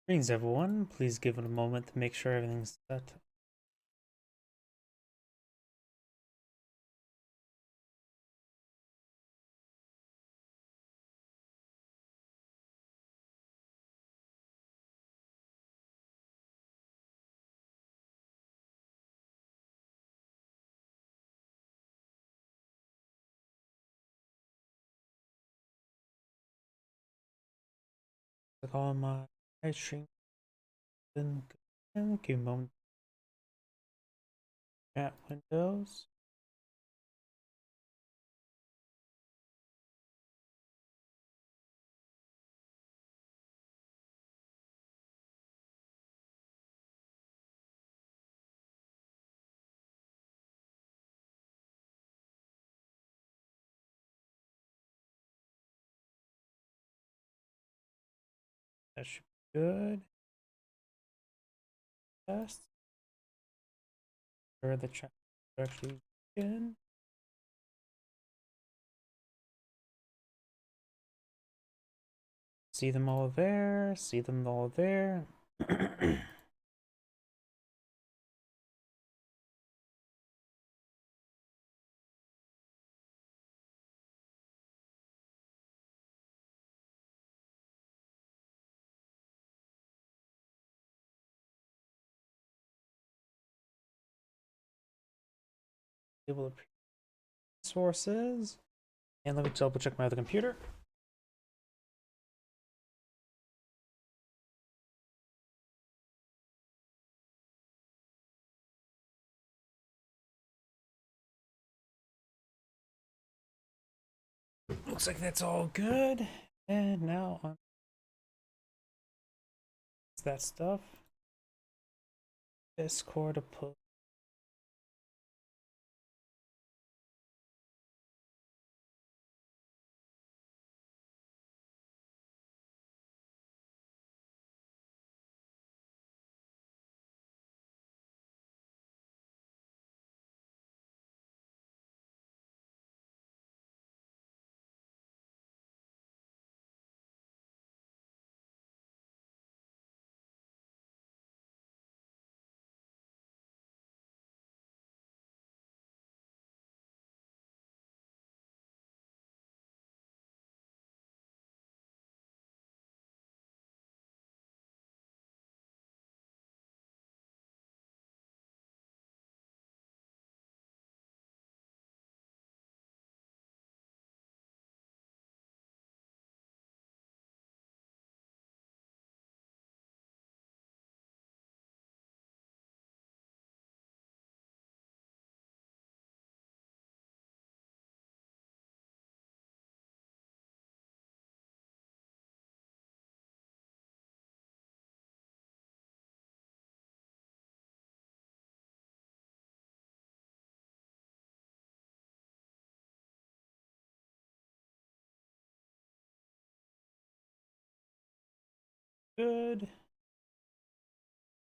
Greetings, everyone. Please give it a moment to make sure everything's set. Click on my stream. Then give a moment. Chat windows. That should be good. Test. Where the chat actually begin. See them all there. See them all there. Able to sources. And let me double check my other computer. Looks like that's all good. And now on that stuff. Discord to put. Good.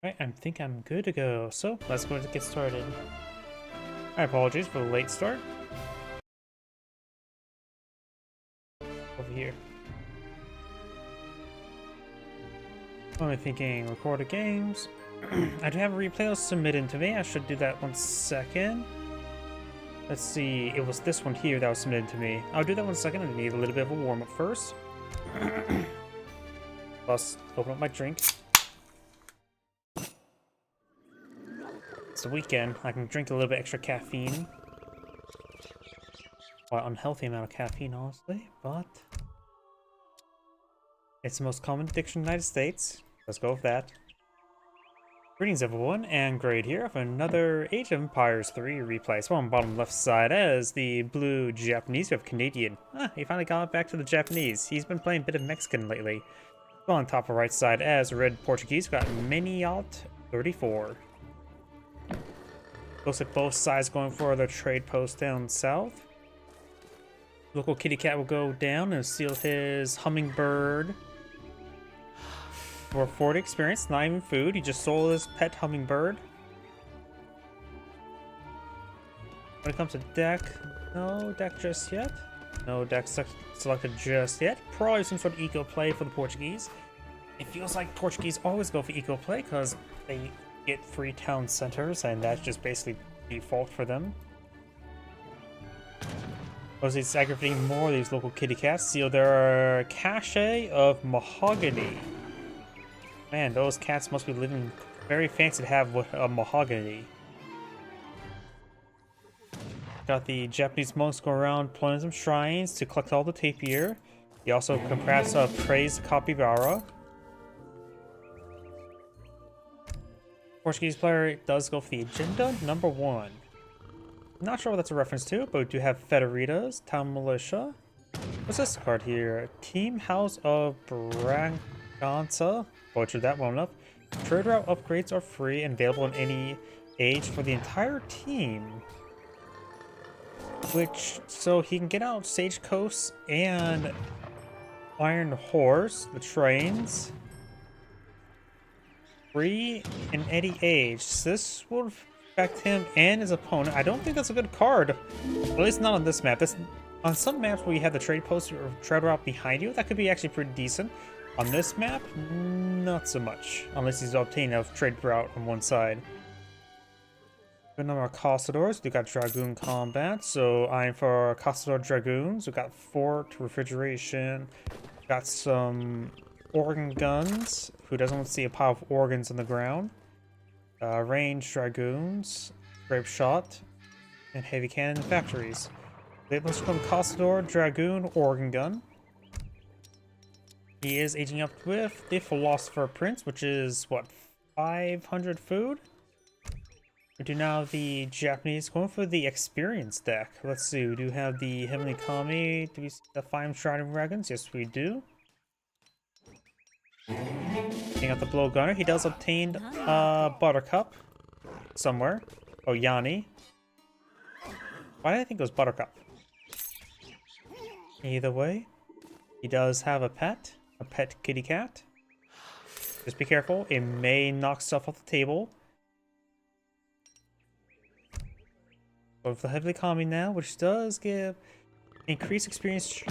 Alright, I think I'm good to go. So let's go and get started. My apologies for the late start. Over here. Only thinking recorded games. I do have a replay submitted to me. I should do that 1 second. Let's see. It was this one here that was submitted to me. I'll do that 1 second. I need a little bit of a warm up first. Plus, open up my drink. It's the weekend. I can drink a little bit extra caffeine. Quite unhealthy amount of caffeine, honestly, but it's the most common addiction in the United States. Let's go with that. Greetings, everyone, and Grade here for another Age of Empires 3 replay. So on the bottom left side as the blue Japanese, we have Canadian. He finally got back to the Japanese. He's been playing a bit of Mexican lately. So on top of right side as red Portuguese, we got Minialt 34. Looks like both sides going for their trade post down south. Local kitty cat will go down and steal his hummingbird for 40 experience, not even food. He just sold his pet hummingbird. When it comes to deck, no deck just yet. No deck selected just yet. Probably some sort of eco play for the Portuguese. It feels like Portuguese always go for eco play because they get free town centers, and that's just basically default for them. Also, it's aggravating more of these local kitty cats. Seal their cache of mahogany. Man, those cats must be living very fancy to have with a mahogany. Got the Japanese monks go around pulling some shrines to collect all the tapir. He also can perhaps praise the capybara. Portuguese player does go for the agenda number 1. Not sure what that's a reference to, but we do have Federitas, Town Militia. What's this card here? Team House of Bragança. Butchered that one enough. Trade route upgrades are free and available in any age for the entire team. So he can get out Stagecoach and Iron Horse, the trains. Free in any age. So this will affect him and his opponent. I don't think that's a good card. At least not on this map. On some maps where you have the trade post or trade route behind you, that could be actually pretty decent. On this map, not so much. Unless he's obtaining a trade route on one side. Good number of Costadors. We got Dragoon Combat. So I'm for Costador Dragoons. We got Fort, Refrigeration. Got some organ guns. Who doesn't want to see a pile of organs on the ground? Range Dragoons. Grape Shot. And Heavy Cannon Factories. Let's become Costador Dragoon Organ Gun. He is aging up with the Philosopher Prince, which is, what, 500 food? We do now have the Japanese going for the experience deck. Let's see, we do have the Heavenly Kami. Do we see the 5 Striding Dragons? Yes, we do. Taking out the Blow Gunner. He does obtain Buttercup somewhere. Oh, Yanni. Why did I think it was Buttercup? Either way, he does have a pet kitty cat. Just be careful, it may knock stuff off the table. Go for the Heavily Calming now, which does give increased experience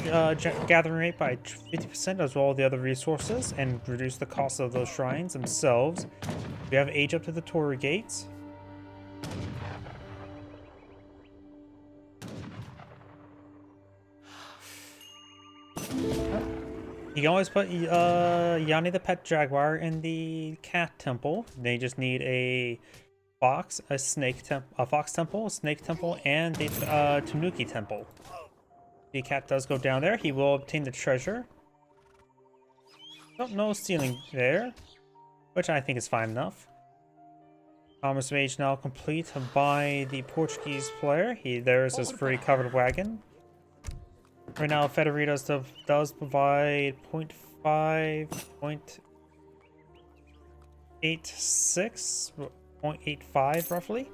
gathering rate by 50% as well as the other resources, and reduce the cost of those shrines themselves. We have age up to the Torii Gates. You can always put Yanni the Pet Jaguar in the Cat Temple. They just need a fox, a fox temple, a snake temple, and a Tanuki temple. The cat does go down there. He will obtain the treasure. No stealing there, which I think is fine enough. Commerce Mage now complete by the Portuguese player. There's his free covered wagon. Right now, Federitas does provide 0.5, 0.86, 0.85 roughly.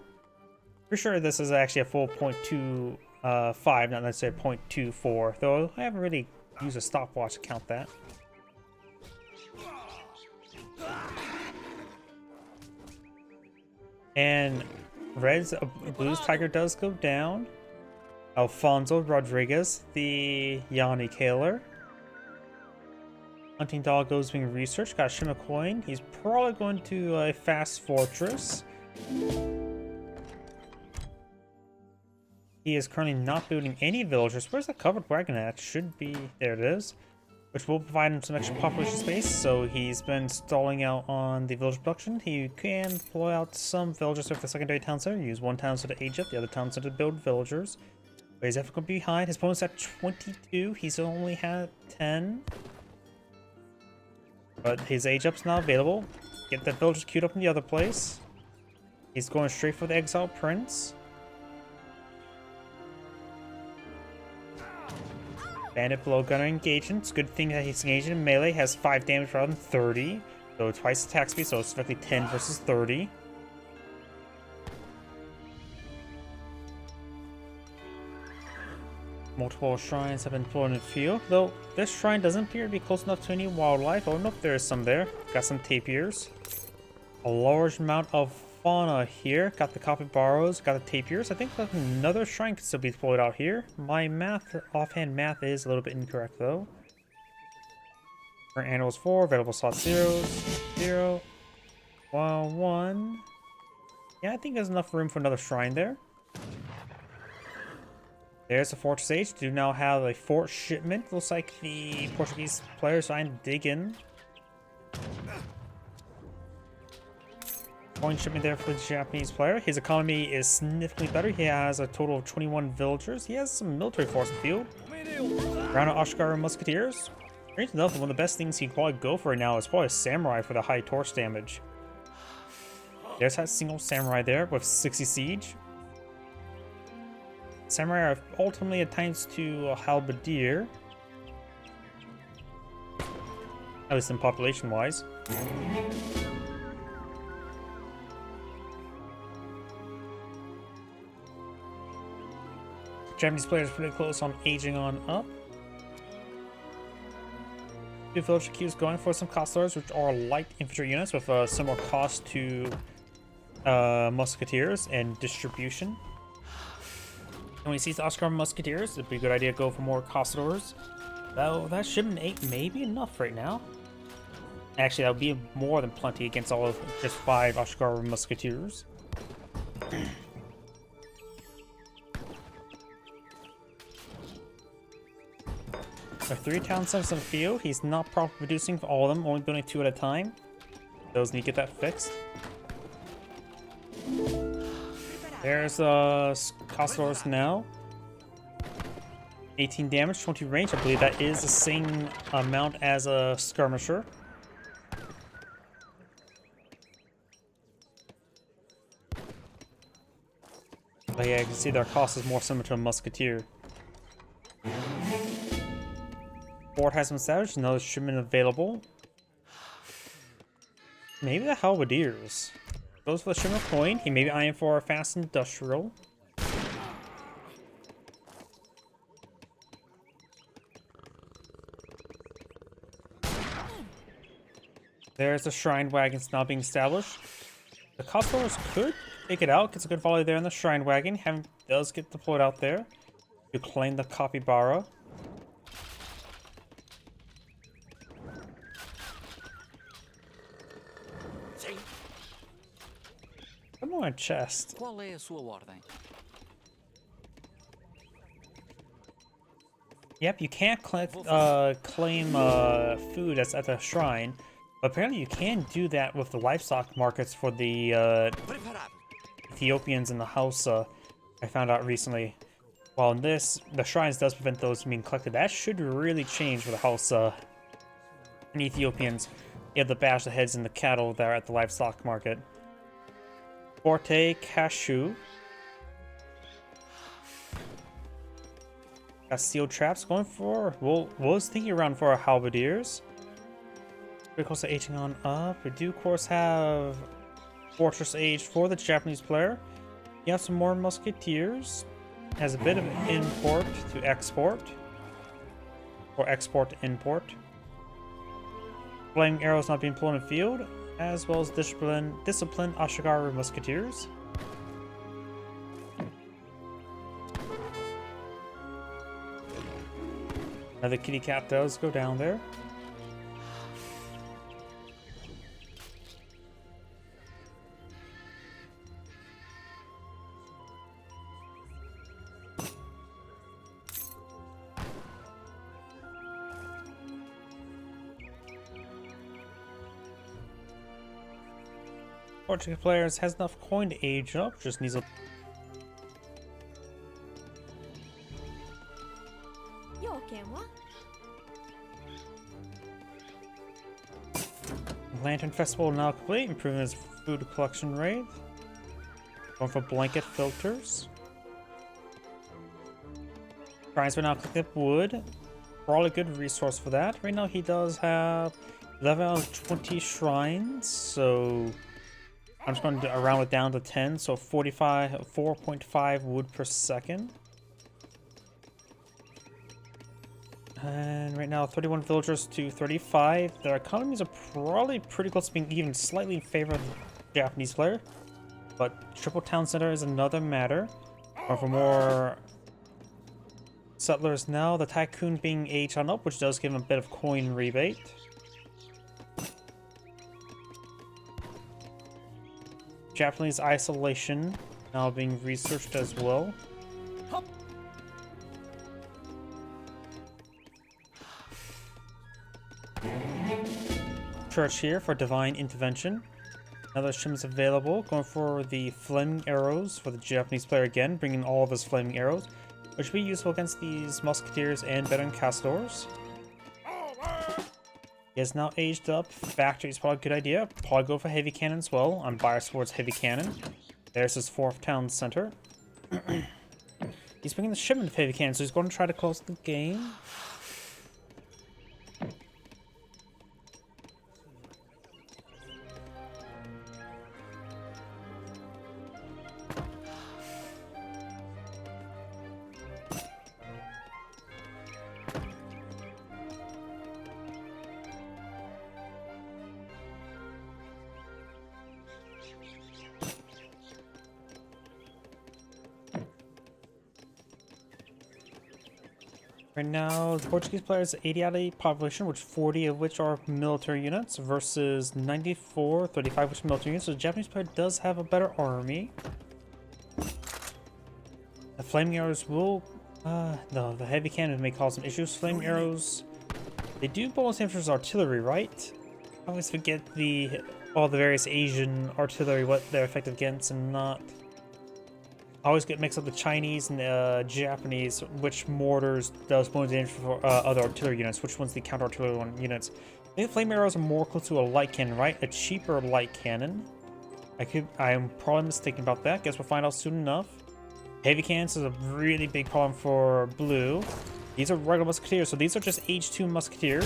Pretty sure this is actually a full 0.25, not necessarily 0.24, though I haven't really used a stopwatch to count that. And Blues Tiger does go down. Alfonso Rodriguez, the Yanni Killer. Hunting Dog goes being researched. Got Shima Coin. He's probably going to a Fast Fortress. He is currently not building any villagers. Where's the covered wagon at? Should be... There it is. Which will provide him some extra population space. So he's been stalling out on the village production. He can deploy out some villagers with the secondary town center. Use one town center to age up, the other town center to build villagers. But he's definitely going to be behind. His opponent's at 22. He's only had 10. But his age up's not available. Get that villagers queued up in the other place. He's going straight for the Exiled Prince. Bandit Blow Gunner engaging. It's a good thing that he's engaging in melee. Has 5 damage rather than 30. So twice attack speed, so it's effectively 10 versus 30. Multiple shrines have been deployed in the field, though this shrine doesn't appear to be close enough to any wildlife. I don't know if there is some there. Got some tapirs. A large amount of fauna here. Got the capybaras, got the tapirs. I think another shrine could still be deployed out here. My offhand math is a little bit incorrect though. Current animals 4, available slots 0, 1. Yeah, I think there's enough room for another shrine there. There's the Fortress Age. Do now have a fort shipment. Looks like the Portuguese players trying to dig in. Coin shipment there for the Japanese player. His economy is significantly better. He has a total of 21 villagers. He has some military force in the field. Round of Ashikaru Musketeers. Strange enough, one of the best things he can probably go for right now is probably a Samurai for the high torch damage. There's that single Samurai there with 60 siege. Samurai are ultimately at times to a Halberdier. At least in population-wise. Japanese players are pretty close on aging on up. Two villager queues going for some Costars, which are light infantry units with a similar cost to Musketeers and distribution. When we see the Oscar Musketeers, it'd be a good idea to go for more Costars. Though that shipment 8 may be enough right now. Actually, that would be more than plenty against all of just 5 Oscar Musketeers. With 3 town centers in the field, he's not properly producing for all of them, only building 2 at a time. Those need to get that fixed. There's Costars now. 18 damage, 20 range. I believe that is the same amount as a skirmisher. But yeah, you can see their cost is more similar to a musketeer. Fort has been established, another shipment available. Maybe the Halberdiers. Goes for the shipment coin. He may be eyeing for a fast industrial. There's the shrine wagons now being established. The Costars could take it out. Gets a good volley there in the shrine wagon. Hammond does get deployed out there to claim the Capybara. Come on, chest. Qual é a sua ordem? Yep, you can't claim food that's at the shrine, but apparently you can do that with the livestock markets for the Ethiopians in the Hausa. I found out recently. While in this, the shrines does prevent those from being collected. That should really change for the Hausa and Ethiopians. You have to bash the heads in the cattle that are at the livestock market. Forte Cashew. Got steel traps going for. Was thinking around for our Halberdiers. Pretty close to aging on up. We do, of course, have Fortress Age for the Japanese player. You have some more Musketeers. Has a bit of import to export. Or export to import. Flaming arrows not being pulled in the field, as well as disciplined Ashigaru Musketeers. Another kitty cat does go down there. Portuguese players has enough coin to age up, just needs a Lantern Festival now complete, improving his food collection rate. Going for blanket filters. Shrines will now collect up wood. Probably a good resource for that. Right now he does have 11 out of 20 shrines, so I'm just going to round it down to 10, so 4.5 wood per second. And right now, 31 villagers to 35. Their economies are probably pretty close to being even slightly in favor of the Japanese player. But Triple Town Center is another matter. Or for more settlers now, the Tycoon being aged on up, which does give him a bit of coin rebate. Japanese isolation now being researched as well. Church here for divine intervention. Another shims available. Going for the flaming arrows for the Japanese player again, bringing all of his flaming arrows, which will be useful against these musketeers and veteran castors. He has now aged up. Factory is probably a good idea. Probably go for heavy cannon as well. I'm biased towards heavy cannon. There's his 4th town center. He's bringing the shipment of heavy cannon, so he's going to try to close the game. Right now, the Portuguese players 80 out of 8 population, which 40 of which are military units, versus 94, 35 which are military units. So the Japanese player does have a better army. The flaming arrows will... no, the heavy cannon may cause some issues. Flaming arrows, they do bonus damage as artillery, right? I always forget all the various Asian artillery, what they're effective against and not. I always get mixed up the Chinese and the Japanese, which mortars does bonus damage for other artillery units, which one's the counter artillery units. I think flame arrows are more close to a light cannon, right? A cheaper light cannon. I am probably mistaken about that. Guess we'll find out soon enough. Heavy cannons is a really big problem for blue. These are regular musketeers, so these are just H2 musketeers.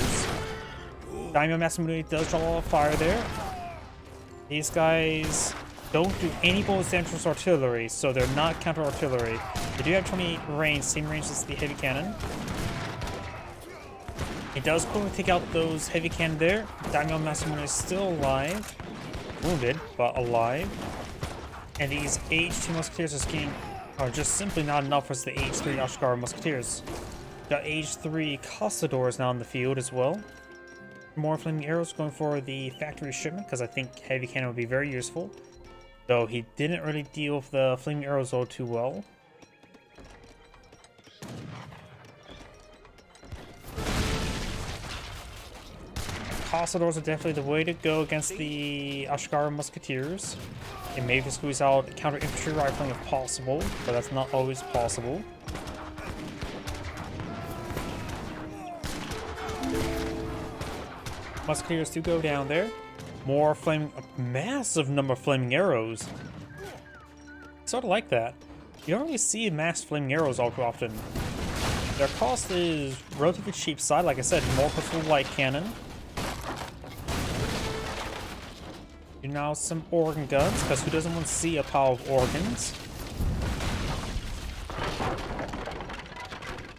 Daimyo Masamune does draw a lot of fire there. These guys don't do any bonus damage with artillery, so they're not counter artillery. They do have 28 range, same range as the heavy cannon. It does quickly take out those heavy cannon there. Daimyo Masamune is still alive. Wounded, but alive. And these H2 musketeers are just simply not enough for the H3 Ashikaga musketeers. Got H3 Castadors now in the field as well. More flaming arrows going for the factory shipment, because I think heavy cannon would be very useful. Though he didn't really deal with the flaming arrows all too well. Castadors are definitely the way to go against the Ashikaga musketeers. And maybe squeeze out counter infantry rifling if possible, but that's not always possible. Musketeers do go down there. More flaming, a massive number of flaming arrows. Sort of like that. You don't really see mass flaming arrows all too often. Their cost is relatively cheap side, like I said, more for light cannon. You now some organ guns, because who doesn't want to see a pile of organs?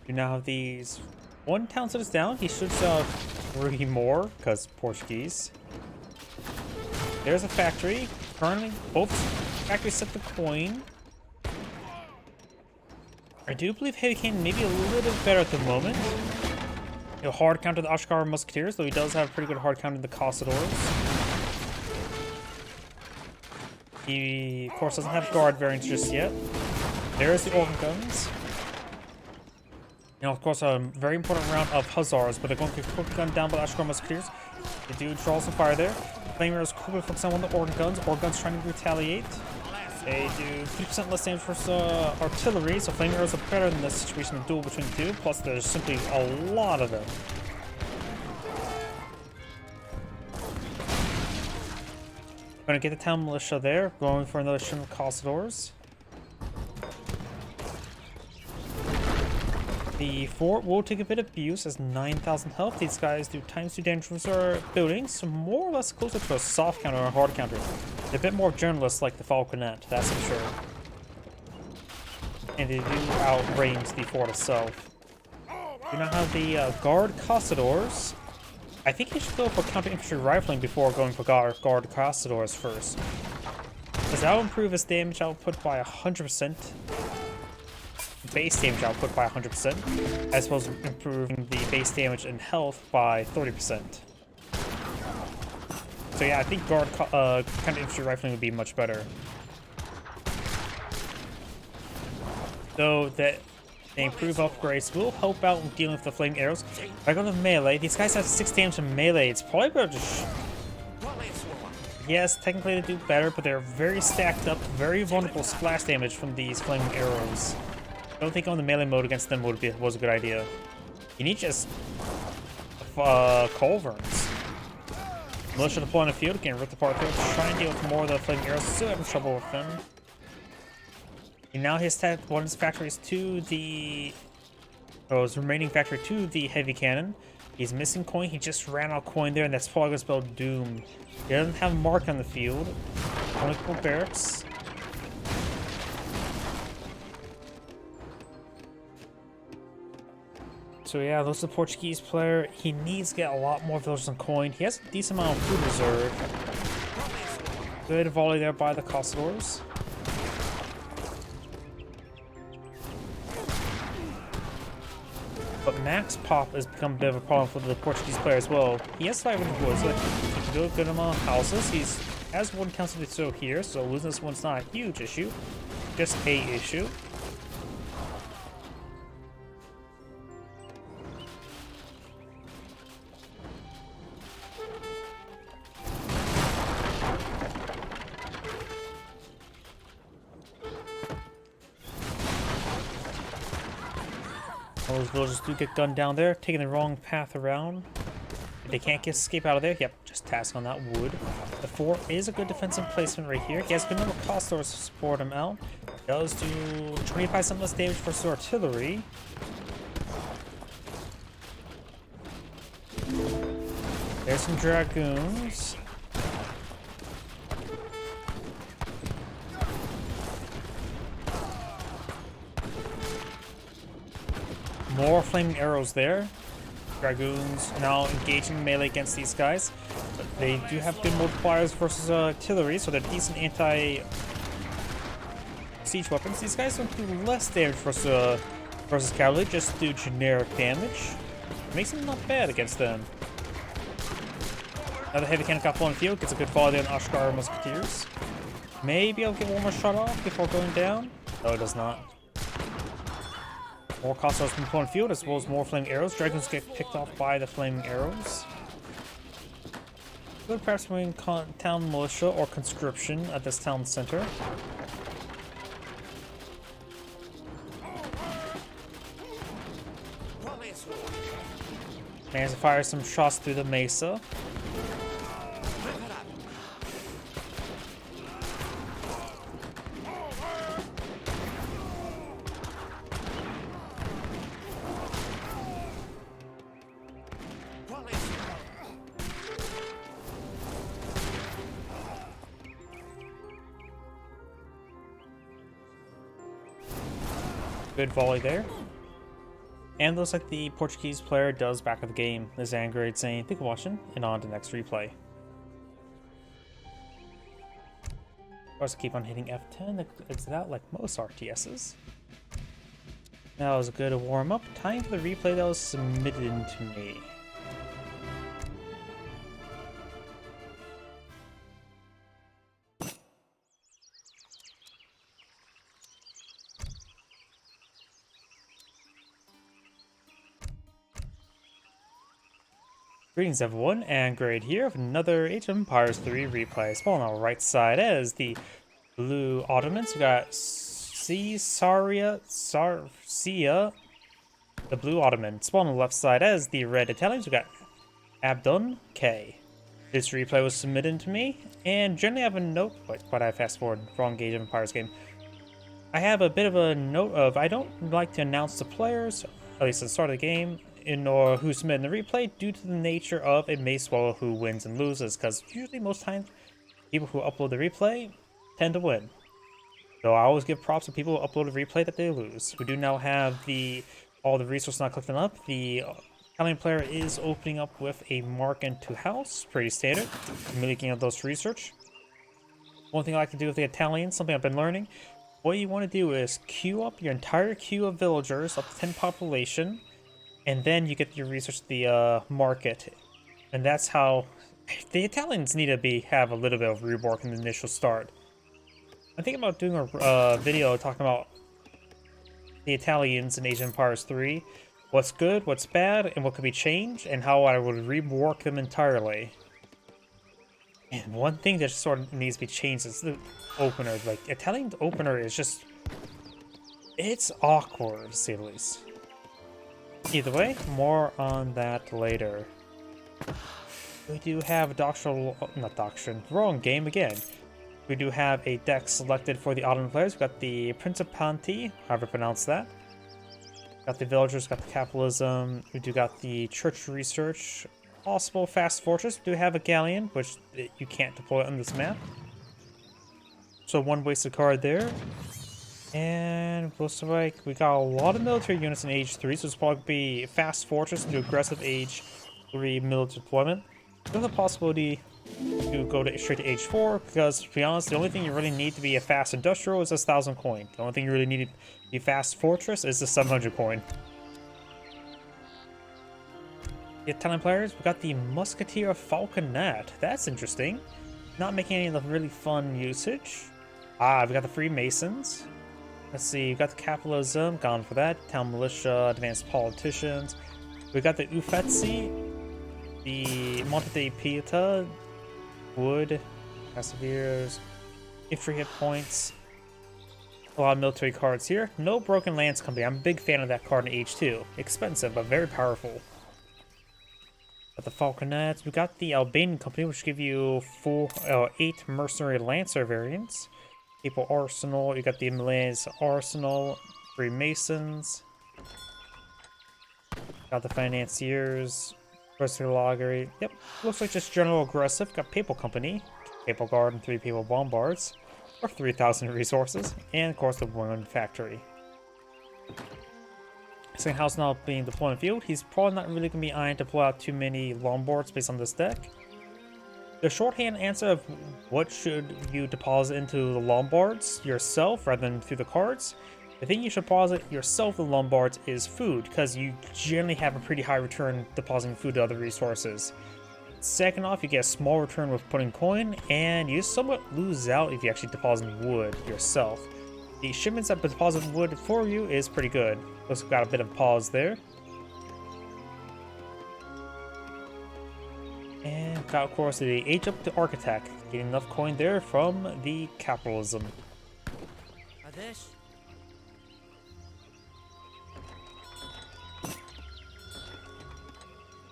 You now have these. One town set is down. He should have 3 more, because Portuguese. There's a factory. Currently, both factories set the coin. I do believe heavy cannon may be a little bit better at the moment. He'll hard counter the Ashikaga musketeers, though he does have pretty good hard counter the Castadors. He, of course, doesn't have guard variants just yet. There's the organ guns. And of course, a very important round of Hussars, but they're going to get quickly gunned down by the Ashikaga musketeers. They do draw some fire there. Flame arrows quickly focus on one of the organ guns. Organ guns trying to retaliate. They do 50% less damage versus artillery, so flame arrows are better than this situation of duel between the two. Plus, there's simply a lot of them. Gonna get the town militia there, going for another string of Castadors. The fort will take a bit of abuse as 9,000 health. These guys do ×2 damage with our buildings, so more or less closer to a soft counter or a hard counter. They're a bit more journalists like the Falconet, that's for sure. And they do outrange the fort itself. We now have the guard Castadors. I think he should go for counter infantry rifling before going for guard Castadors first, because that will improve his damage output by 100%. Base damage output by 100%, as well as improving the base damage and health by 30%. So yeah, I think guard kind of infantry rifling would be much better. Though that the improved upgrades will help out in dealing with the flaming arrows. If I go to melee, these guys have 6 damage in melee. It's probably better to yes, technically they do better, but they're very stacked up, very vulnerable splash damage from these flaming arrows. I don't think going the melee mode against them was a good idea. You need just culverins. Militia deploy in the field, can rip apart through, try and deal with more of the flaming arrows, still having trouble with them. And now his one of his factories to the his remaining factory to the heavy cannon. He's missing coin, he just ran out of coin there, and that's probably gonna spell doom. He doesn't have Mark on the field. Only couple barracks. So yeah, looks the Portuguese player. He needs to get a lot more villagers on coin. He has a decent amount of food reserve. Good volley there by the Costadors. But Max Pop has become a bit of a problem for the Portuguese player as well. He has 500 woods, so he can do a good amount of houses. He has one council to here, so losing this one's not a huge issue. Just a issue. Those villagers do get gunned down there, taking the wrong path around. If they can't escape out of there, yep, just task on that wood. The 4 is a good defensive placement right here. He has good number of cost stores to support him out. Does do 25% less damage versus artillery. There's some dragoons. More flaming arrows there. Dragoons now engaging melee against these guys. But they do have good multipliers versus artillery, so they're decent anti-siege weapons. These guys don't do less damage versus cavalry, just do generic damage. It makes them not bad against them. Now the heavy cannon got blown in the field, gets a good volley there on Ashgar Musketeers. Maybe I'll get one more shot off before going down. No, it does not. More Costars from the field, as well as more flaming arrows. Dragons get picked off by the flaming arrows. Good perhaps between town militia or conscription at this town center. Managed to fire some shots through the mesa. Good volley there. And looks like the Portuguese player does back of the game. Is Angrade saying, thank you for watching, and on to the next replay. Of course, I keep on hitting F10, exit out like most RTSs. That was a good warm-up. Time for the replay that was submitted to me. Greetings everyone, and Grade here of another Age of Empires 3 replay. Spawn on the right side as the blue Ottomans. We got Sarcia, the blue Ottoman. Spawn on the left side as the red Italians. We got Abdon K. This replay was submitted to me, and generally I have a note, but I fast forward, wrong Age of Empires game. I have a bit of a note of I don't like to announce the players, at least at the start of the game, or who submitted the replay due to the nature of it may swallow who wins and loses, because usually most times people who upload the replay tend to win. So I always give props to people who upload a replay that they lose. We do now have all the resources not collected up. The Italian player is opening up with a Mark into house, pretty standard. Making of those research. One thing I like to do with the Italians, something I've been learning, what you want to do is queue up your entire queue of villagers up to 10 population. And then you get your research the market, and that's how The Italians need to have a little bit of rework in the initial start. I'm thinking about doing a video talking about the Italians in Age of Empires 3, what's good, what's bad, and what could be changed, and how I would rework them entirely. And one thing that sort of needs to be changed is the opener. Like, Italian opener is just... it's awkward, to say the least. Either way, more on that later. We do have Doctrine... not Doctrine. Wrong game again. We do have a deck selected for the Ottoman players. We've got the Principanti, however you pronounce that. Got the Villagers, got the Capitalism. We do got the Church Research. Possible Fast Fortress. We do have a Galleon, which you can't deploy on this map. So one wasted card there. And looks like we got a lot of military units in Age 3, so it's probably be Fast Fortress into aggressive Age 3 military deployment. There's a possibility to go straight to Age 4, because to be honest, the only thing you really need to be a Fast Industrial is this 1,000 coin. The only thing you really need to be Fast Fortress is the 700 coin. The Italian players, we got the Musketeer Falconet. That's interesting. Not making any of the really fun usage. We got the Freemasons. Let's see, we got the Capitalism, gone for that. Town Militia, Advanced Politicians. We got the Uffizi, the Monte dei Pieta, Wood, Perseveres, Infantry hit points. A lot of military cards here. No Broken Lance Company. I'm a big fan of that card in H2. Expensive, but very powerful. Got the Falconets. We got the Albanian Company, which give you 8 Mercenary Lancer variants. Papal Arsenal. You got the Milanese Arsenal. Freemasons. Got the Financiers. Mercenary Loggery. Yep. Looks like just general aggressive. Got Papal Company. Papal Guard and 3 Papal Bombards. Or 3,000 resources. And of course the Women Factory. Second house now being deployed field, he's probably not really going to be eyeing to pull out too many Lombards based on this deck. The shorthand answer of what should you deposit into the Lombards yourself rather than through the cards, the thing you should deposit yourself in the Lombards is food, because you generally have a pretty high return depositing food to other resources. Second off, you get a small return with putting coin, and you somewhat lose out if you actually deposit wood yourself. The shipments that deposit wood for you is pretty good. Looks like we've got a bit of pause there. And got, of course, the Age Up to Architect. Getting enough coin there from the Capitalism.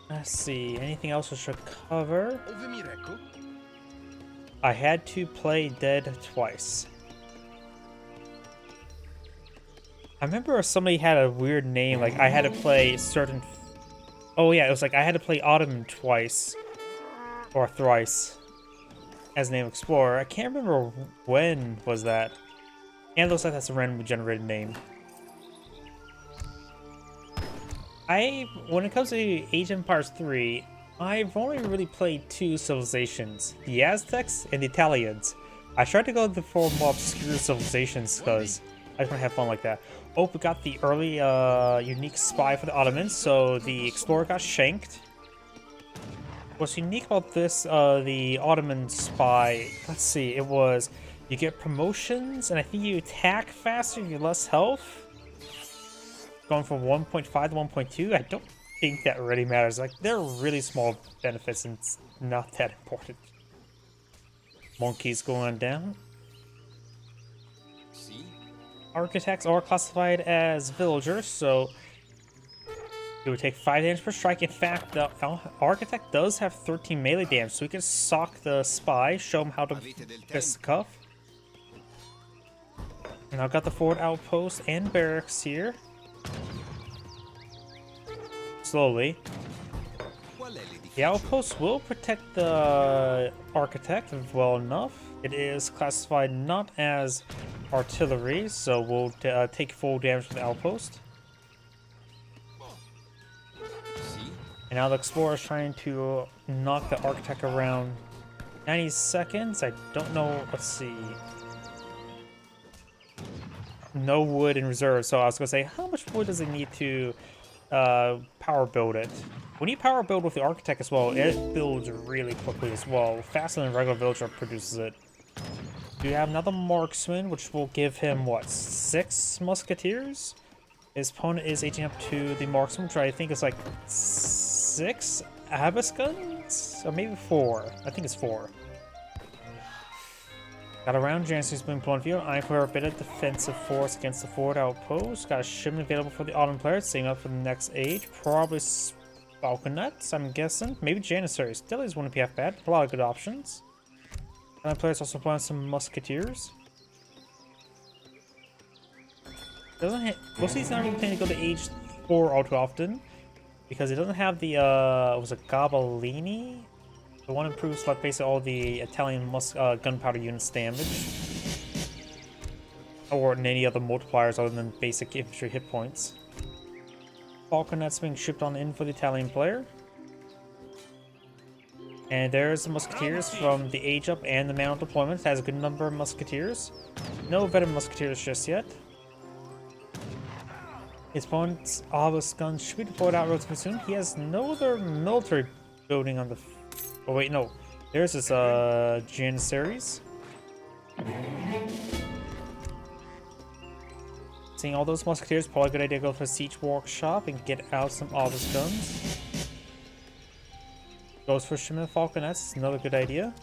Let's see, anything else we should cover? I had to play Dead twice. I remember somebody had a weird name, like I had to play certain... Oh yeah, it was like I had to play Ottoman twice. Or thrice. As Name Explorer. I can't remember when was that. And it looks like that's a randomly generated name. When it comes to Age of Empires 3, I've only really played 2 civilizations. The Aztecs and the Italians. I tried to go for more obscure civilizations because I just want to have fun like that. Oh, we got the early unique spy for the Ottomans, so the explorer got shanked. What's unique about this, the Ottoman spy, let's see, it was you get promotions, and I think you attack faster, you get less health. Going from 1.5 to 1.2, I don't think that really matters. Like, they're really small benefits, and it's not that important. Monkeys going down. Architects are classified as villagers, so it would take 5 damage per strike. In fact, the Architect does have 13 melee damage, so we can sock the spy, show him how to fist cuff. And I've got the forward outpost and barracks here. Slowly. The outpost will protect the Architect well enough. It is classified not as artillery, so we'll take full damage from the outpost. And now the Explorer is trying to knock the Architect around 90 seconds. I don't know. Let's see. No wood in reserve, so I was going to say, how much wood does it need to power build it. When you power build with the Architect as well, it builds really quickly as well, faster than regular villager produces it. You have another marksman, which will give him, what, 6 musketeers? His opponent is aging up to the marksman, which I think is like 6 Abyss guns? Or maybe 4. I think it's 4. Got a round Janissaries being put on field. I for a bit of defensive force against the forward outpost. Got a shipment available for the autumn players, saving up for the next age. Probably Falconets, I'm guessing. Maybe Janissaries. Dillies wouldn't be half bad. A lot of good options. Other players also playing some musketeers. Doesn't hit. Mostly he's not really planning to go to age 4 all too often. Because he doesn't have the was it Gabellini? The one improves like basically all the Italian gunpowder units damage. Or any other multipliers other than basic infantry hit points. Falconets being shipped on in for the Italian player. And there's the Musketeers from the Age Up and the Manual Deployment. Has a good number of Musketeers. No veteran Musketeers just yet. His opponent's Obelisk guns should be deployed out relatively soon. He has no other military building on the... Oh wait, no. There's his Janissaries. Seeing all those Musketeers, probably a good idea to go for a Siege Workshop and get out some Obelisk guns. Goes for Shimmer Falconets, another good idea.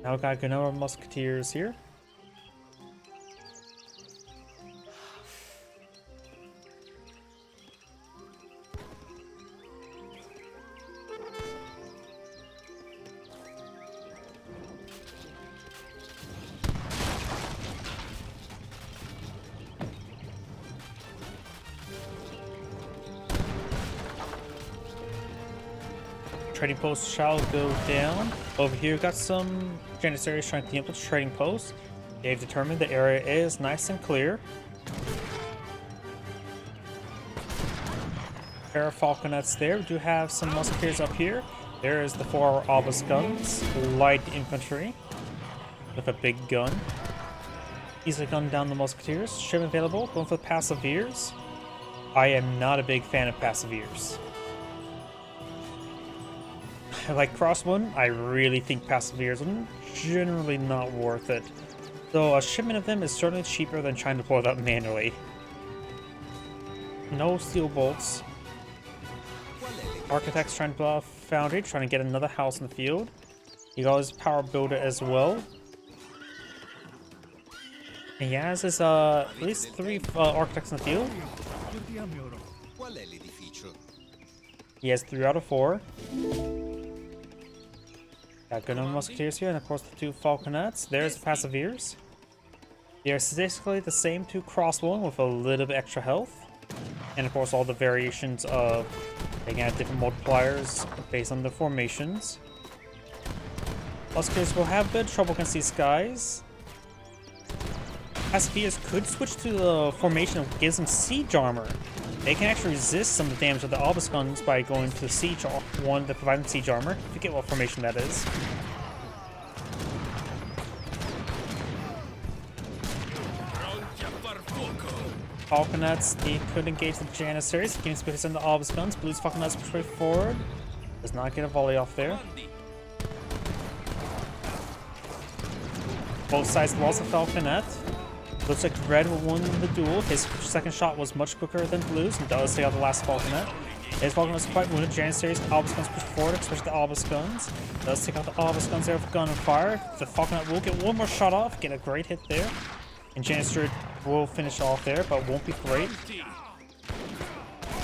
Now we got a good number of Musketeers here. Trading post shall go down. Over here, got some Janissaries trying to infiltrate trading post. They've determined the area is nice and clear. Pair of Falconets there. We do have some Musketeers up here. There is the 4 Obelisk guns, light infantry with a big gun. Easily gun down the Musketeers. Ship available. Going for the Passiveers. I am not a big fan of Passiveers. Like Crossbone, I really think Passiveers are generally not worth it. Though a shipment of them is certainly cheaper than trying to pull it up manually. No steel bolts. Architects trying to blow off Foundry, trying to get another house in the field. He got his power builder as well. And he has his at least 3 architects in the field. He has 3 out of 4. Got good number of Musketeers here, and of course the 2 Falconets. There's the Passiveers. They are statistically the same 2 crossbowmen with a little bit extra health. And of course all the variations of taking out different multipliers based on the formations. Musketeers will have a bit of trouble against these guys. Passiveers could switch to the formation that gives them siege armor. They can actually resist some of the damage of the Obelisk guns by going to the siege one that provides them siege armor. I forget what formation that is. Falconets, they could engage the Janissaries. Getting space in the Obelisk guns. Blue's Falconets push forward. Does not get a volley off there. Both sides lost a Falconet. Looks like Red will win the duel. His second shot was much quicker than Blue's and does take out the last Falconet. His Falconet is quite wounded. Janissaries, Obelisk guns push forward, especially the Obelisk guns. Does take out the Obelisk guns there with gun and fire. The Falconet will get one more shot off, get a great hit there. And Janissary will finish off there, but won't be great.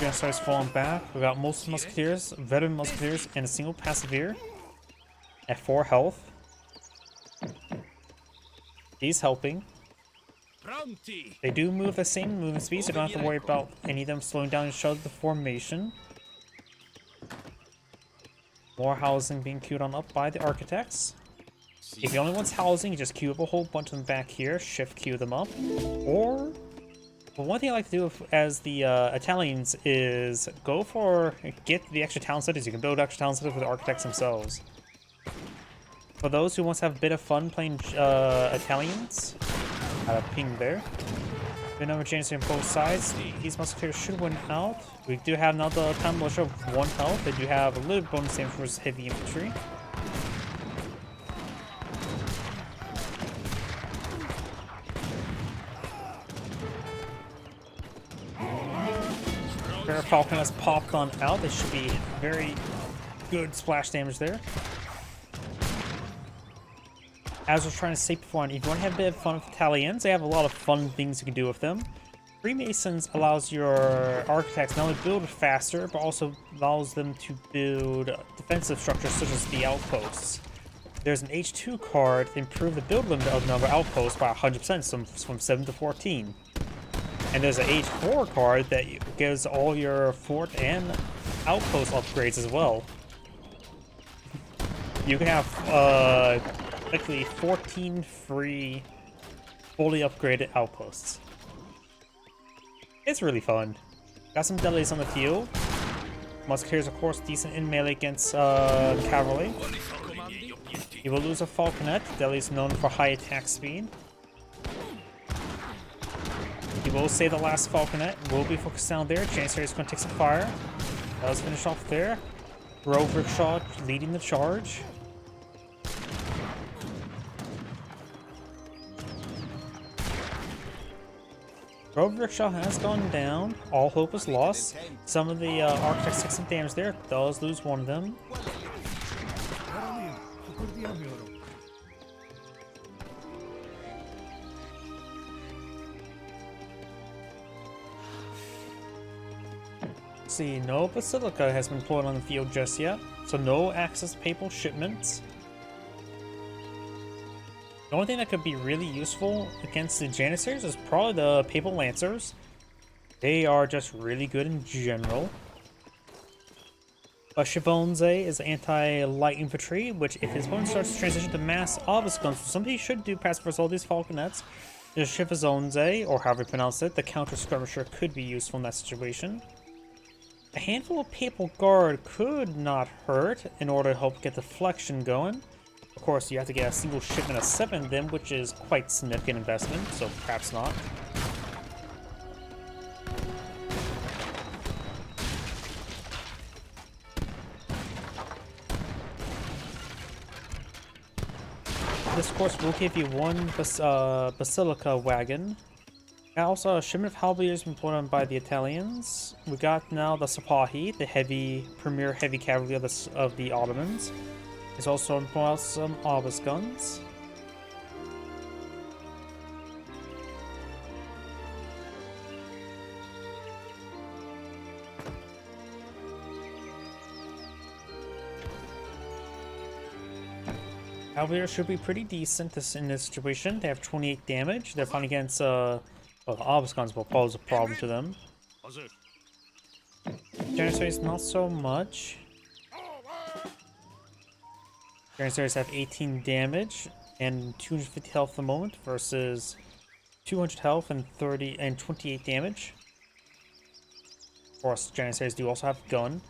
Janissaries falling back. We got most Musketeers, veteran Musketeers, and a single Passiveer at 4 health. He's helping. They do move the same movement speed, so you don't have to worry about any of them slowing down and shutting the formation. More housing being queued on up by the architects. If he only wants housing, you just queue up a whole bunch of them back here, shift queue them up. Or, well, one thing I like to do as the Italians is go for, get the extra town centers. You can build extra town centers with the architects themselves. For those who want to have a bit of fun playing Italians, ping there. Good number of Janissaries on both sides. These musketeers should win out. We do have now the Town Militia of 1 health. They do have a little bonus damage versus heavy infantry. Their Falcon has popped on out. They should be very good splash damage there. As I was trying to say before, if you want to have a bit of fun with Italians, they have a lot of fun things you can do with them. Freemasons allows your architects not only build faster, but also allows them to build defensive structures such as the outposts. There's an H2 card to improve the build limit of the number of outposts by 100%, from 7 to 14. And there's an H4 card that gives all your fort and outpost upgrades as well. You can have likely 14 free fully upgraded outposts. It's really fun. Got some delis on the field. Musketeers, of course, decent in melee against cavalry. You will lose a falconet. Delhi is known for high attack speed. He will save the last falconet. Will be focused down there. Janissary is going to take some fire. Let's finish off there. Grove Rickshaw leading the charge. Grove Rickshaw has gone down. All hope is lost. Some of the architects took some damage there. Does lose one of them. See, no Basilica has been put on the field just yet, so no access to papal shipments. The only thing that could be really useful against the Janissaries is probably the Papal Lancers. They are just really good in general. Chivonze is anti-light infantry, which if his opponent starts to transition to mass obelisk guns, somebody should do pass versus all these falconets. The Chivonze, or however you pronounce it, the counter skirmisher could be useful in that situation. A handful of Papal Guard could not hurt in order to help get deflection going. Of course, you have to get a single shipment of 7 of them, which is quite significant investment, so perhaps not. This course will give you one Basilica wagon. Also, a shipment of halberdiers been put on by the Italians. We got now the Sipahi, the premier heavy cavalry of the Ottomans. There's also some obelisk guns. Cavaliers should be pretty decent in this situation. They have 28 damage. They're fighting against well, the obelisk guns will pose a problem to them. Janissaries not so much. Janissaries have 18 damage and 250 health at the moment versus 200 health and 28 damage. Of course, Janissaries do also have gun.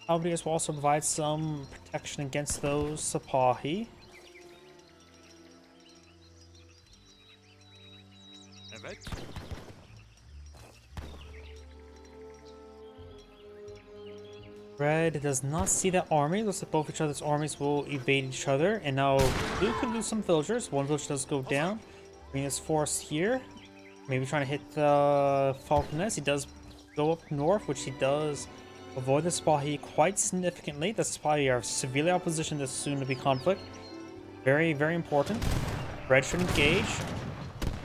Halberdiers will also provide some protection against those Sipahi. Red does not see that army. Looks like both each other's armies will evade each other. And now Blue could lose some villagers. One village does go down. Bring his force here. Maybe trying to hit the Falconets. He does go up north, which he does avoid the Sipahi quite significantly. The Sipahi are severely opposition to this soon-to-be conflict. Very, very important. Red should engage.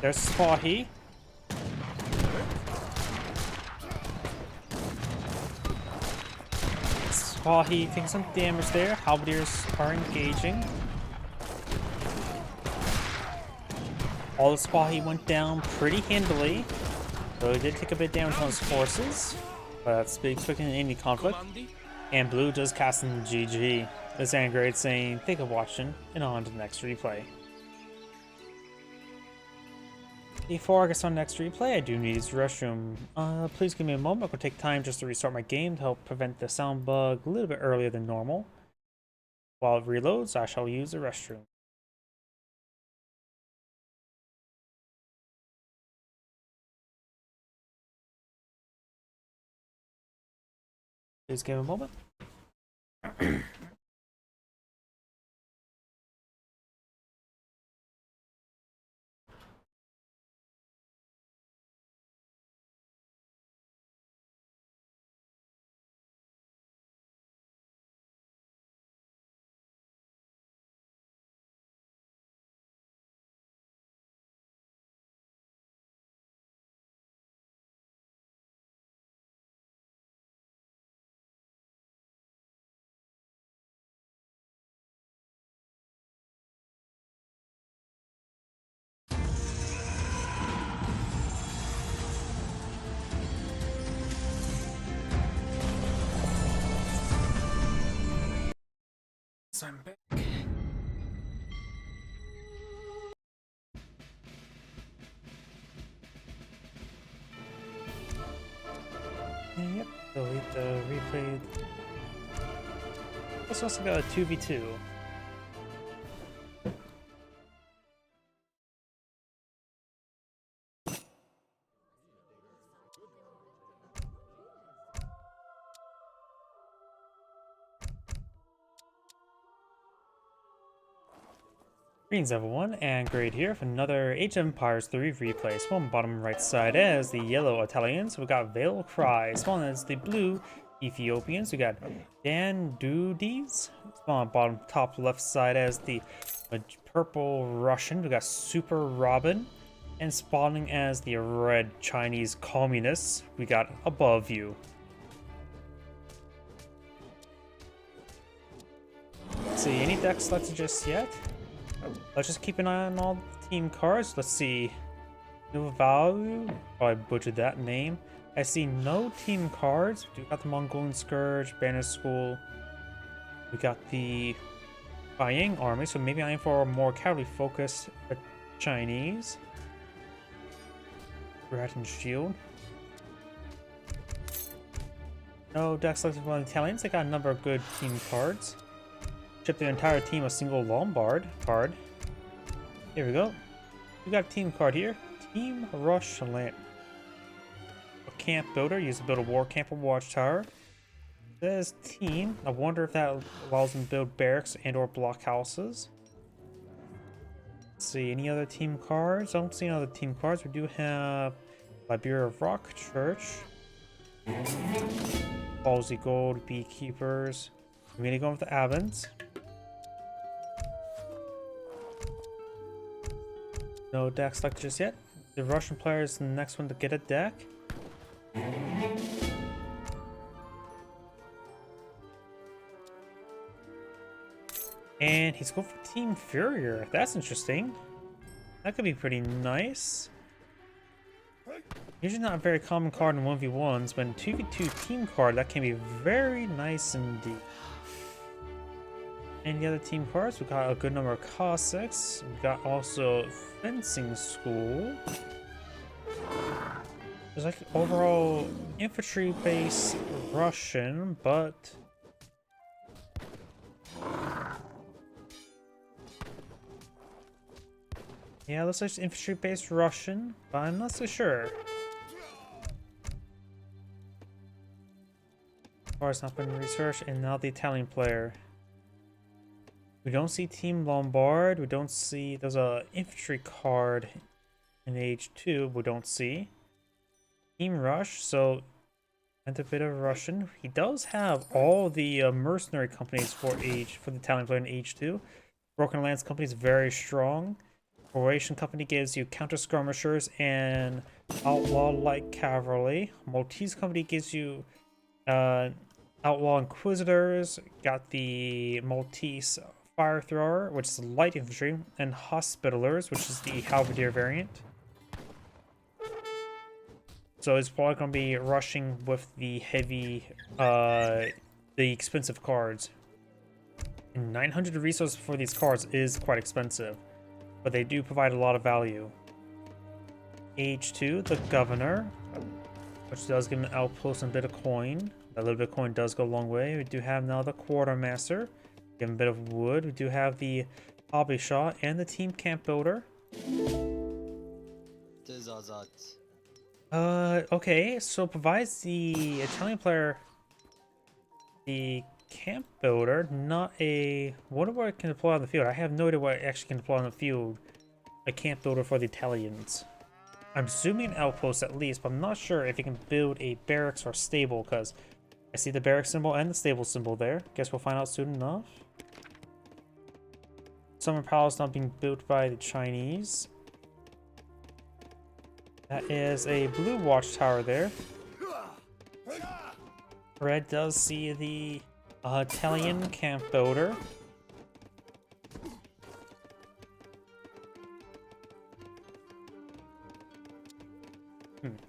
There's Sipahi. Sipahi taking some damage there. Halberdiers are engaging. All the Sipahi went down pretty handily. So he did take a bit damage on his forces. But that's to be expected in any conflict. And Blue does cast in GG. This Angrade saying, thank you for watching, and on to the next replay. Before I get on next replay, I do need to use the restroom. Please give me a moment. I'm going to take time just to restart my game to help prevent the sound bug a little bit earlier than normal. While it reloads, I shall use the restroom. Please give a moment. So I'm back. Yep, delete the replay. This also got a 2v2. Greetings everyone, and Grade here for another Age of Empires 3 replay. Spawn bottom right side as the yellow Italians, we got Veil Cry. Spawn as the blue Ethiopians, we got Dandudes. Spawn bottom top left side as the purple Russian, we got Super Robin. And spawning as the red Chinese communists, we got Above You. Let's see, any deck selected just yet? Let's just keep an eye on all the team cards. Let's see. Nuvalu. Probably butchered that name. I see no team cards. We do got the Mongolian Scourge, Banner School. We got the Bayang Army, so maybe I'm for a more cavalry focused Chinese. Rat and Shield. No deck selected from the Italians. They got a number of good team cards. Ship the entire team a single Lombard card. Here we go. We got a team card here. Team Rush Land. A camp builder. Use to build a war camp or watchtower. Says team. I wonder if that allows them to build barracks and or blockhouses. Let's see, any other team cards? I don't see any other team cards. We do have Liberia Rock Church. Ballsy Gold, Beekeepers. I'm gonna go with the Avens. No deck selected just yet. The Russian player is the next one to get a deck. And he's going for Team Furrier. That's interesting. That could be pretty nice. Usually not a very common card in 1v1s, but in 2v2 team card, that can be very nice indeed. Any other team cards? We got a good number of Cossacks. We got also Fencing School. There's like overall infantry base Russian, but yeah, looks like it's infantry based Russian, but I'm not so sure. As far as not been researched, and now the Italian player. We don't see Team Lombard. We don't see. There's a infantry card in Age 2. We don't see Team Rush. So, and a bit of Russian. He does have all the mercenary companies for the Italian player in Age 2. Broken Lance Company is very strong. Croatian Company gives you counter skirmishers and outlaw-like cavalry. Maltese Company gives you outlaw inquisitors. Got the Maltese Fire Thrower, which is light infantry, and Hospitallers, which is the halberdier variant. So it's probably going to be rushing with the heavy, the expensive cards. And 900 resources for these cards is quite expensive, but they do provide a lot of value. Age 2, the Governor, which does give him an outpost and a bit of coin. That little bit of coin does go a long way. We do have now the Quartermaster. Give him a bit of wood. We do have the Hobby Shot and the Team Camp Builder. Okay, so provides the Italian player the camp builder, not a... Wonder what I can deploy on the field. I have no idea what I actually can deploy on the field. A camp builder for the Italians. I'm assuming an outpost at least, but I'm not sure if you can build a barracks or stable, because I see the barracks symbol and the stable symbol there. Guess we'll find out soon enough. Summer Palace not being built by the Chinese. That is a blue watchtower there. Red does see the Italian camp builder.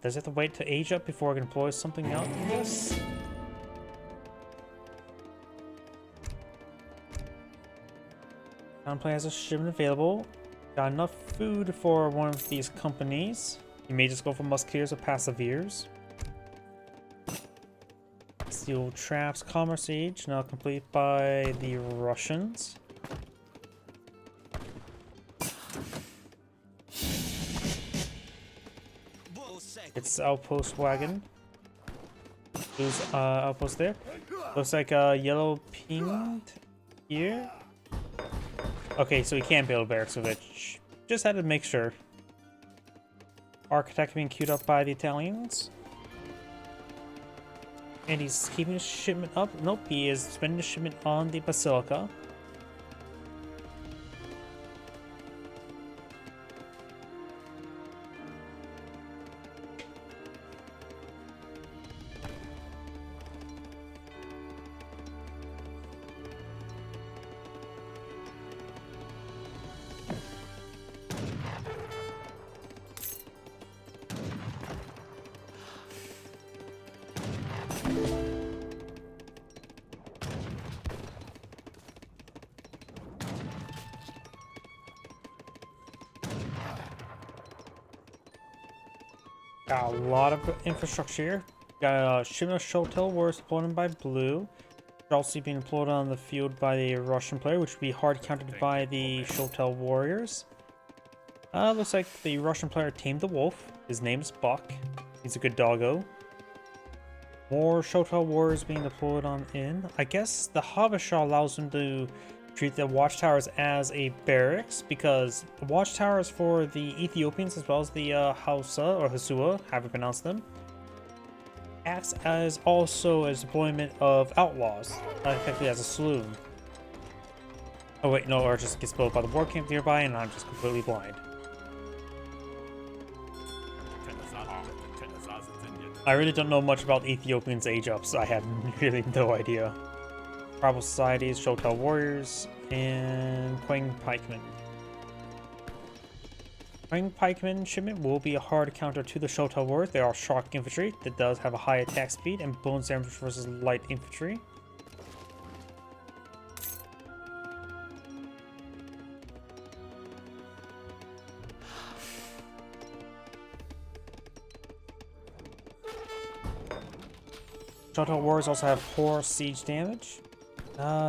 Does it have to wait to age up before I can employ something else? Yes. Town player has a shipment available. Got enough food for one of these companies. You may just go for musketeers or passiveers. Steel traps, commerce age, now complete by the Russians. It's outpost wagon. Who's outpost there? Looks like yellow pinged here. Okay, so we can't build barracks with it. Just had to make sure. Architect being queued up by the Italians. And he's keeping his shipment up. Nope, he is spending the shipment on the Basilica. Got a lot of infrastructure here. Got a shipment of Shotel Warriors deployed by blue. Also being deployed on the field by the Russian player, which would be hard countered by the Shotel Warriors. Looks like the Russian player tamed the wolf. His name is Buck. He's a good doggo. More Shotel Warriors being deployed on in. I guess the Habesha allows them to treat the watchtowers as a barracks, because the watchtowers for the Ethiopians as well as the Hausa or Hasua, however you pronounce them, acts as also a deployment of outlaws, effectively as a saloon. Oh wait, no, or just gets built by the war camp nearby and I'm just completely blind. I really don't know much about Ethiopians' age ups, I have really no idea. Tribal societies, Shotel Warriors, and Quang Pikemen. Quang Pikemen shipment will be a hard counter to the Shotel Warriors. They are shock infantry that does have a high attack speed and bonus damage versus light infantry. Shotel Warriors also have poor siege damage.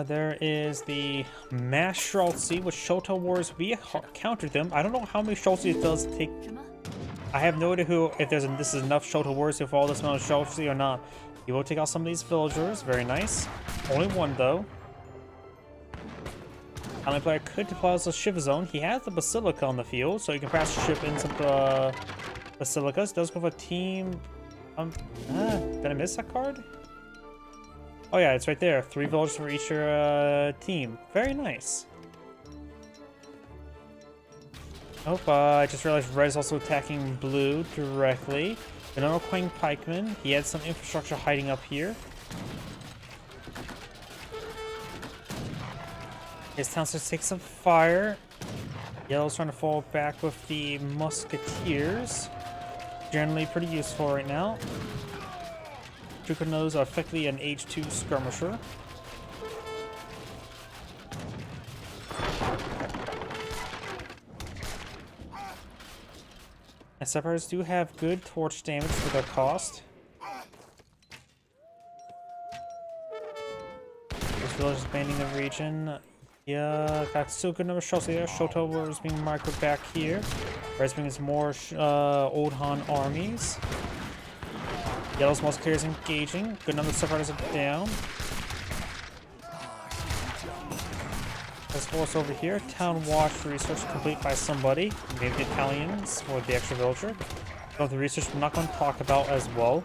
There is the Mass Schultzy, which Shotel Warriors we countered them. I don't know how many Schultzy it does take. I have no idea if this is enough Shotel Warriors to fall this amount of Schultzy or not. He will take out some of these villagers. Very nice. Only one though. Allied player could deploy as a Shiva Zone. He has the Basilica on the field, so you can pass the ship into the Basilicas. Does go for a team. Did I miss that card? Oh yeah, it's right there. 3 villagers for each team. Very nice. Oh, I just realized red is also attacking blue directly. Another Quang Pikeman. He had some infrastructure hiding up here. His town starts to take some fire. Yellow's trying to fall back with the musketeers. Generally pretty useful right now. Tucanos are effectively an H2 skirmisher. And Separatists do have good torch damage for their cost. This village is banding the region. Yeah, got still good number of shots here. Shotel Warriors being microed back here. Red's brings more Old Han armies. Yellow's musketeers engaging. Good number of Separatists are down. There's force over here. Town watch research complete by somebody. Maybe the Italians or the extra villager. So the research I'm not going to talk about as well.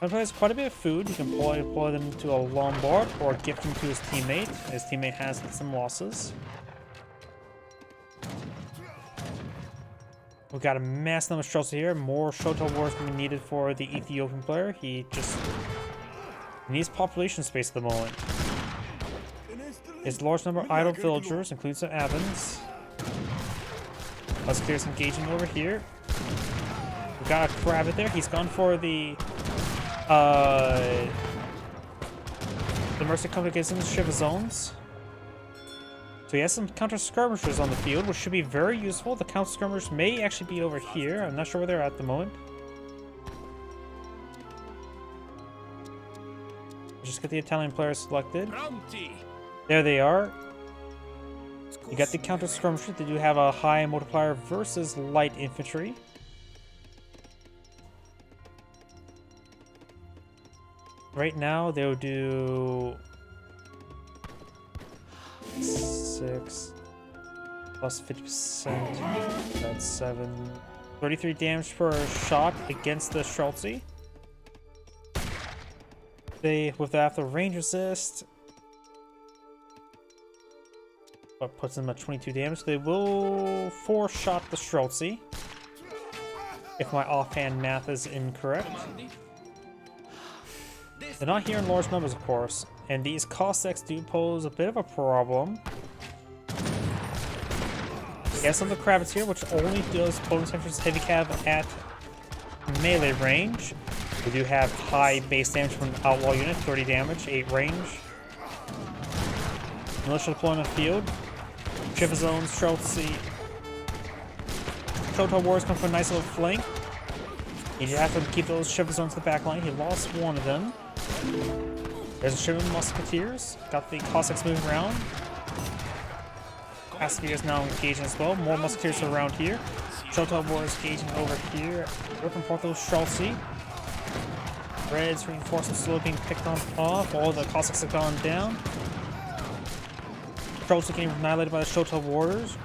Has quite a bit of food. You can deploy them to a Lombard or gift them to his teammate. His teammate has some losses. We've got a mass number of shots here. More Shoto wars going to be needed for the Ethiopian player. He just needs population space at the moment. His large number of idle villagers includes the Avens. Musketeers engaging over here. We got a Kravit there. He's gone for the Mercy coming against him, Shiva Zones. So he has some counter skirmishers on the field, which should be very useful. The counter skirmishers may actually be over here. I'm not sure where they're at the moment. Just get the Italian players selected. There they are. You got the counter skirmishers. They do have a high multiplier versus light infantry. Right now, they'll do 6 plus 50%. That's 7. 33 damage per shot against the Schultze. They, with that, the range assist, what puts them at 22 damage. They will 4-shot the Schultze, if my offhand math is incorrect. They're not here in large numbers, of course, and these Cossacks do pose a bit of a problem. Yes, some of the Kravits here, which only does bonus infantry heavy cav at melee range. We do have high base damage from the Outlaw unit, 30 damage, 8 range. Militia deployment field. Shiva Zones, Schultze. Shoto Wars come from a nice little flank. You have to keep those Shiva Zones to the back line. He lost one of them. There's the Shiva Musketeers. Got the Cossacks moving around. Musketeers now engaging as well. More Musketeers around here. Shoto Wars engaging over here. Working for those Schultze. Reds reinforcements slowly being picked on off. All the Cossacks have gone down. Schultze getting annihilated by the Shoto Warriors.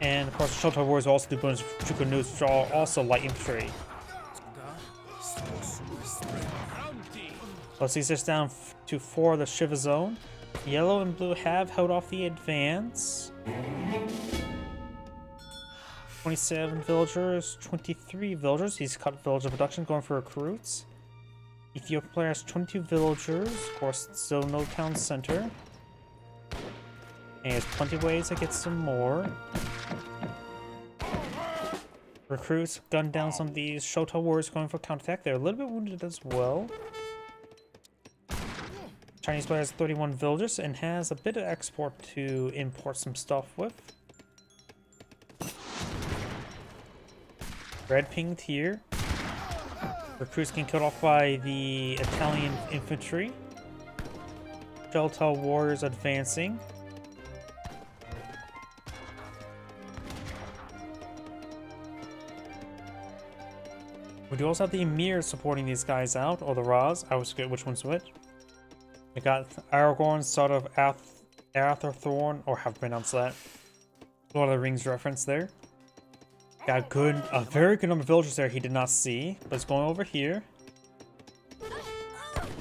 And of course, the Shoto Warriors also do bonus Juku News, which are also light infantry. Let's see this down to 4 the Shiva Zone. Yellow and blue have held off the advance. 27 villagers, 23 villagers. He's cut villager production, going for recruits. Ethiopia player has 22 villagers. Of course, still no town center. And there's plenty of ways to get some more. Recruits gunned down some of these Shoto warriors going for counterattack. They're a little bit wounded as well. Chinese player has 31 villagers and has a bit of export to import some stuff with. Red pinged here. Recruits getting killed off by the Italian infantry. Delta warriors advancing. We do also have the Emir supporting these guys out, or the Raz. I always forget which one's which. We got Aragorn, sort of Atherthorn, or how to pronounce that. Lord of the Rings reference there. Got a very good number of villagers there he did not see, but it's going over here.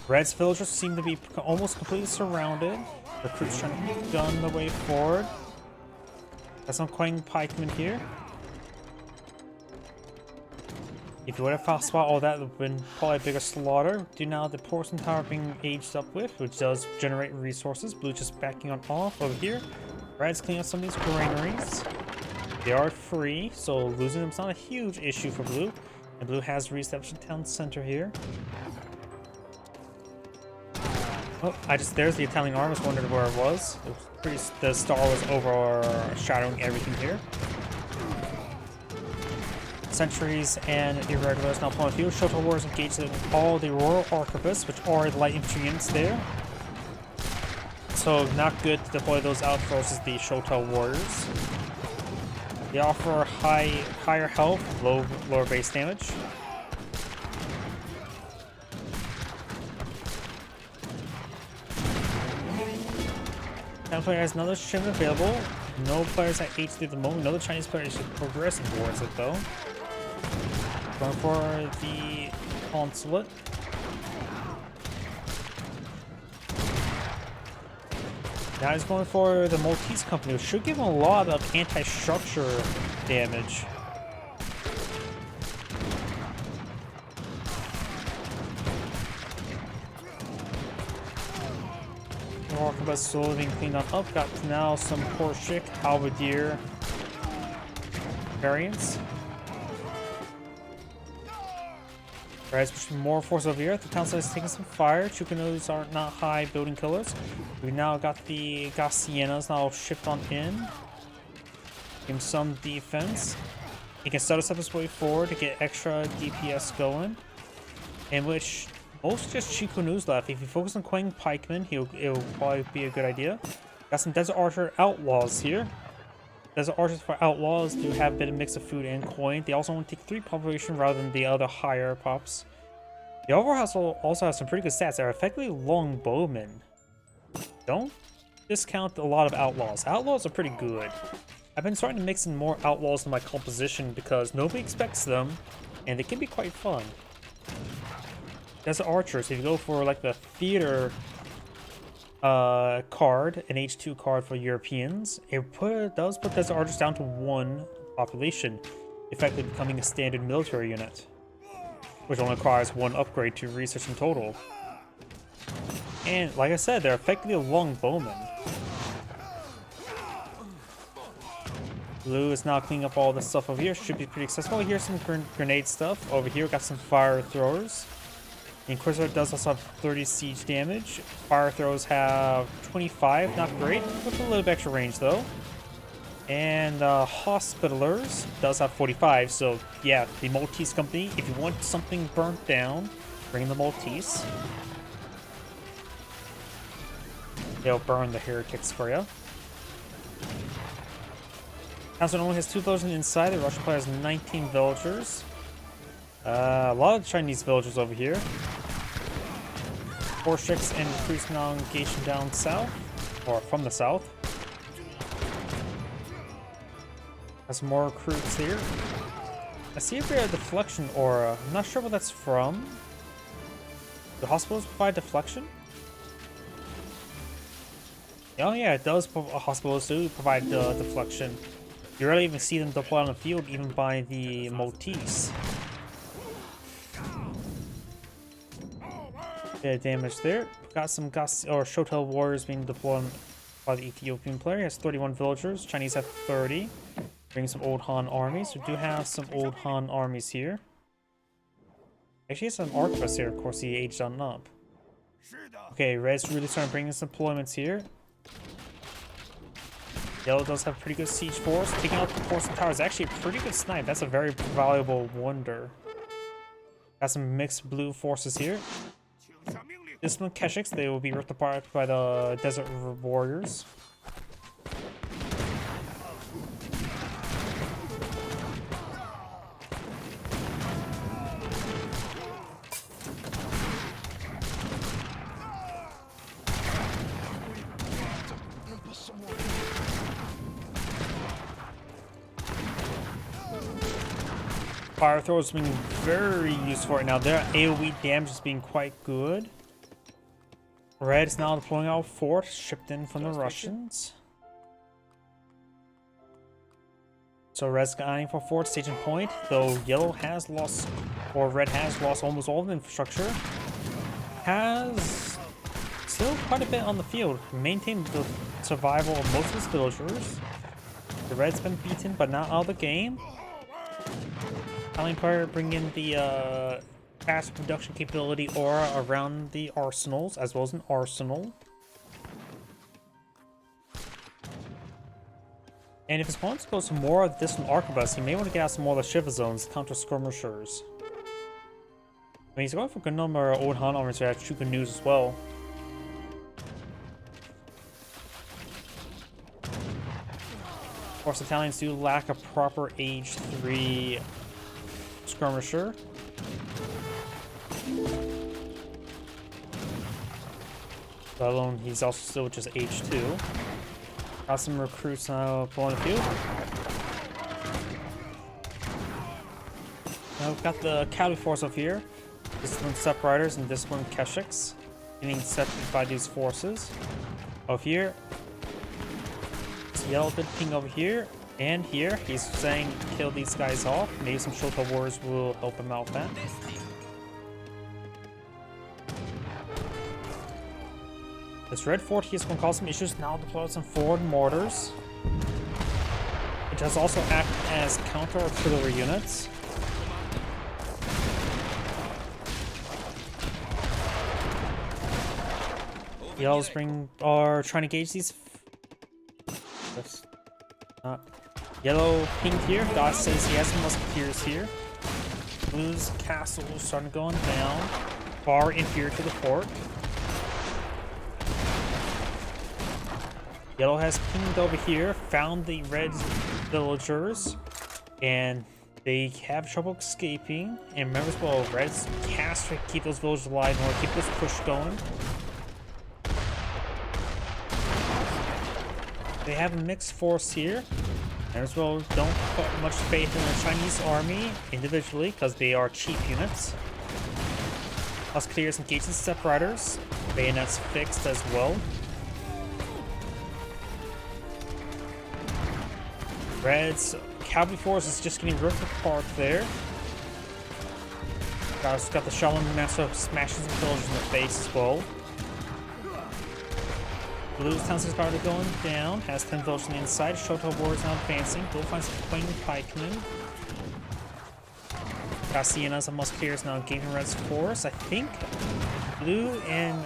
Red's villagers seem to be almost completely surrounded. Recruits trying to gun the way forward. Got some Quang pikemen here. If you would have fast spot, all that would have been probably a bigger slaughter. Do now the Porcelain Tower being aged up with, which does generate resources. Blue just backing on off over here. Red's cleaning up some of these granaries. They are free, so losing them is not a huge issue for Blue. And Blue has reestablished the town center here. Oh, there's the Italian army. I was wondering where it was. The star was overshadowing everything here. Sentries and irregulars now pulling field. Shoto Warriors engaged in all the Royal Arquebuses, which are the light infantry units there. So not good to deploy those out versus the Shoto Warriors. They offer higher health, lower base damage. That player has another ship available. No players at H3 at the moment. Another Chinese player is progressing towards it though. Going for the consulate. Now he's going for the Maltese company, which should give him a lot of anti-structure damage. Arquebus slowly being cleaned on up. Got now some Porshik, Halberdier variants. Red's pushing more force over here. The council is taking some fire. Chukanos are not high building killers. We now got the Gassienas now shipped on in. Give him some defense. He can set us up his way forward to get extra DPS going. In which most just Chikunus left. If you focus on Quang Pikemen, it'll probably be a good idea. Got some Desert Archer Outlaws here. Desert Archers for Outlaws do have a bit of mix of food and coin. They also want to take 3 population rather than the other higher pops. The overhaul also has some pretty good stats. They're effectively longbowmen. Don't discount a lot of Outlaws. Outlaws are pretty good. I've been starting to mix in more Outlaws in my composition because nobody expects them, and they can be quite fun. Desert Archers, if you go for like the theater card, an H2 card for Europeans, it does put Desert Archers down to 1 population, effectively becoming a standard military unit, which only requires 1 upgrade to research in total. And like I said, they're effectively a longbowman. Blue is now cleaning up all this stuff over here. Should be pretty accessible. Here's some grenade stuff. Over here, we got some fire throwers. The Inquisitor does also have 30 siege damage. Fire throws have 25, not great, with a little bit extra range though. And Hospitalers does have 45, so yeah, the Maltese company, if you want something burnt down, bring the Maltese. They'll burn the heretics for you. Council only has 2 villagers inside. The Russian player has 19 villagers. A lot of Chinese villagers over here. 4 ships and recruits now engaging down south, or from the south. Has more recruits here. I see a bit of deflection aura. I'm not sure what that's from. Do hospitals provide deflection? Oh yeah, it does. Hospitals do provide deflection. You rarely even see them deploy on the field, even by the Maltese. Bit of damage there. Got some Shotel warriors being deployed by the Ethiopian player. He has 31 villagers. Chinese have 30. Bring some old Han armies. We do have some old Han armies here. Actually, some arquebuss here. Of course, he aged on up. Okay, Red's really starting to bring in some deployments here. Yellow does have pretty good siege force. Taking out the Porcelain Tower is actually a pretty good snipe. That's a very valuable wonder. Got some mixed blue forces here. This one, Keshiks, they will be ripped apart by the Desert Warriors. Fire throwers being very useful right now. Their AoE damage is being quite good. Red is now deploying out fort shipped in from the Russians. So Red's eyeing for fort staging point, though Yellow has lost, or Red has lost almost all of the infrastructure. Has still quite a bit on the field. Maintained the survival of most of his villagers. The Red's been beaten, but not out of the game. Allied player bring in the fast production capability aura around the arsenals, as well as an arsenal. And if his opponent goes to more of this from Arquebus, he may want to get out some more of the Shiva zones, counter skirmishers. I mean, he's going for a good number of old Han armors who have Chukanus as well. Of course, Italians do lack a proper age 3 skirmisher. Let alone he's also still just H2. Got some recruits now pulling the field. Now we've got the cavalry force up here. This one Step Riders and this one Keshiks. Getting accepted by these forces. Over here. Yellow good ping over here. And here. He's saying kill these guys off. Maybe some Shoto Warriors will help him out with that. This red fort here is going to cause some issues. Now deploy some forward mortars. It does also act as counter artillery units. Yellows are trying to gauge these. Yellow pinged here. Dot says he has some musketeers here. Blue's castle is starting going down. Far inferior to the fort. Yellow has pinged over here, found the red villagers, and they have trouble escaping. And remember as well, red's cast to keep those villagers alive in order to keep this push going. They have a mixed force here. And as well, don't put much faith in the Chinese army individually because they are cheap units. Musketeers engaging Step Riders. Bayonets fixed as well. Red's cavalry force is just getting ripped apart there. Got the Shaolin Master smashing some villagers in the face as well. Blue's town is already going down. Has 10 villagers on the inside. Shoto Warriors now advancing. Blue finds some Queen Pikemen. Got Siena's and Musketeers now gaining Red's force. I think Blue and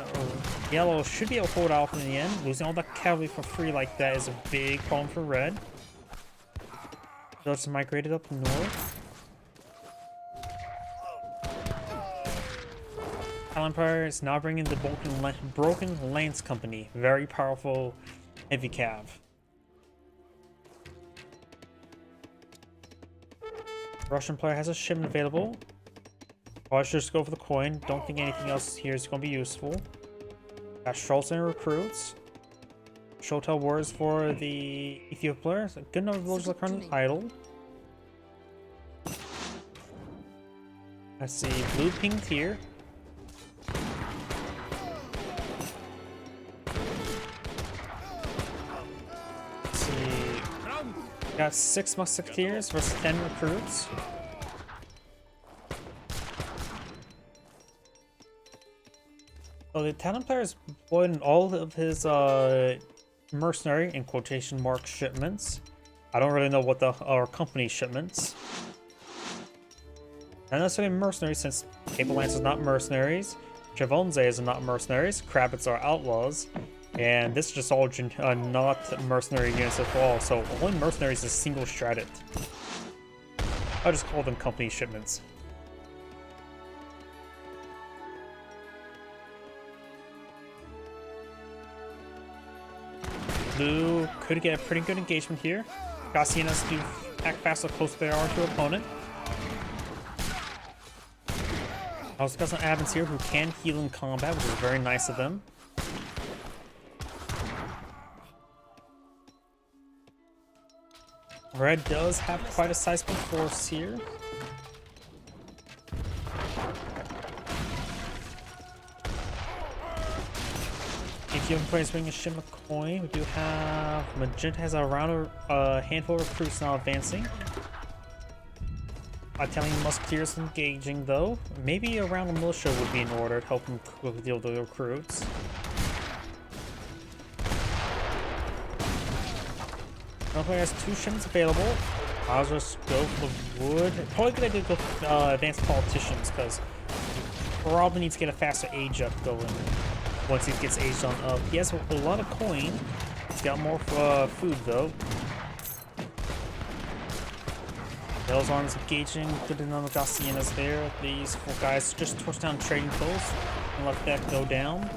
Yellow should be able to hold off in the end. Losing all that cavalry for free like that is a big problem for Red. Villagers migrated up north. Empire is now bringing the Broken Lance Company. Very powerful heavy cav. Russian player has a shipment available. Oh, I should just go for the coin. Don't think anything else here is going to be useful. Got Schultz and recruits. Shotel Wars for the Ethiopia players. A good number of villagers are currently idle. I see blue pinged here. Got 6 musketeers versus 10 recruits. So the Italian player is deployed all of his mercenary in quotation mark shipments. I don't really know what are company shipments. Not necessarily mercenaries, since Papal Lance is not mercenaries. Chavonze is not mercenaries. Kravitz are outlaws. And this is just all not mercenary units at all, so only mercenaries is single-stratted. I'll just call them company shipments. Blue could get a pretty good engagement here. Gassianas do act fast so close they are to opponent. Also got some admins here who can heal in combat, which is very nice of them. Red does have quite a sizable force here. If you have bringing a shim of coin, we do have Magenta has around a handful of recruits now advancing. Italian musketeers engaging though. Maybe around a militia would be in order to help them deal with the recruits. Nobody has 2 shims available. I'll just go for wood. Probably a good idea to go for advanced politicians, because probably needs to get a faster age up going once he gets aged on up. He has a lot of coin. He's got more food though. Bell's arms engaging. Good to know the Gassianas there. These 4 guys just torch down trading posts and let that go down.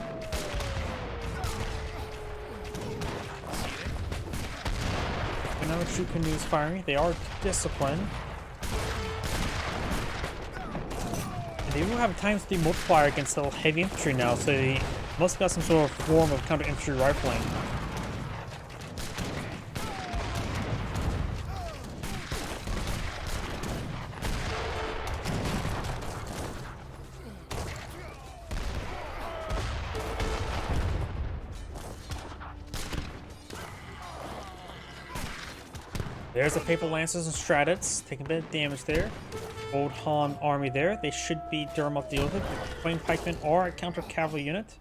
Another troop canoes firing. They are disciplined. And they will have times the multiplier against the heavy infantry now, so they must have got some sort of form of counter infantry rifling. There's the Papal Lancers and Stratids, taking a bit of damage there. Old Han army there. They should be Durmok deal with it. Flame Pikemen are a counter cavalry unit.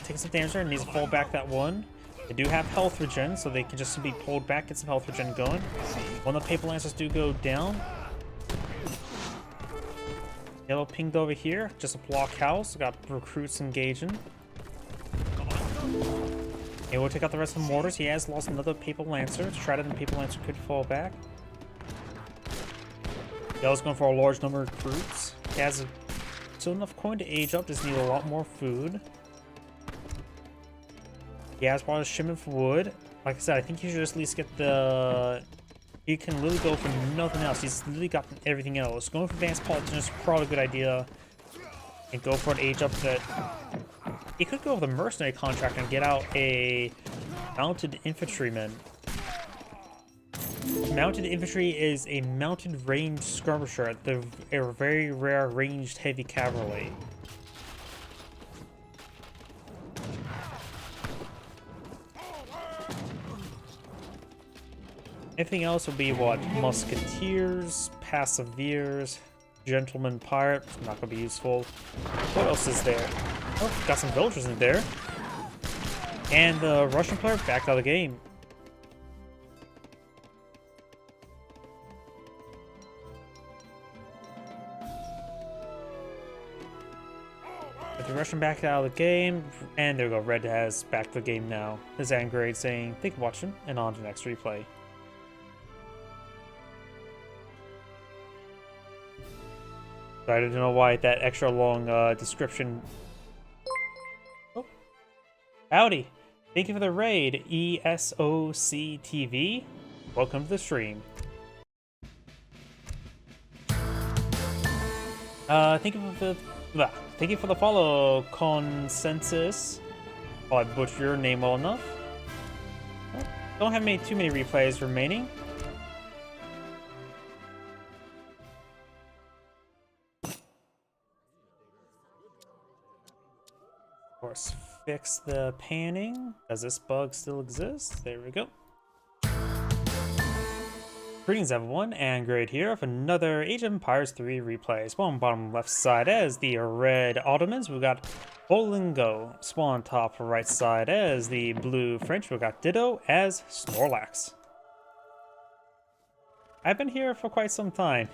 Taking some damage there, needs to fall back that one. They do have health regen, so they can just be pulled back, get some health regen going. When the Papal Lancers do go down. Yellow pinged over here, just a block house. Got recruits engaging. He will take out the rest of the mortars. He has lost another Papal Lancer. Stratid and Papal Lancer could fall back. Yellow's going for a large number of recruits. He has still enough coin to age up, just need a lot more food. He has brought a shipment for wood. Like I said, I think he should just at least get the... He can literally go for nothing else. He's literally got everything else. Going for advanced politician is probably a good idea. And go for an age up that... He could go with a mercenary contract and get out a mounted infantryman. Mounted infantry is a mounted ranged skirmisher. They're a very rare ranged heavy cavalry. Anything else would be what? Musketeers, Passaviers, Gentleman Pirate. Not going to be useful. What else is there? Oh, got some villagers in there. And the Russian player back out of the game. With the Russian back out of the game. And there we go. Red has back to the game now. The Zangrade saying, thank you for watching, and on to the next replay. So I don't know why that extra long description. Oh. Howdy. Thank you for the raid, ESOC TV. Welcome to the stream. Thank you for the follow, Consensus. Oh, I butchered your name well enough. Don't have too many replays remaining. Of course, fix the panning. Does this bug still exist? There we go. Greetings everyone, and Grade here with another Age of Empires 3 replay. Spawn bottom left side as the red Ottomans. We've got Bolingo. Spawn top right side as the blue French. We've got Ditto as Snorlax. I've been here for quite some time.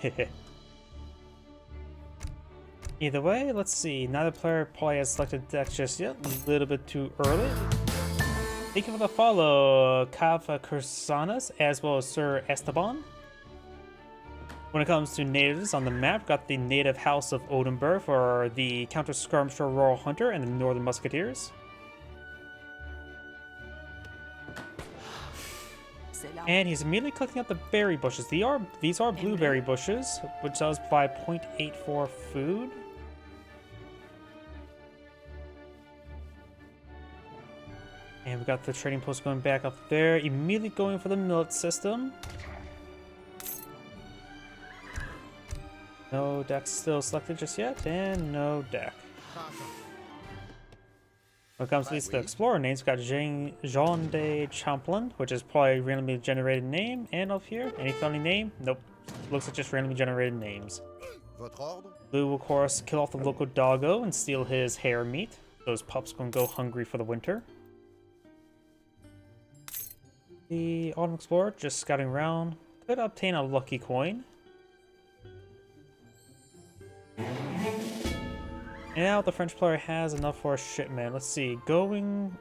Either way, let's see. Neither player probably has selected deck just yet. A little bit too early. Thank you for the follow, Cava Cursanas, as well as Sir Esteban. When it comes to natives on the map, got the native house of Oldenburg for the Counter Skirmisher Royal Hunter and the Northern Musketeers. And he's immediately collecting out the berry bushes. These are blueberry bushes, which does provide 0.84 food. And we got the trading post going back up there. Immediately going for the millet system. No deck still selected just yet, and no deck. When it comes to the explorer names, we've got Jean de Champlain, which is probably a randomly generated name. And up here, any funny name? Nope. Looks like just randomly generated names. Blue will, of course, kill off the local doggo and steal his hair meat. Those pups gonna go hungry for the winter. The Autumn Explorer just scouting around. Could obtain a lucky coin. And now the French player has enough for a shipment. Let's see. Going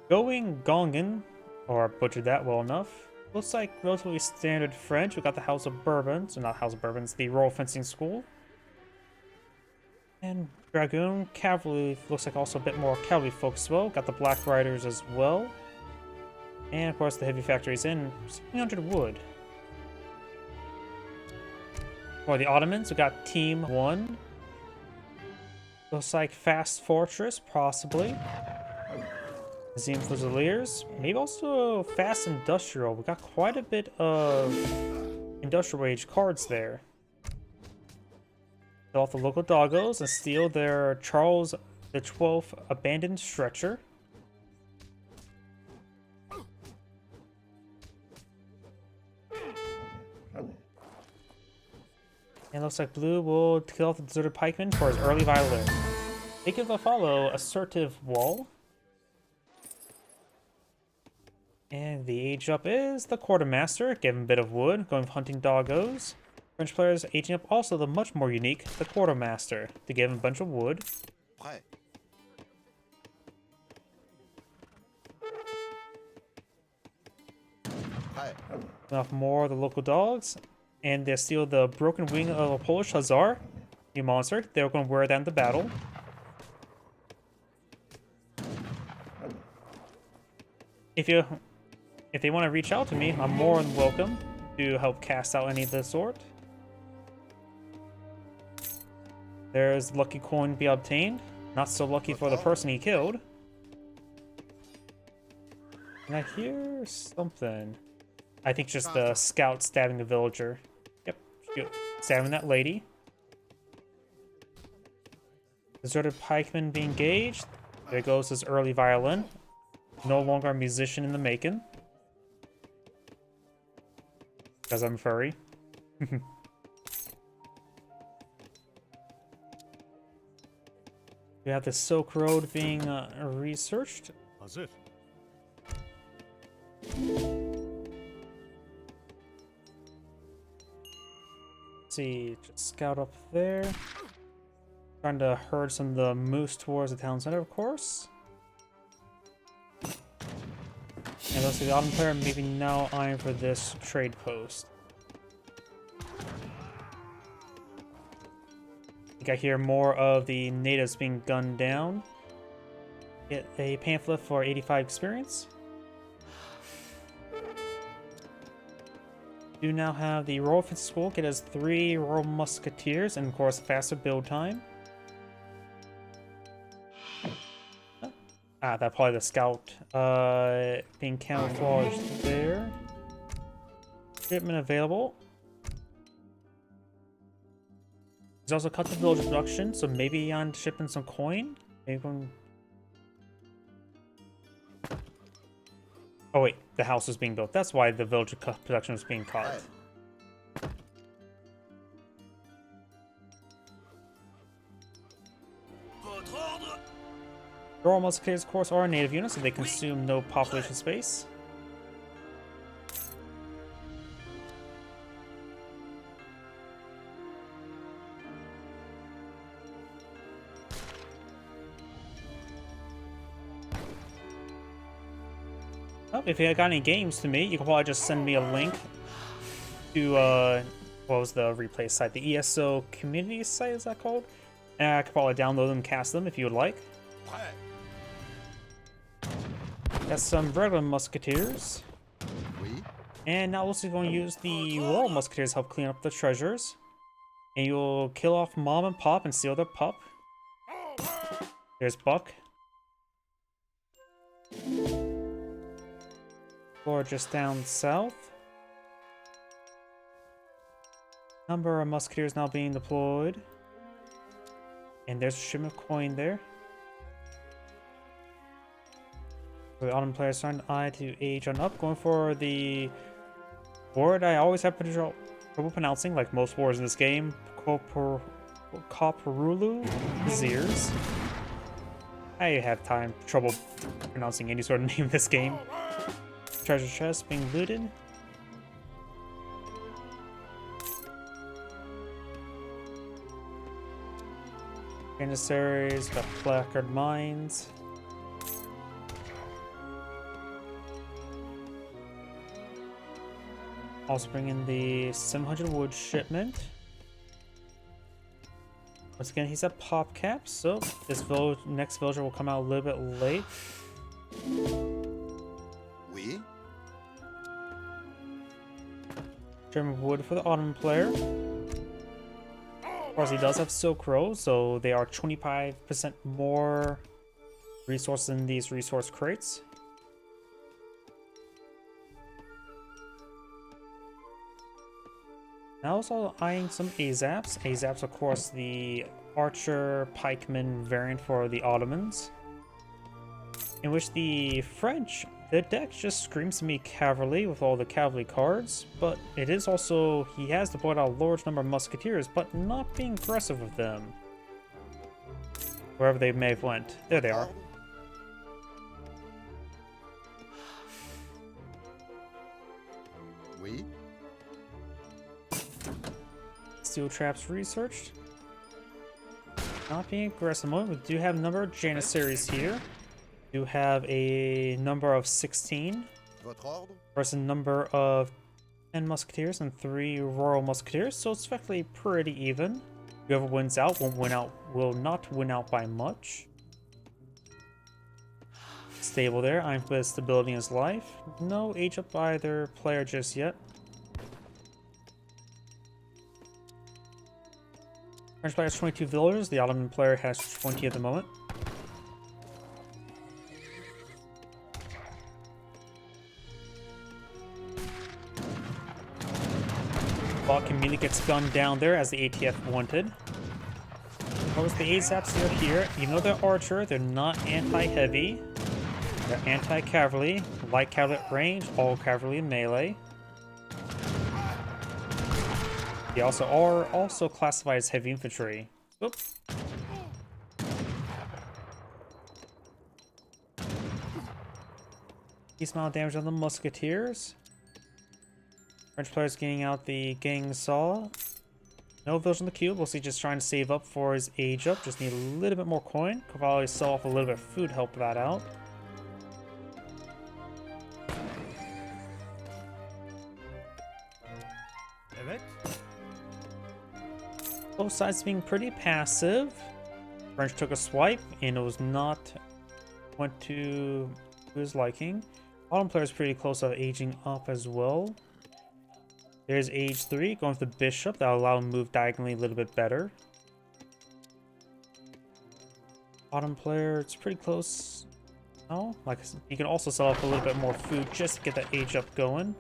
Gongen. Or butchered that well enough. Looks like relatively standard French. We got the House of Bourbon. So not House of Bourbon, it's the Royal Fencing School. And Dragoon. Cavalry looks like also a bit more cavalry focused as well. Got the Black Riders as well. And of course the heavy factories in 700 wood. For the Ottomans, we got Team 1. Looks like Fast Fortress, possibly. Museum Fusiliers. Maybe also Fast Industrial. We got quite a bit of industrial age cards there. Kill off the local doggos and steal their Charles the 12th abandoned stretcher. It looks like Blue will kill off the deserted pikeman for his early violin. They give a follow assertive wall. And the age up is the quartermaster. Give him a bit of wood, going for hunting doggos. French players aging up also the much more unique, the quartermaster. To give him a bunch of wood. Prêt. Prêt. Off more of the local dogs. And they steal the broken wing of a Polish Hussar. New monster. They're going to wear that in the battle. If they want to reach out to me, I'm more than welcome to help cast out any of the sort. There's lucky coin to be obtained. Not so lucky for the person he killed. And I hear something. I think just the scout stabbing the villager. Yep, stabbing that lady. Deserted pikeman being engaged. There goes his early violin. No longer a musician in the making. Because I'm furry. We have the Silk Road being researched. How's it? Let's see, just scout up there. Trying to herd some of the moose towards the town center, of course. And let's see, the autumn player maybe now eyeing for this trade post. I think I hear more of the natives being gunned down. Get a pamphlet for 85 experience. Do now have the Royal Fantasy School get us 3 Royal Musketeers and of course faster build time. Ah, that's probably the scout being camouflaged there. Shipment available. He's also cut the village production, so maybe on shipping some coin. Maybe one... Oh wait, the house was being built. That's why the village production was being cut. Royal Musketeers, of course, are a native unit, so they consume no population space. Oh, if you got any games to me, you can probably just send me a link to, what was the replay site? The ESO community site, is that called? And I could probably download them and cast them if you would like. Got some regular musketeers. And now we're also going to use the Royal Musketeers to help clean up the treasures. And you'll kill off Mom and Pop and steal their pup. There's Buck. Or just down south. Number of musketeers now being deployed. And there's a shipment of coin there. So the autumn players starting to eye to age on up. Going for the word I always have trouble pronouncing, like most words in this game. Koporulu Viziers. I have trouble pronouncing any sort of name in this game. Treasure chest being looted. Janissaries, got placard mines. Also bring in the 700 wood shipment. Once again, he's at pop cap, so this next villager will come out a little bit late. Oui. German wood for the autumn player. Of course, he does have Silk Road, so they are 25% more resources in these resource crates. Now also eyeing some Azaps. Azaps, of course, the archer pikeman variant for the Ottomans, in which the French The deck just screams to me cavalry with all the cavalry cards, but it is also, he has to point out a large number of musketeers, but not being aggressive with them. Wherever they may have went. There they are. Oui. Steel traps researched. Not being aggressive mode. We do have a number of Janissaries here. We do have a number of 16 Votre ordre? versus a number of 10 musketeers and 3 royal musketeers, so it's effectively pretty even. Whoever wins out will not win out by much. Stable there. Iron Fist stability in his life. No age up by either player just yet. French player has 22 villagers. The Ottoman player has 20 at the moment. Bot immediately gets gunned down there as the ATF wanted. Of course, the ASAPs are here. Even though they're archer, they're not anti-heavy. They're anti-cavalry, light cavalry at range, all cavalry in melee. They also are also classified as heavy infantry. Oop. Decent amount of damage on the musketeers. French players getting out the gang saw. No village on the cube. We'll see, just trying to save up for his age up. Just need a little bit more coin. Could probably sell off a little bit of food, help that out. Both sides being pretty passive. French took a swipe, and it was not went to his liking. Bottom player is pretty close to aging up as well. There's age 3 going for the bishop. That'll allow him to move diagonally a little bit better. Bottom player, it's pretty close. Oh, like I said, you can also sell off a little bit more food just to get that age up going.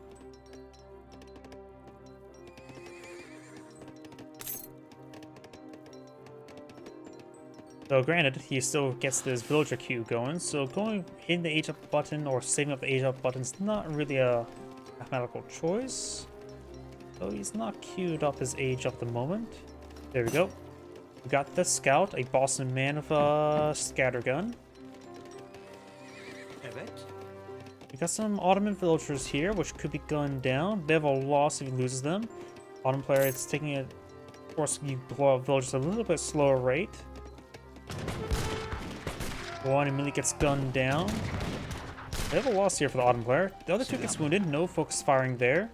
So granted, he still gets this villager queue going, so going in the age up button or saving up the age up button is not really a mathematical choice. So he's not queued up his age up at the moment. There we go. We got the scout, a Boston man with a scattergun. We got some Ottoman villagers here, which could be gunned down. They have a loss if he loses them. Ottoman player is taking it, of course, you blow up villagers at a little bit slower rate. One immediately gets gunned down. They have a loss here for the Ottoman player. The other two gets wounded, no focus firing there.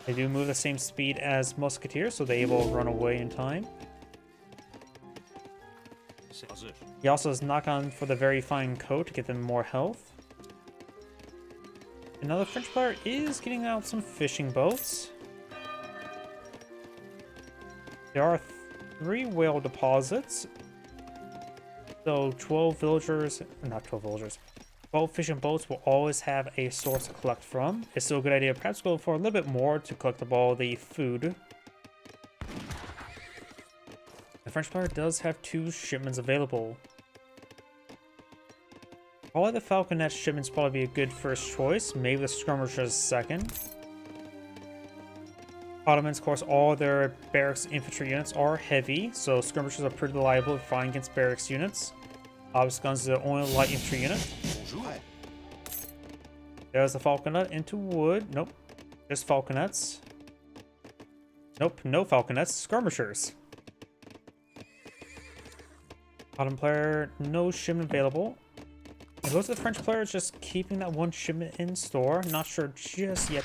They do move the same speed as musketeers, so they're able to run away in time. He also has knock on for the very fine coat to get them more health. Another French player is getting out some fishing boats. There are 3 whale deposits. So 12 villagers, not 12 villagers, 12 fishing boats will always have a source to collect from. It's still a good idea to perhaps go for a little bit more to collect up all the food. The French player does have 2 shipments available. Probably the Falconet shipments probably be a good first choice. Maybe the Skirmishers second. Ottomans, of course, all their barracks infantry units are heavy, so skirmishers are pretty reliable to find against barracks units. Obvious guns is the only light infantry unit. There's the Falconet into wood. Nope. Just Falconets. Nope, no Falconets. Skirmishers. Ottoman player, no shipment available. It goes to the French player, just keeping that 1 shipment in store. Not sure just yet.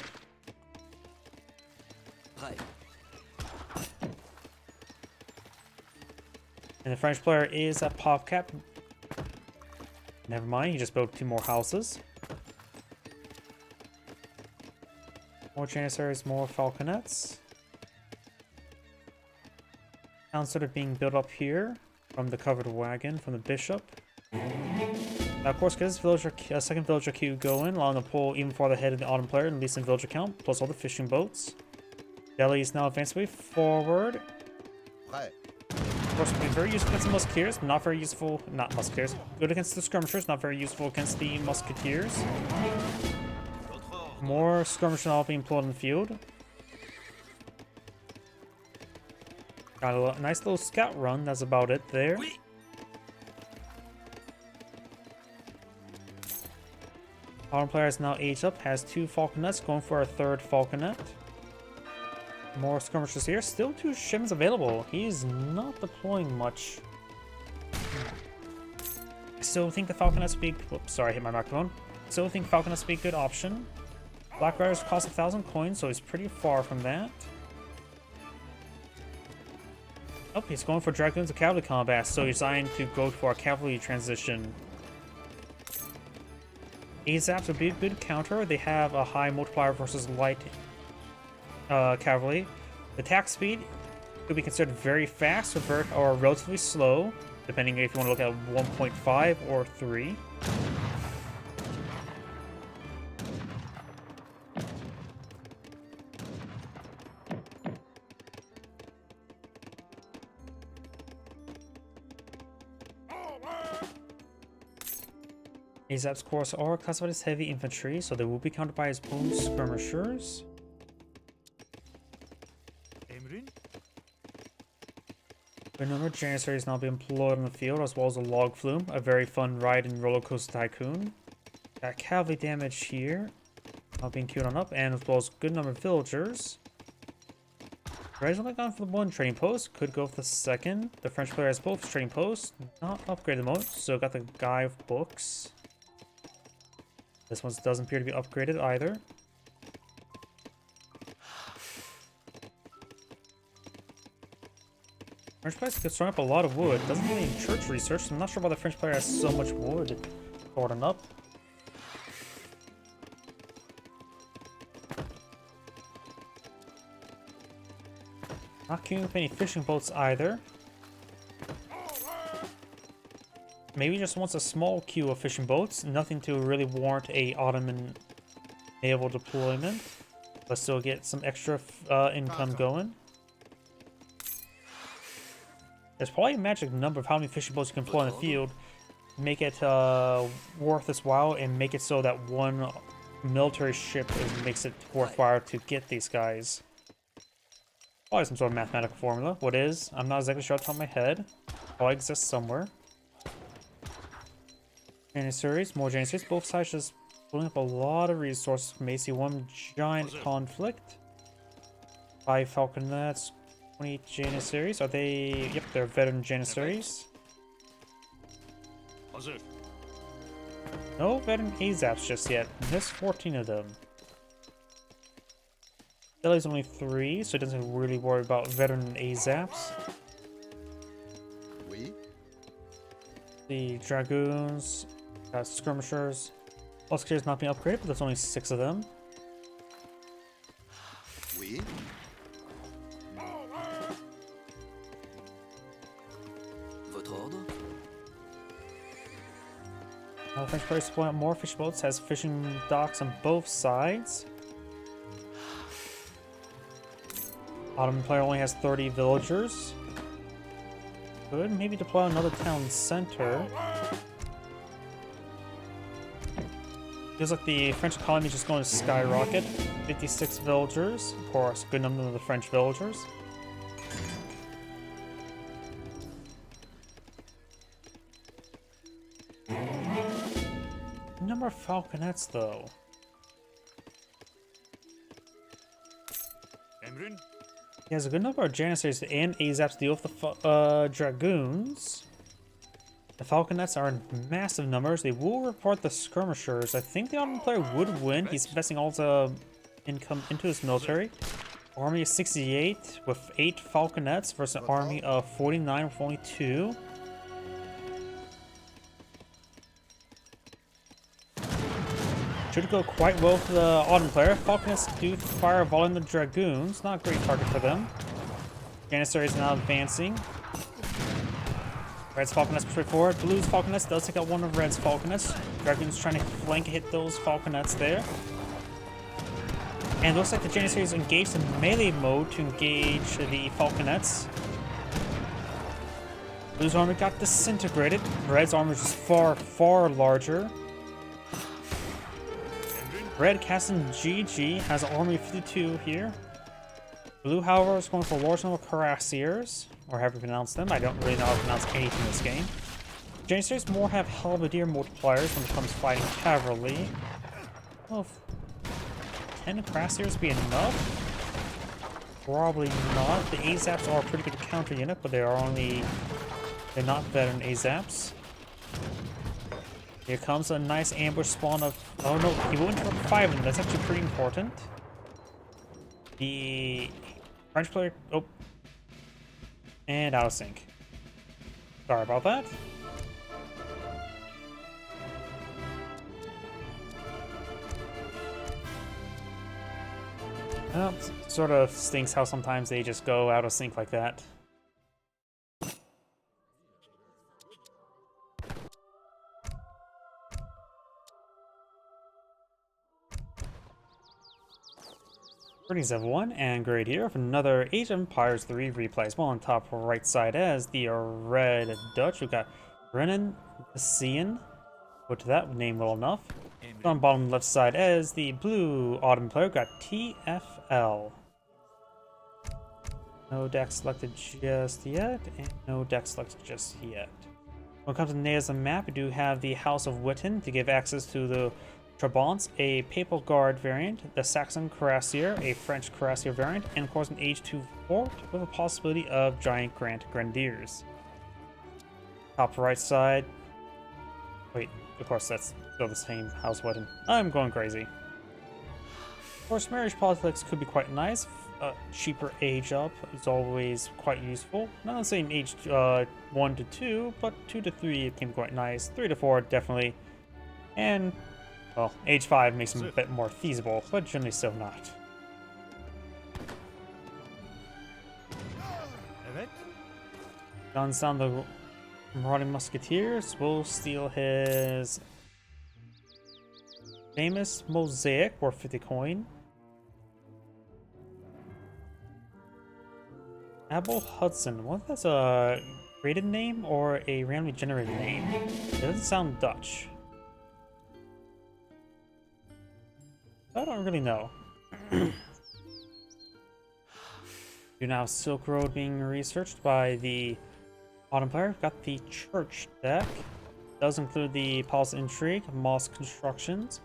And the French player is at pop cap. Never mind, he just built 2 more houses. More Janissaries, more Falconets. Town sort of being built up here from the covered wagon from the bishop. Now, of course, because villager, second villager queue going, allowing to pull even farther ahead of the Ottoman player and release in villager count, plus all the fishing boats. Delhi is now advancing way forward. course, will be very useful against the Musketeers, but not very useful. Not Musketeers. Good against the Skirmishers, not very useful against the Musketeers. More skirmishers now being pulled in the field. Got a nice little scout run, that's about it there. Our player is now aged up, has 2 Falconets, going for a 3rd Falconet. More skirmishers here, still 2 shims available. He's not deploying much. I still think the Falconets would be... Oops, sorry, I hit my microphone. Still think Falconets would be a good option. Black Riders cost 1,000 coins, so he's pretty far from that. Oh, he's going for Dragoons of Cavalry combat, so he's designed to go for a cavalry transition. AZAPs would be a good counter. They have a high multiplier versus light cavalry. The attack speed could be considered very fast or relatively slow, depending if you want to look at 1.5 or 3. AZAP's course are classified as heavy infantry, so they will be countered by his own skirmishers. A number of Janissaries now being employed on the field, as well as a Log Flume, a very fun ride in Roller Coaster Tycoon. Got cavalry damage here, now being queued on up, and as well as a good number of villagers. Red's only gone for the 1 trading post, could go for the 2nd. The French player has both trading posts, not upgraded most, so got the Guy of Books. This one doesn't appear to be upgraded either. French player is throwing up a lot of wood. Doesn't have any church research, so I'm not sure why the French player has so much wood stored up. Not queuing up any fishing boats either. Maybe just wants a small queue of fishing boats, nothing to really warrant a Ottoman naval deployment, but still get some extra income going. There's probably a magic number of how many fishing boats you can deploy in the field, make it worth its while, and make it so that 1 military ship makes it worthwhile to get these guys. Probably some sort of mathematical formula. What is? I'm not exactly sure off the top of my head. Probably exists somewhere. Janissaries, more Janissaries. Both sides just pulling up a lot of resources. May see 1 giant conflict. 5 Falconets, 20 Janissaries. Are they? Yep, they're veteran Janissaries. No veteran AZAPs just yet. There's 14 of them. Delhi's only 3, so it doesn't really worry about veteran AZAPs. The Dragoons, Skirmishers. Musketeers not being upgraded, but there's only 6 of them. Now the French player is pulling out more fish boats, has fishing docks on both sides. Ottoman player only has 30 villagers. Could maybe deploy another town center. Feels like the French economy is just going to skyrocket. 56 villagers, of course, good number of the French villagers. Number of falconets, though. He has a good number of Janissaries and AZAPs to deal with the Dragoons. The Falconets are in massive numbers. They will report the Skirmishers. I think the Ottoman player would win. He's investing all the income into his military. Army of 68 with 8 Falconets versus an army of 49 with only 2. Should go quite well for the Ottoman player. Falconets do fire a volley on the Dragoons. Not a great target for them. Janissary is now advancing. Red's Falconets push forward. Blue's Falconets does take out one of Red's Falconets. Dragoons trying to flank hit those Falconets there. And it looks like the Janissary is engaged in melee mode to engage the Falconets. Blue's army got disintegrated. Red's armor is just far, far larger. Red casting GG has an army of 52 here. Blue, however, is going for a large number of cuirassiers, or however you pronounce them. I don't really know how to pronounce anything in this game. Janissaries more have halberdier multipliers when it comes to fighting cavalry. Well, 10 cuirassiers be enough? Probably not. The AZAPs are a pretty good counter unit, but they're not veteran AZAPs. Here comes a nice ambush spawn of... Oh no, he will interrupt 5 of them. That's actually pretty important. The French player... Oh. And out of sync. Sorry about that. Well, sort of stinks how sometimes they just go out of sync like that. Greetings everyone, and great here for another Age of Empires 3 replay. As well on top right side as the red Dutch, we've got Renan Cian, which that name well enough. On bottom left side as the blue Ottoman player, we've got TFL. No deck selected just yet, and no deck selected just yet. When it comes to names and map, we do have the House of Witten to give access to the Trabants, a Papal Guard variant, the Saxon Cuirassier, a French Cuirassier variant, and of course an Age 2 fort with a possibility of Giant Grenadiers. Top right side. Wait, of course that's still the same House Witten. I'm going crazy. Of course, marriage politics could be quite nice. Cheaper age up is always quite useful. Not saying age 1 to 2, but 2 to 3 can be quite nice. 3 to 4 definitely. And well, age 5 makes them a bit more feasible, but generally still not. Guns down the Marauding Musketeers will steal his famous mosaic worth 50 coin. Abel Hudson. What if that's a created name or a randomly generated name? It doesn't sound Dutch. I don't really know. You now Silk Road being researched by the Autumn player. We've got the Church deck. It does include the Palace Intrigue, Moss Constructions.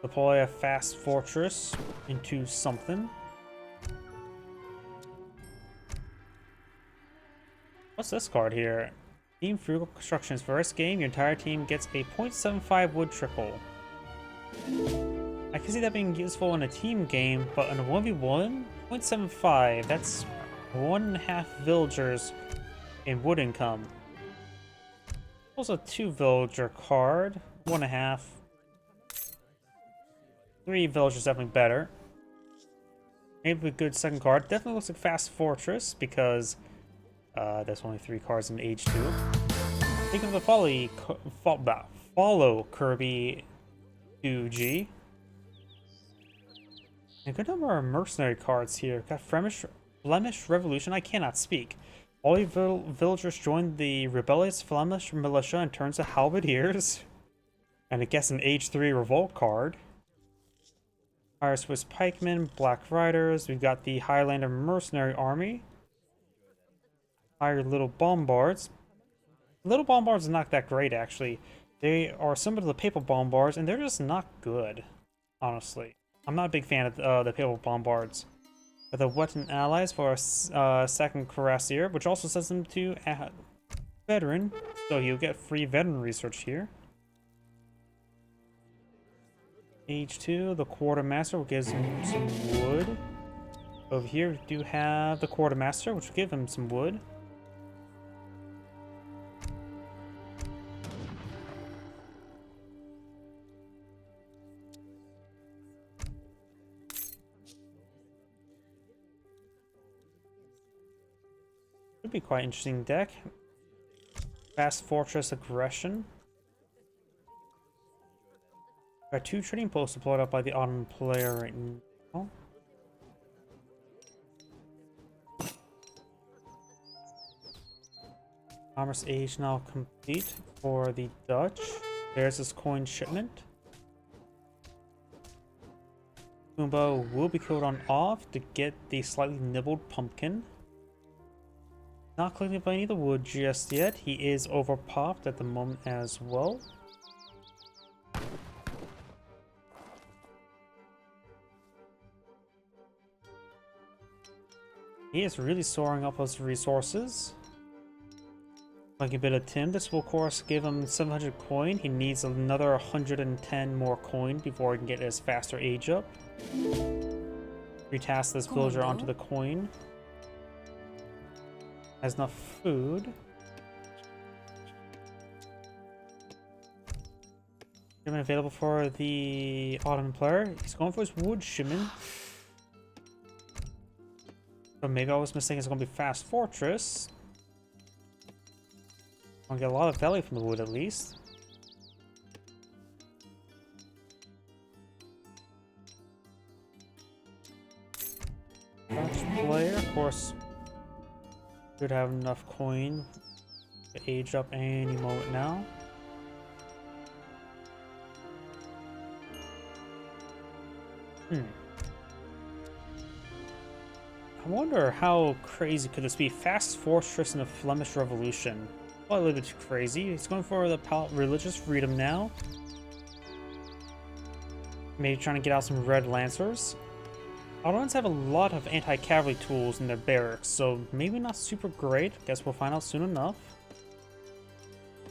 Deploy a fast fortress into something. What's this card here? Team Frugal Constructions. First game, your entire team gets a 0.75 wood trickle. I can see that being useful in a team game, but in a 1v1, 0.75, that's 1.5 villagers in wood income. Also a 2 villager card, 1.5. 3 villagers definitely better. Maybe a good second card. Definitely looks like Fast Fortress because there's only 3 cards in Age 2. Think of the follow Kirby 2G. A good number of mercenary cards here. Got Flemish Revolution. I cannot speak. All your villagers join the rebellious Flemish militia and turns to halberdiers. And it gets an Age 3 revolt card. Fire Swiss Pikemen, Black Riders. We've got the Highlander Mercenary Army. Hire Little Bombards. Little Bombards are not that great, actually. They are similar to the Papal Bombards, and they're just not good, honestly. I'm not a big fan of the Papal Bombards. The Wetton Allies for a second Cuirassier, which also sets them to veteran, so you'll get free veteran research here. Age 2, the Quartermaster will give him some wood. Over here we do have the Quartermaster, which will give him some wood. Could be quite interesting deck. Fast Fortress Aggression. Got 2 trading posts deployed up by the Autumn player right now. Commerce age now complete for the Dutch. There's this coin shipment. Pumbaa will be killed on off to get the slightly nibbled pumpkin. Not collecting up any of the wood just yet. He is overpopped at the moment as well. He is really soaring up his resources. Like a bit of tin. This will of course give him 700 coin. He needs another 110 more coin before he can get his faster age up. Retask this villager onto the coin. Has enough food. Shipment available for the Ottoman player. He's going for his wood shipment. But maybe I was mistaken, it's going to be Fast Fortress. I'll get a lot of value from the wood at least. Dutch player, of course, should have enough coin to age up any moment now. I wonder how crazy could this be? Fast Fortress in the Flemish Revolution. Well, a little bit too crazy. He's going for the religious freedom now. Maybe trying to get out some Red Lancers. Ottomans have a lot of anti-cavalry tools in their barracks, so maybe not super great. Guess we'll find out soon enough.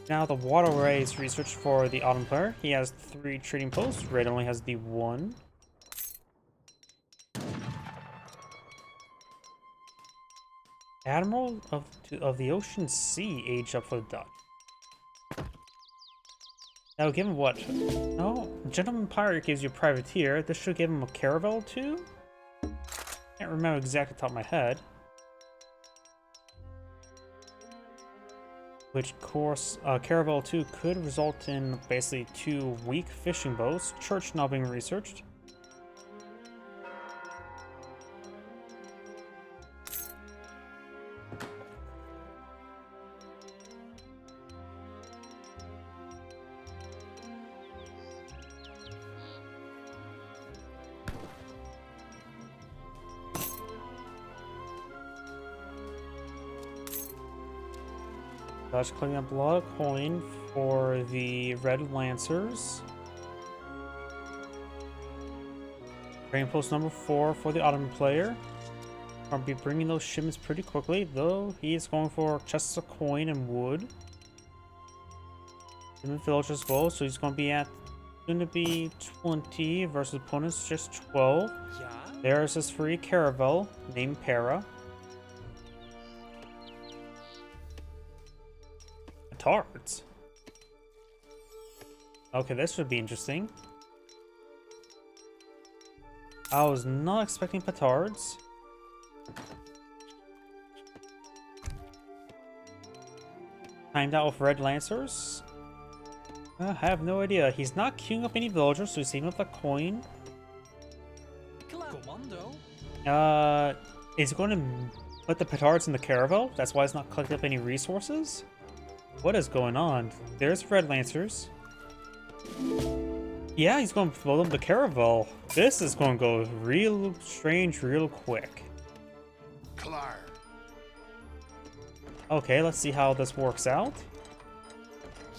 Now the waterways research for the Ottoman player. He has 3 trading posts. Red only has the 1. Admiral of the Ocean Sea age up for the Dutch. That will give him what? No, Gentleman Pirate gives you a privateer. This should give him a caravel too? Can't remember exactly off the top of my head. Which, of course, caravel 2 could result in basically 2 weak fishing boats. Church now being researched. Dutch cleaning up a lot of coin for the Red Lancers. Trading post number 4 for the Ottoman player. I'll be bringing those shipments pretty quickly, though he is going for chests of coin and wood. In village as well, so he's going to be at soon to be 20 versus opponents just 12. Yeah. There's his free caravel named Para. Petards. Okay, this should be interesting. I was not expecting petards. Timed out with Red Lancers. I have no idea. He's not queuing up any villagers, so he's saving up the coin. Is he going to put the petards in the caravel? That's why he's not collecting up any resources? What is going on? There's Red Lancers. Yeah, he's going to fill them the caravel. This is going to go real strange real quick. Klar. Okay, let's see how this works out.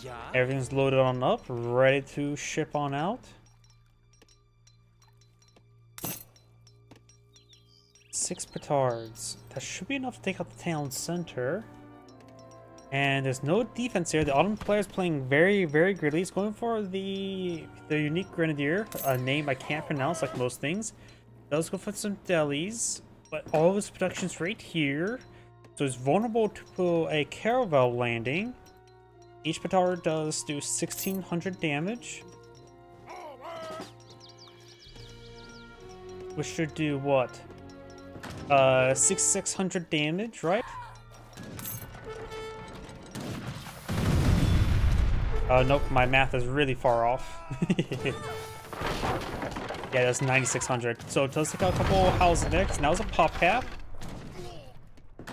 Yeah. Everything's loaded on up, ready to ship on out. 6 petards. That should be enough to take out the town center. And there's no defense here. The Ottoman player is playing very, very greatly. He's going for the unique grenadier, a name I can't pronounce like most things. Does go for some delis, but all of his production's right here. So he's vulnerable to a caravel landing. Each petard does do 1600 damage. Which should do what? 600 damage, right? Nope, my math is really far off. Yeah, that's 9600. So it does take out a couple houses next. Now it's a pop cap.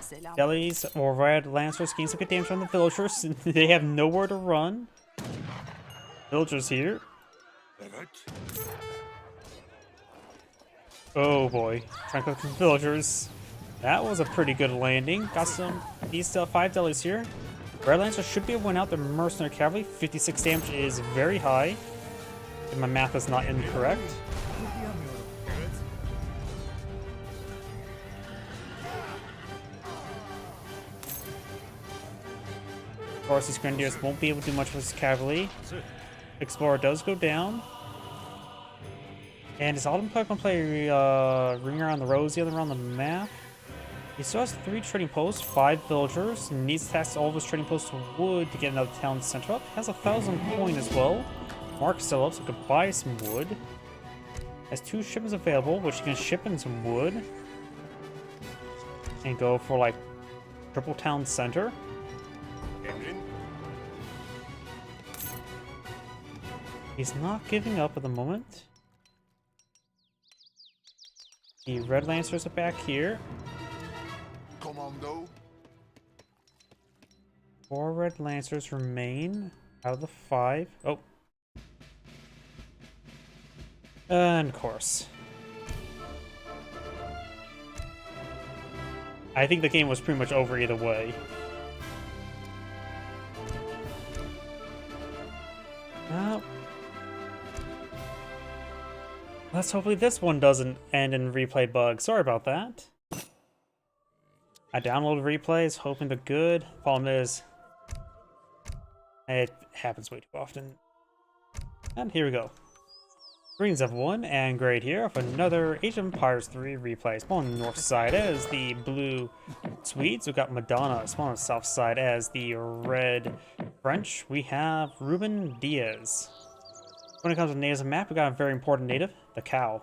Selam. Delis or Red Lancers gain some good damage on the villagers. They have nowhere to run. Villagers here. Oh boy, trying to cook the villagers. That was a pretty good landing. Got some, these 5 delis here. Red Lancers should be able to win out the Mercenary Cavalry. 56 damage is very high. If my math is not incorrect. Of course, these Grenadiers won't be able to do much with his cavalry. Explorer does go down. And his Autumn Plague can play Ring Around the Rosy around the map. He still has 3 trading posts, 5 villagers, and needs to tax all of his trading posts to wood to get another town center up. Has 1,000 coin as well. Mark's still up, so could buy some wood. Has 2 shipments available, which he can ship in some wood. And go for like triple town center. He's not giving up at the moment. The Red Lancers are back here. Commando. 4 Red Lancers remain out of the 5. Oh. And of course. I think the game was pretty much over either way. Well, let's hopefully this one doesn't end in replay bug. Sorry about that. I downloaded replays, hoping they're good. Problem is, it happens way too often. And here we go. Greens have won, and great here for another Age of Empires 3 replay. Spawn on the north side as the blue Swedes. We've got Madonna. Spawn on the south side as the red French. We have Ruben Diaz. When it comes to natives on the map, we got a very important native, the cow.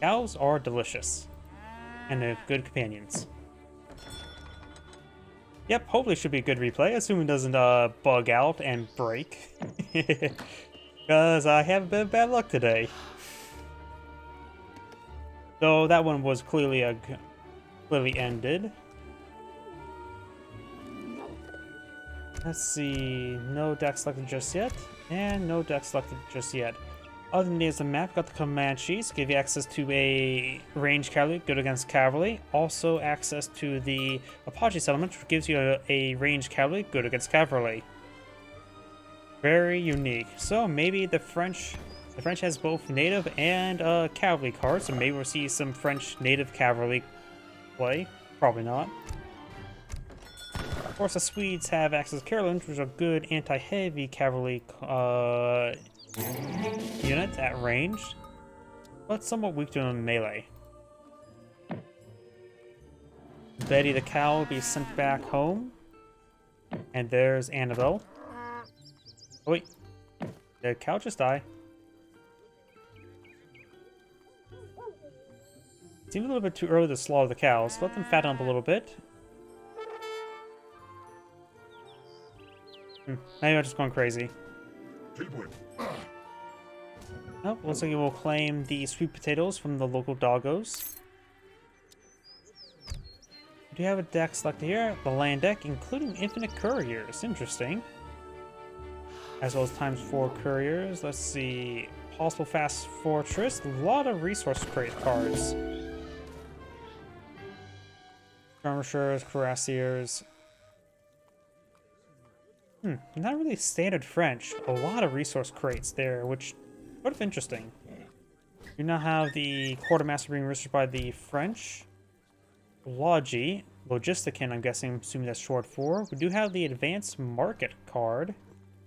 Cows are delicious. And they're good companions. Yep, hopefully it should be a good replay, assuming it doesn't bug out and break. Because I have a bit of bad luck today. Though that one was clearly ended. Let's see, no deck selected just yet, and no deck selected just yet. Other than the map, got the Comanches, give you access to a ranged cavalry, good against cavalry. Also access to the Apache settlement, which gives you a ranged cavalry, good against cavalry. Very unique. So maybe the French has both native and cavalry cards, so maybe we'll see some French native cavalry play. Probably not. Of course, the Swedes have access to Carolines, which are good anti-heavy cavalry units at range, but somewhat weak to melee. Betty the cow will be sent back home, and there's Annabelle. Oh wait, did the cow just die? Seems a little bit too early to slaughter the cows. Let them fatten up a little bit. Maybe I'm just going crazy. Oh, looks like it will claim the sweet potatoes from the local doggos. We do have a deck selected here, the land deck, including infinite couriers. Interesting. As well as ×4 couriers. Let's see. Possible fast fortress. A lot of resource crate cards. Skirmishers, cuirassiers. Not really standard French. A lot of resource crates there, which sort of interesting. We now have the quartermaster being researched by the French. Logisticin, I'm guessing, assuming that's short for. We do have the advanced market card.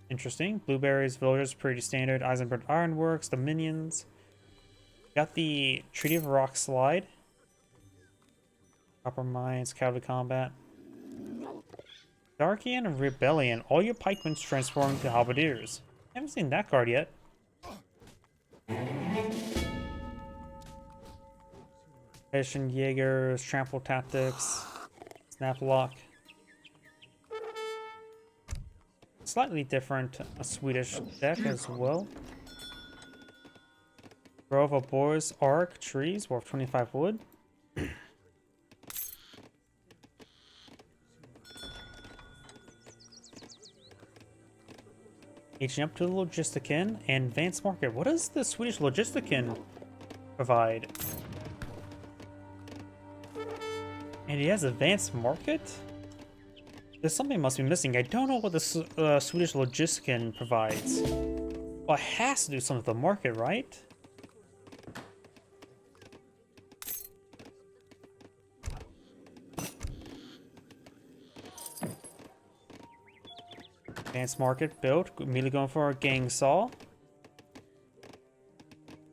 Interesting. Blueberries, villagers, pretty standard. Eisenberg Ironworks, Dominions. Got the Treaty of Rock Slide. Copper Mines, Cavalry Combat. Darkian Rebellion. All your pikemen transform to halberdiers. Haven't seen that card yet. Hessian Jaegers, Trample Tactics, Snaplock. Slightly different, a Swedish deck as well. Grove of Boars, Arc, Trees, worth 25 wood. Aging up to the Logistican and Advanced Market. What does the Swedish Logistican provide? And he has Advanced Market? There's something must be missing. I don't know what the Swedish Logistican provides. Well, it has to do something with the market, right? Advanced Market built. Immediately going for our gang saw.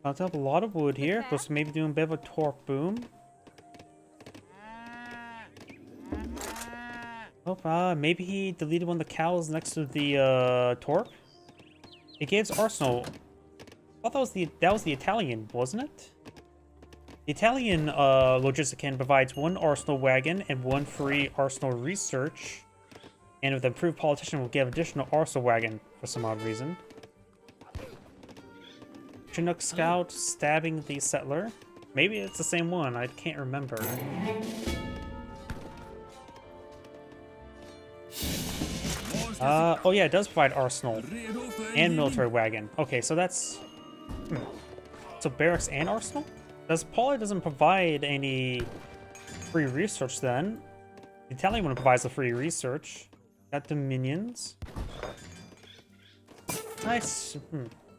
Found up a lot of wood here. Supposed to maybe doing a bit of a torque boom. Oh, maybe he deleted one of the cows next to the torque. It gives Arsenal. I thought that was the Italian, wasn't it? The Italian Logistican provides 1 Arsenal wagon and 1 free Arsenal research. And with the improved politician, will give additional Arsenal wagon for some odd reason. Chinook Scout stabbing the settler. Maybe it's the same one, I can't remember. Oh yeah, it does provide Arsenal and military wagon. Okay, so that's... So barracks and Arsenal? Probably doesn't provide any free research then. The Italian one provides the free research. Got Dominions. Nice.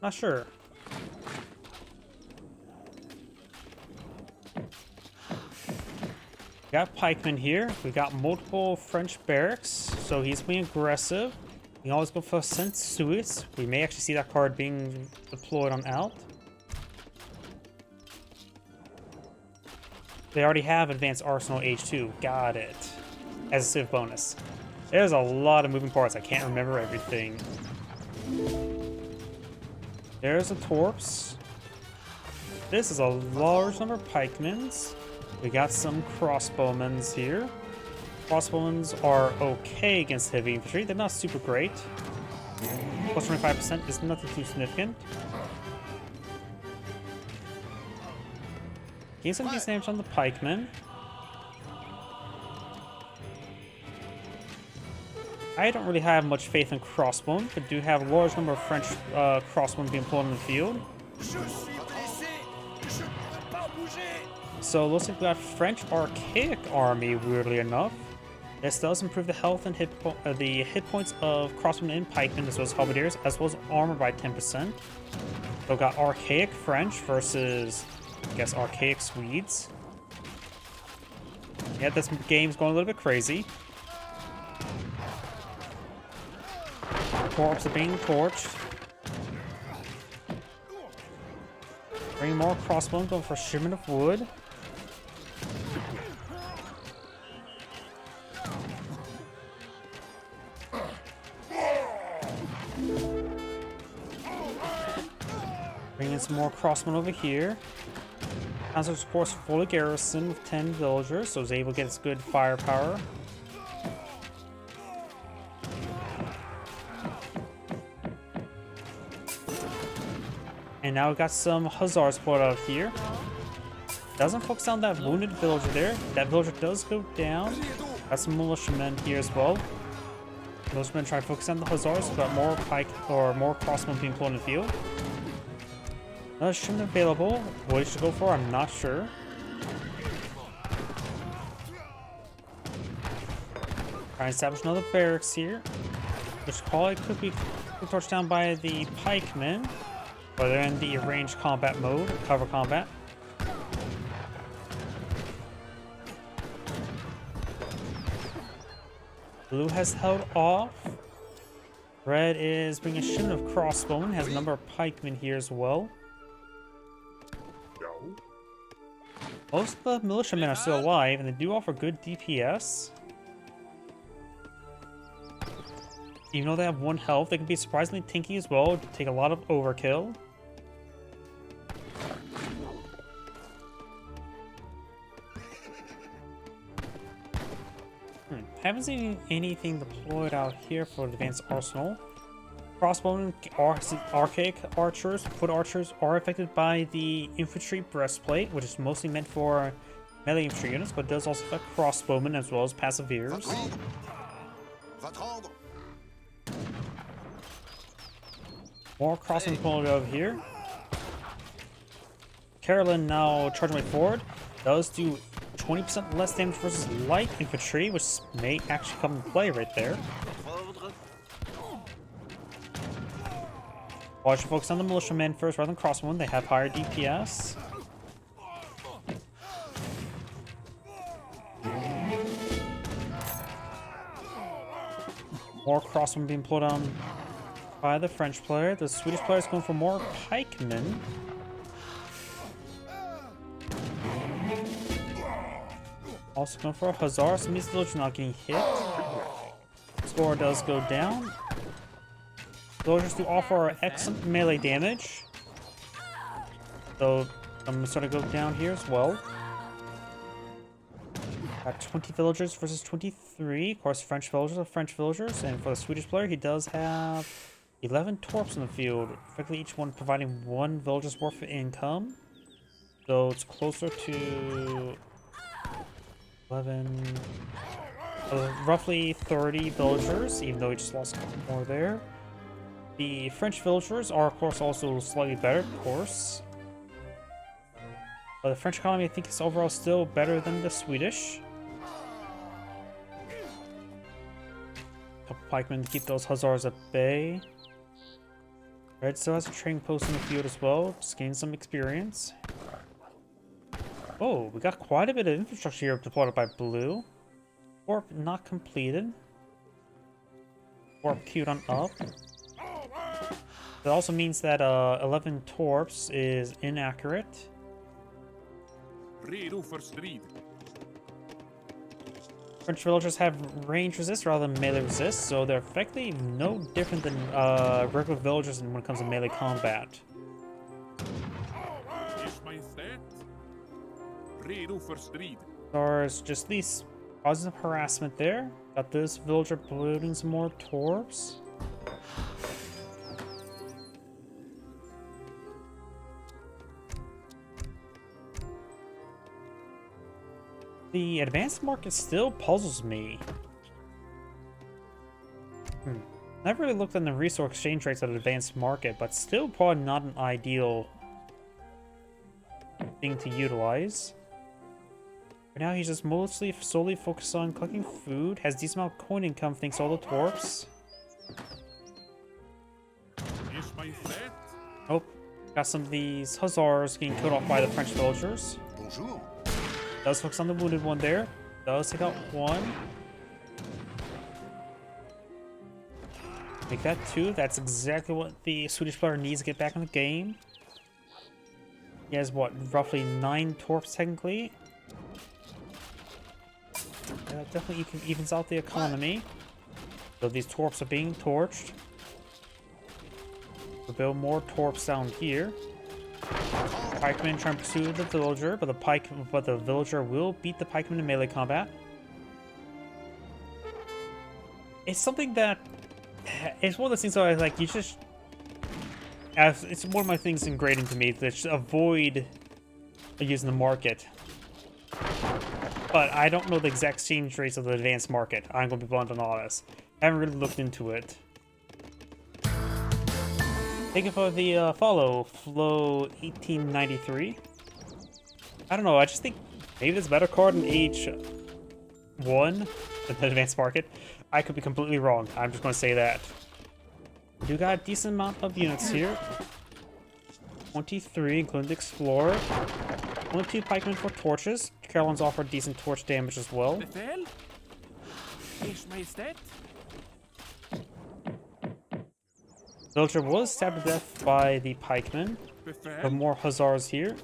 Not sure. Got pikemen here. We got multiple French barracks, so he's being aggressive. We can always go for Saint Suis. We may actually see that card being deployed on Alt. They already have Advanced Arsenal H2. Got it. As a civ bonus. There's a lot of moving parts. I can't remember everything. There's a Torps. This is a large number of pikemans. We got some crossbowmen here. Crossbowmen are okay against heavy infantry. They're not super great. Plus 25% is nothing too significant. Gain some decent damage on the pikemen. I don't really have much faith in crossbowmen, but do have a large number of French crossbowmen being pulled in the field. So it looks like we got French Archaic Army, weirdly enough. This does improve the health and hit points of crossbowmen and pikemen, as well as halberdiers, as well as armor by 10%. So we got Archaic French versus, I guess, Archaic Swedes. Yeah, this game's going a little bit crazy. Corpses are being torched. Bring more crossbows, going for a shipment of wood. Bring in some more crossmen over here. Council supports fully garrison with 10 villagers, so is able to get its good firepower. And now we've got some Hussars put out here. Doesn't focus on that wounded villager there. That villager does go down. Got some militiamen here as well. Militiamen try to focus on the Hussars. Got more pike or more crossmen being pulled in the field. Another shipment available. What he should go for, I'm not sure. Try and establish another barracks here, which probably could be torched down by the pikemen. But they're in the ranged combat mode, cover combat. Blue has held off. Red is bringing a shipment of crossbowmen, has a number of pikemen here as well. Most of the militiamen are still alive, and they do offer good DPS. Even though they have 1 health, they can be surprisingly tanky as well, take a lot of overkill. Haven't seen anything deployed out here for the Advanced Arsenal. Crossbowmen, Archaic Archers, Foot Archers are affected by the Infantry Breastplate, which is mostly meant for melee infantry units, but does also affect crossbowmen as well as passiveers. More crossing pulled over here. Carolyn now charging way forward. Does do 20% less damage versus light infantry, which may actually come into play right there. Watch focus on the militiamen first rather than crossbowmen. They have higher DPS. More crossbowmen being pulled on by the French player. The Swedish player is going for more pikemen. Also going for a Hussar. Some of these villagers not getting hit. Score does go down. Villagers do offer excellent melee damage. So I'm gonna sort of go down here as well. Got 20 villagers versus 23. Of course, French villagers are French villagers. And for the Swedish player, he does have 11 torps in the field. Effectively, each one providing 1 villager's worth of income. So it's closer to 11... roughly 30 villagers, even though he just lost a couple more there. The French villagers are, of course, also slightly better, of course. But the French economy, I think, is overall still better than the Swedish. Couple pikemen to keep those Hussars at bay. Red still has a trading post in the field as well, just gain some experience. Oh, we got quite a bit of infrastructure here deployed by Blue. Warp not completed. Warp queued on up. That also means that 11 torps is inaccurate. French villagers have range resist rather than melee resist, so they're effectively no different than regular villagers when it comes to melee combat. There's just these causes of harassment there. Got this villager polluting some more torps. The advanced market still puzzles me. Never really looked at the resource exchange rates of the advanced market, but still probably not an ideal thing to utilize. Right now he's just mostly solely focused on collecting food, has decent amount of coin income thanks to all the torps. Oh, got some of these Hussars getting killed off by the French villagers. Bonjour. Does focus on the wounded one there. Does take out one. Make that 2. That's exactly what the Swedish player needs to get back in the game. He has, what, roughly 9 torps technically. Definitely evens out the economy. So these torps are being torched. We'll build more torps down here. Pikemen trying to pursue the villager, but the villager will beat the pikeman in melee combat. It's something that it's one of those things that I like. You just, as it's one of my things ingrained into me, that just avoid using the market. But I don't know the exact exchange rates of the advanced market. I'm going to be blunt on all this. I haven't really looked into it. Thank you for the follow, Flow1893. I don't know, I just think maybe there's a better card in Age 1 than the advanced market. I could be completely wrong. I'm just going to say that. We do got a decent amount of units here. 23, including the Explorer. Only 2 pikemen for torches. Carolyn's offered decent torch damage as well. Villager was stabbed to death by the pikemen. But more Hussars here.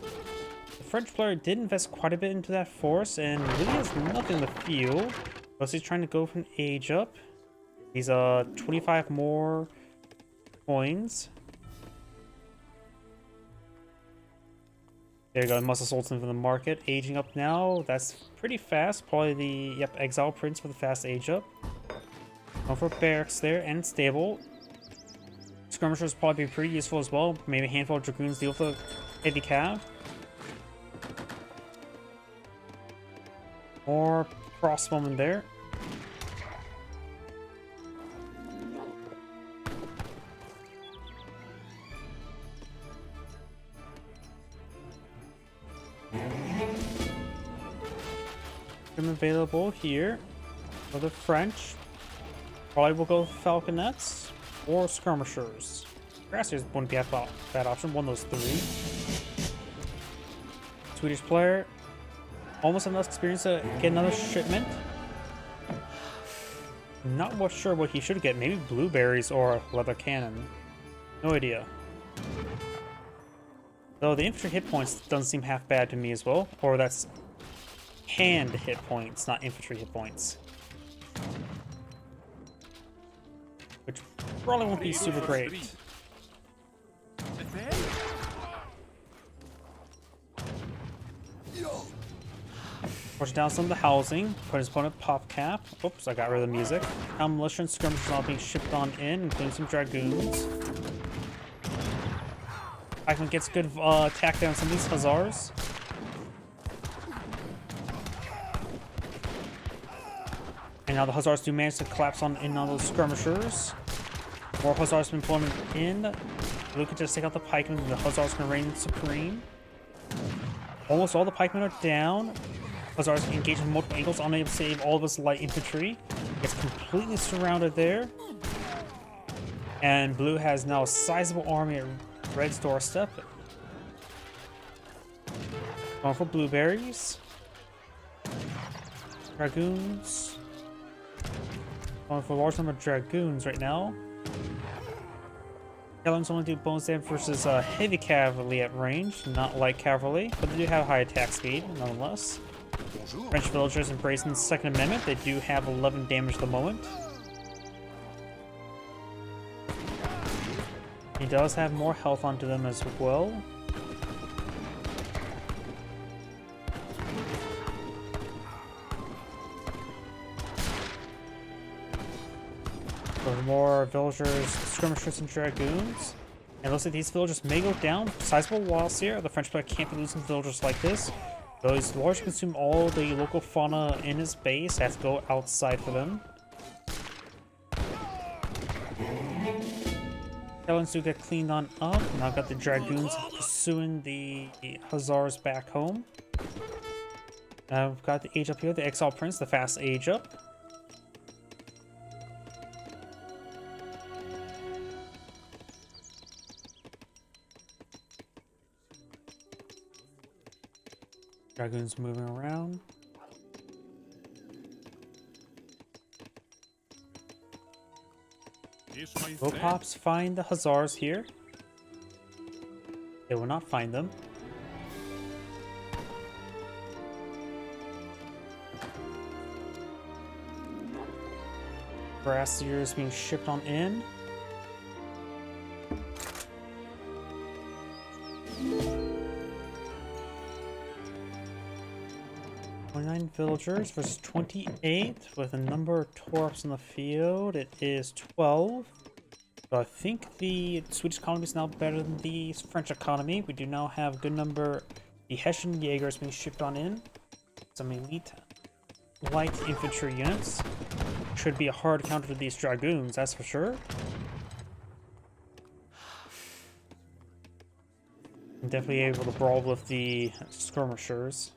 The French player did invest quite a bit into that force and really has nothing in the field. Plus he's trying to go from age up. He's 25 more coins. There you go, must have sold something from the market. Aging up now, that's pretty fast. Probably the, Exile Prince for the fast age up. Going for barracks there and stable. Skirmishers probably be pretty useful as well. Maybe a handful of Dragoons deal with the heavy cav. More crossbowmen there. them available here for the French. Probably will go Falconets or Skirmishers. Grassers wouldn't be a bad option. One of those three. Swedish player. Almost enough experience to get another shipment. Not sure what he should get. Maybe blueberries or leather cannon. No idea. Though the infantry hit points doesn't seem half bad to me as well. Or that's hand hit points, not infantry hit points. Which probably won't be super great. Push down some of the housing, put his opponent pop cap. Oops, I got rid of the music. Now militia and skirmishers all being shipped on in, including some dragoons. Pikeman gets good attack down some of these hussars. And now the hussars do manage to collapse on in on those skirmishers. More hussars have been flown in. Luke can just take out the pikemen and the hussars can reign supreme. Almost all the pikemen are down. Hussars engage in multiple angles, unable to save all of his light infantry. Gets completely surrounded there. And blue has now a sizable army at red's doorstep. Going for blueberries. Dragoons. Going for a large number of dragoons right now. Cavalry's only do bonus damage versus heavy cavalry at range, not light cavalry, but they do have high attack speed nonetheless. French villagers embracing the Second Amendment. They do have 11 damage at the moment. He does have more health onto them as well. For more villagers, skirmishers, and dragoons. And it looks like these villagers may go down. Sizable loss here. The French player can't be losing villagers like this. Those large consume all the local fauna in his base. Has to go outside for them. Helens do get cleaned on up. Now got the dragoons pursuing the hussars back home. I've got the age up here, the Exile Prince, the fast age up. Dragoons moving around. Pops find the hussars here. They will not find them. Brassiers being shipped on in. 29 villagers versus 28 with a number of torps in the field. It is 12. So I think the Swedish economy is now better than the French economy. We do now have a good number. The Hessian Jaegers being shipped on in. Some elite light infantry units. Should be a hard counter to these dragoons, that's for sure. I'm definitely able to brawl with the skirmishers.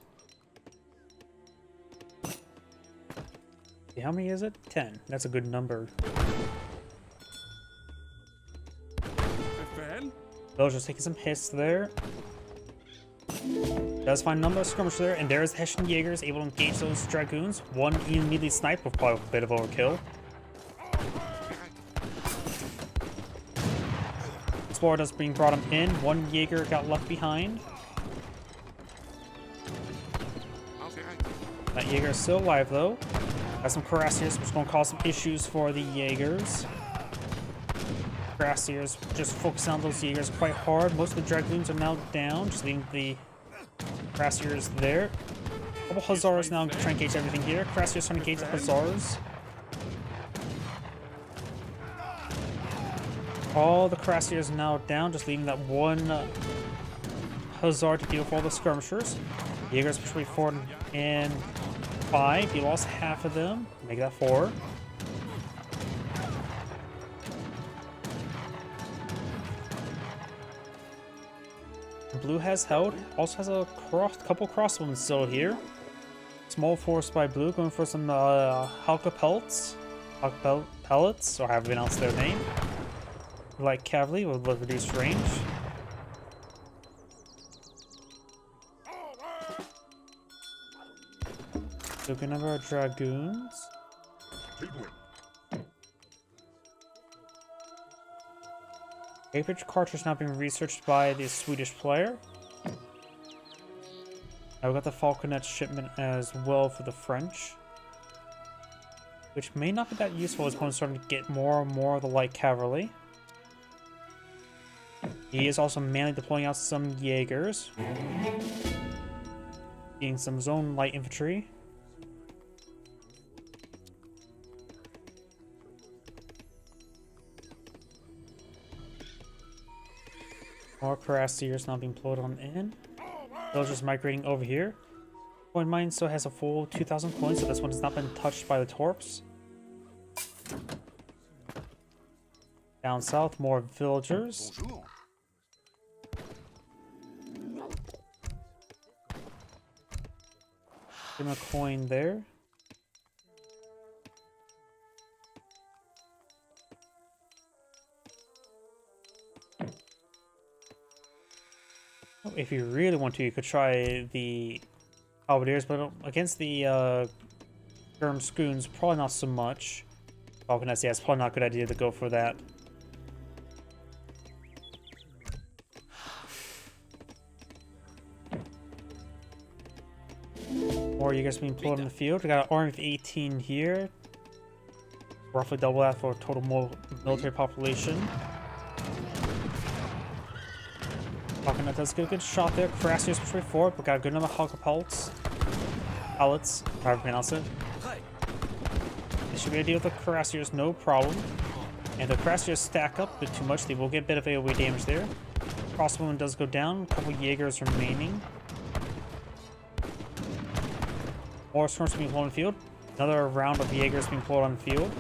How many is it? 10. That's a good number. Villagers taking some hits there. Does find a number of skirmishers there, and there's the Hessian Jaegers able to engage those dragoons. One immediately sniped with probably a bit of overkill. Explorer does being brought him in. One Jaeger got left behind. That Jaeger is still alive though. Got some Cuirassiers, which is going to cause some issues for the Jaegers. Cuirassiers just focusing on those Jaegers quite hard. Most of the Dragoons are now down, just leaving the Cuirassiers there. A couple Hussars now trying to engage everything here. Cuirassiers trying to engage the Hussars. All the Cuirassiers now down, just leaving that one Hussar to deal with all the skirmishers. Jaegers push forward and 5. He lost half of them. Make that 4. Blue has held. Also has a couple crossbows still here. Small force by blue, going for some Halka pelts. Halka pellets, or however you pronounce their name. Light cavalry with reduced range. So good number of dragoons. Average cartridge now being researched by the Swedish player. Now we got the Falconet shipment as well for the French, which may not be that useful as opponents starting to get more and more of the light cavalry. He is also manually deploying out some Jaegers, getting some zone light infantry. More cuirassiers now being pulled on in. Villagers migrating over here. Coin mine still has a full 2,000 coins, so this one has not been touched by the torps. Down south, more villagers. Give him a coin there. If you really want to, you could try the halberdiers, but against the Gurm Schoons, probably not so much. Falconets, yeah, it's probably not a good idea to go for that. Or you guys being pulled in the field. We got an army of 18 here. Roughly double that for total military population. Falconet does get a good shot there. Cuirassiers push forward, but got a good number of Halka pellets, however you pronounce it. They should be able to deal with the Cuirassiers, no problem. And the Cuirassiers stack up a bit too much, they will get a bit of AoE damage there. Crossbowman does go down, a couple Jaegers remaining. More storms being pulled on the field. Another round of Jaegers being pulled on the field.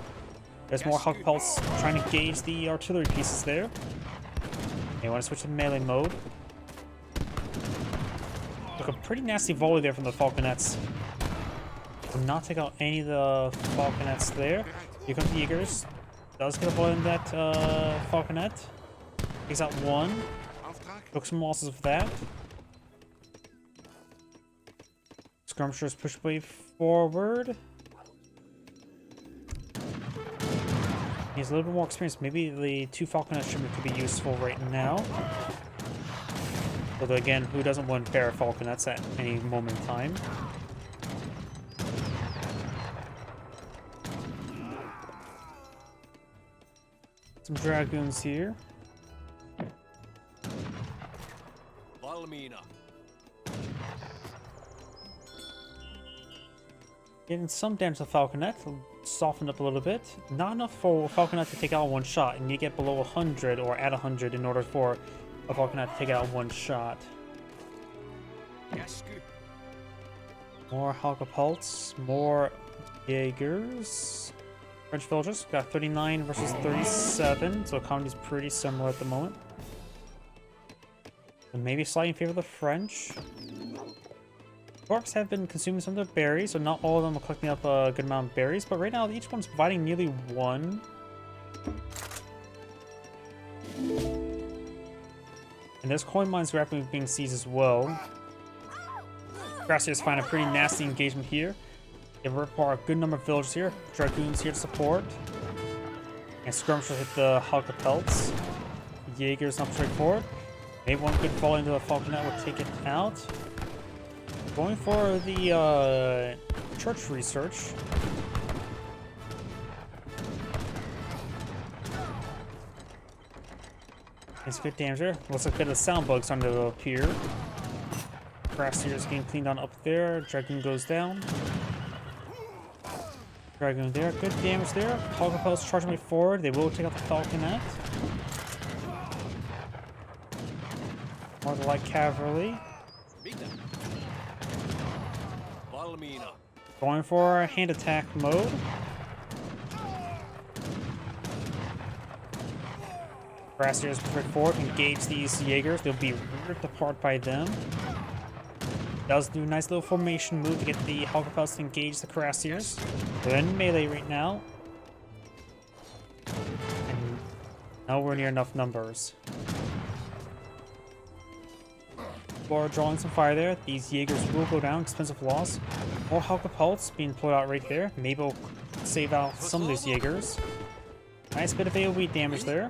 There's more Halka pellets trying to gauge the artillery pieces there. They want to switch to melee mode. Look, a pretty nasty volley there from the Falconets. Will not take out any of the Falconets there. Here comes the Jaegers. Does get a volley in that Falconet. Takes out one. Took some losses with that. Skirmishers push way forward. He's a little bit more experienced. Maybe the 2 Falconet shipment could be useful right now. Although again, who doesn't want a pair of Falconets at any moment in time? Some dragoons here. Valmina. Getting some damage to Falconet, softened up a little bit. Not enough for Falconet to take out one shot. You need to get below 100 or at 100 in order for a Falconet to take out one shot. More Halka pellets, more Jaegers. French villagers got 39 versus 37, so economy's pretty similar at the moment. And maybe slightly in favor of the French. Orcs have been consuming some of the berries, so not all of them are collecting up a good amount of berries, but right now each one's providing nearly one. And there's coin mines rapidly being seized as well. Cuirassiers find a pretty nasty engagement here. They require a good number of villagers here. Dragoons here to support. And skirmishers hit the Halka pelts. Jaegers not straightforward. Maybe one good fall into the Falconet will take it out. Going for the church research. It's good damage there. Looks like a bit of sound bugs starting to appear. Cuirassiers getting cleaned on up there. Dragoon goes down. Dragoon there. Good damage there. Halka pellets charging way forward. They will take out the Falconet. More the light cavalry. Going for hand attack mode. Cuirassiers push forward, engage these Jaegers. They'll be ripped apart by them. Does do a nice little formation move to get the Haukapels to engage the Cuirassiers. They're in melee right now. And nowhere near enough numbers. We're drawing some fire there. These Jaegers will go down, expensive loss. More Haukapels being pulled out right there. Maybe we'll save out some of these Jaegers. Nice bit of AoE damage there.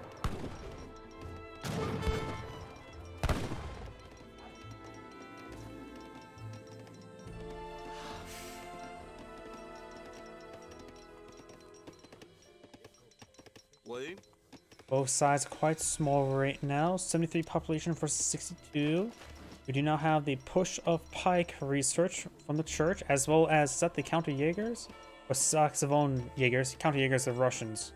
Both sides are quite small right now. 73 population versus 62. We do now have the push of pike research from the church, as well as, is that the counter Jaegers? Or Saxavon Jaegers? Counter Jaegers are Russians.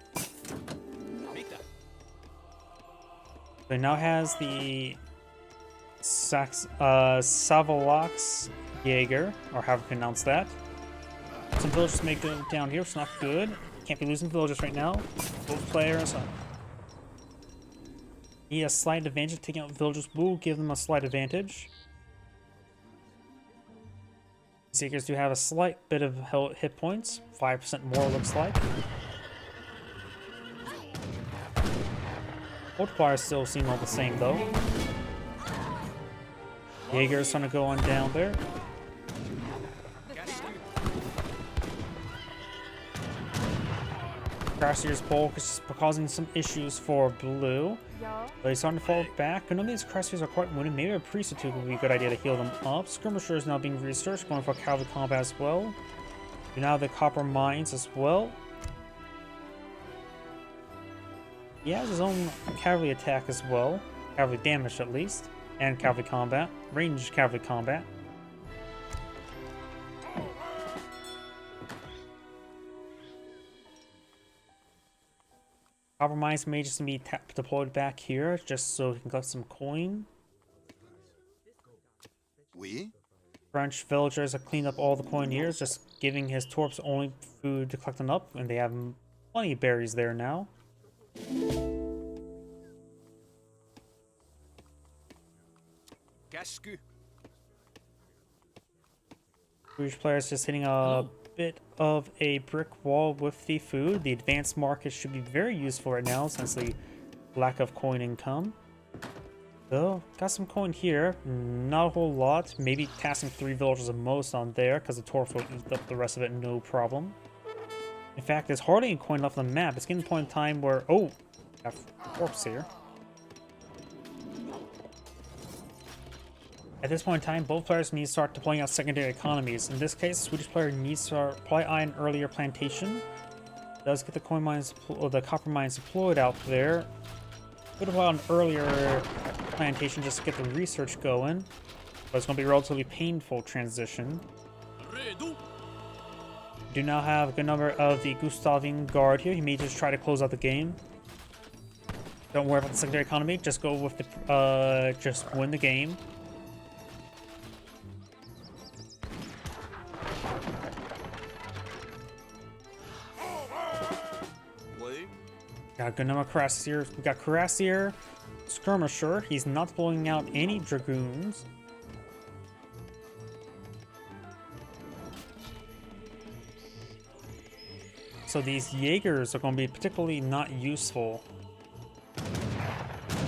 So it now has the Savolax Jaeger, or however you pronounce that. Some villagers may go down here, which is not good. Can't be losing villagers right now. Both players need a slight advantage. Taking out villagers will give them a slight advantage. Seekers do have a slight bit of hit points. 5% more looks like. Multipliers still seem all the same though. Jaeger's trying to go on down there. Cuirassiers bulk is causing some issues for blue. But he's starting to fall back. None of these Cuirassiers are quite wounded. Maybe a priest or two would be a good idea to heal them up. Skirmisher is now being researched, going for cavalry combat as well. We now have the copper mines as well. He has his own cavalry attack as well. Cavalry damage at least. And cavalry combat. Ranged cavalry combat. Copper mines may just be deployed back here, just so we can collect some coin. French villagers have cleaned up all the coin here, just giving his torps only food to collect them up, and they have plenty of berries there now. British players just hitting a bit of a brick wall with the food. The advanced market should be very useful right now since the lack of coin income. So, got some coin here. Not a whole lot. Maybe casting 3 villagers at most on there because the torps will eat up the rest of it no problem. In fact, there's hardly any coin left on the map. It's getting to the point in time where... Oh! Got torps here. At this point in time, both players need to start deploying out secondary economies. In this case, the Swedish player needs to apply an earlier plantation. Does get the coin mines, or the copper mines deployed out there. Could have an earlier plantation just to get the research going, but it's going to be a relatively painful transition. Do now have a good number of the Gustavine Guard here. He may just try to close out the game. Don't worry about the secondary economy. Just go with the, just win the game. Got a good number of Cuirassiers. We got Cuirassier, Skirmisher. He's not blowing out any Dragoons. So these Jaegers are going to be particularly not useful.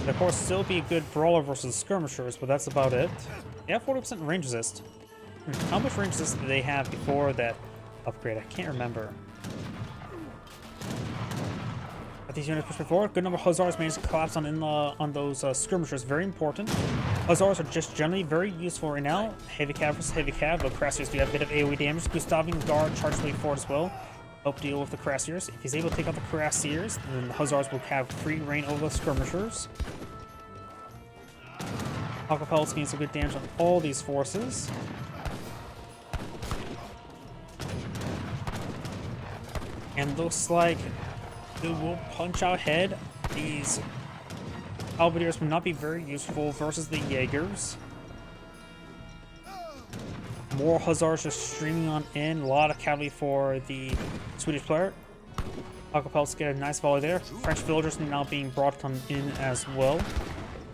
They, of course, still be a good brawler versus Skirmishers, but that's about it. They have 40% range resist. How much range resist did they have before that upgrade? I can't remember. These units push forward. Good number of Hussars managed to collapse on those skirmishers. Very important. Hussars are just generally very useful right now. Heavy cav versus heavy cav. But Cuirassiers do have a bit of AoE damage. Gustavine Guard charge way forward as well. Help deal with the Cuirassiers. If he's able to take out the Cuirassiers, then the Hussars will have free reign over the skirmishers. Haukapels gains some good damage on all these forces. And looks like they will punch out ahead. These Halberdiers will not be very useful versus the Jaegers. More Hussars just streaming on in. A lot of cavalry for the Swedish player. Haukapels get a nice volley there. French villagers now being brought in as well.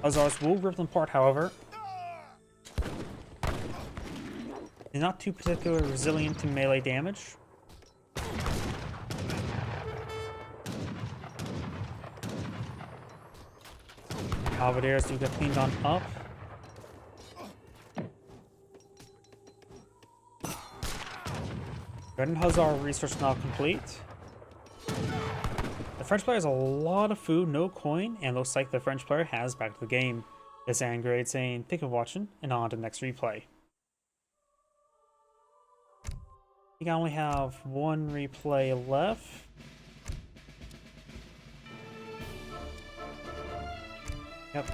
Hussars will rip them apart, however. Is not too particularly resilient to melee damage. Halberdiers do get cleaned on up. Garden Hussar research now complete. The French player has a lot of food, no coin, and looks like the French player has back to the game. This Angrade saying, thank you for watching, and on to the next replay. I think I only have one replay left. Yep.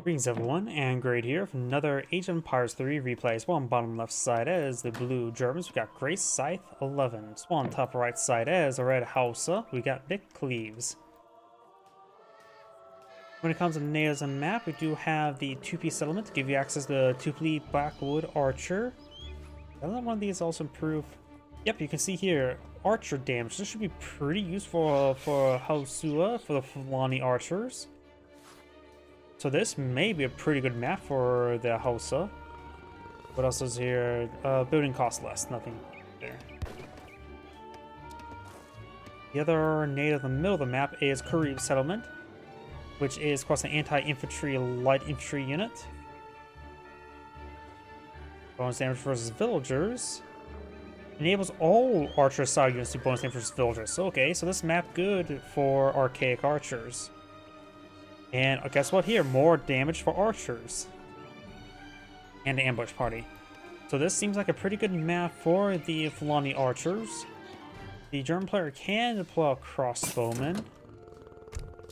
Greetings everyone, Angrade here for another Age of Empires 3 replay. As well on bottom left side as the blue Germans, we got Grace Scythe 11. As well on top right side as the red Hausa, we got Vic Cleaves. When it comes to natives and map, we do have the Tupi settlement to give you access to the Tupli Blackwood Archer. Doesn't one of these also improve? Yep, you can see here, archer damage. This should be pretty useful for Hausua, for the Fulani archers. So this may be a pretty good map for the Hausa. What else is here? Building cost less, nothing there. The other native in the middle of the map is Karib Settlement, which is, of course, an anti-infantry light infantry unit. Bonus damage versus villagers. Enables all archer style units to bonus damage versus villagers. So, okay, so this map good for archaic archers. And guess what here? More damage for archers. And the ambush party. So this seems like a pretty good map for the Fulani archers. The German player can deploy a crossbowman.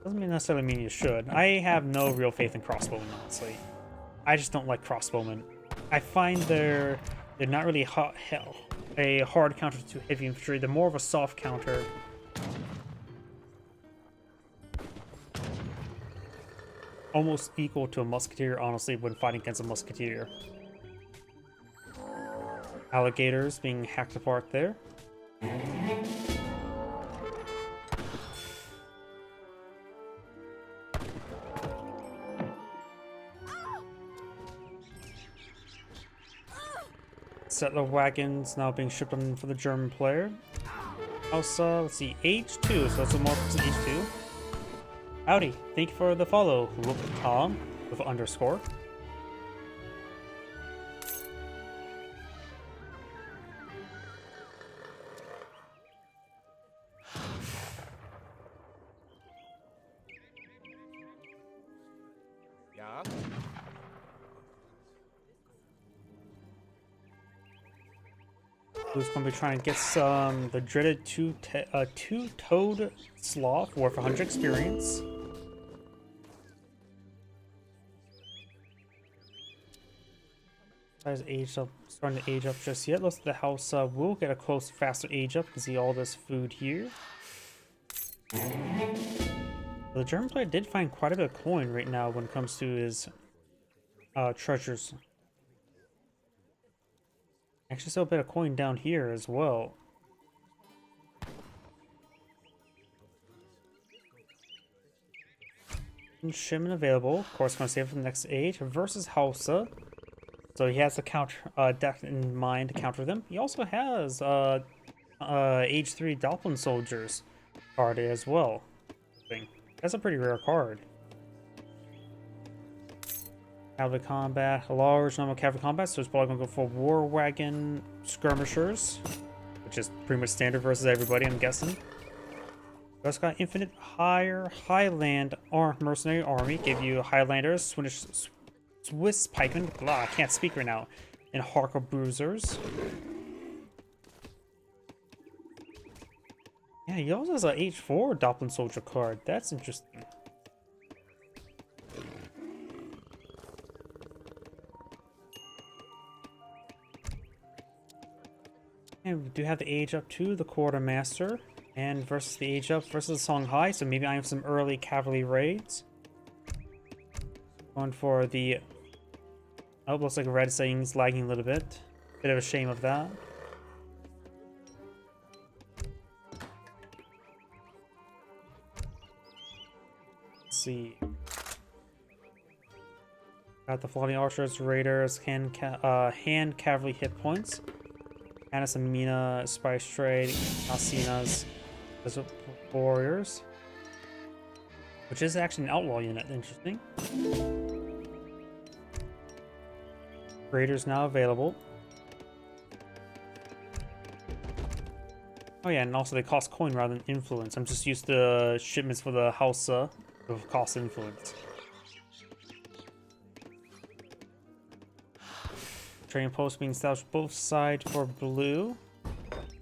Doesn't necessarily mean you should. I have no real faith in crossbowmen, honestly. I just don't like crossbowmen. I find they're not really a hard counter to heavy infantry. They're more of a soft counter. Almost equal to a musketeer, honestly, when fighting against a musketeer. Alligators being hacked apart there. Settler wagons now being shipped on for the German player. Also, let's see, H2, so that's a more to H2. Howdy, thank you for the follow. Look at Tom with an underscore. Yeah. Who's going to be trying to get some the dreaded two-toed sloth worth 100 experience. Has aged up, starting to age up just yet. Looks like the house will get a close, faster age up. You can see all this food here. The German player did find quite a bit of coin right now when it comes to his treasures. Actually, still a bit of coin down here as well. Shipment available. Of course, going to save for the next age versus Hausa. So he has a counter deck in mind to counter them. He also has age 3 Doppelin soldiers card as well. That's a pretty rare card. Cavalry combat, a large number of cavalry combat, so it's probably gonna go for war wagon skirmishers, which is pretty much standard versus everybody, I'm guessing. We also got infinite Highland mercenary army, give you Highlanders, Swiss pikemen, blah, I can't speak right now, and Harker bruisers. Yeah, he also has an H4 Doppelin soldier card. That's interesting. And we do have the age up to the quartermaster, and versus the age up versus Songhai. So maybe I have some early cavalry raids. Going for the Oh, looks like red settings lagging a little bit. Bit of a shame of that. Let's see. Got the Flying Archers, Raiders, hand cavalry hit points. Annis and Mina, Spice Trade, Alcina's Warriors. Which is actually an outlaw unit, interesting. Raiders now available. Oh yeah, and also they cost coin rather than influence. I'm just used to shipments for the Hausa of cost influence. Trading post being established both sides for blue.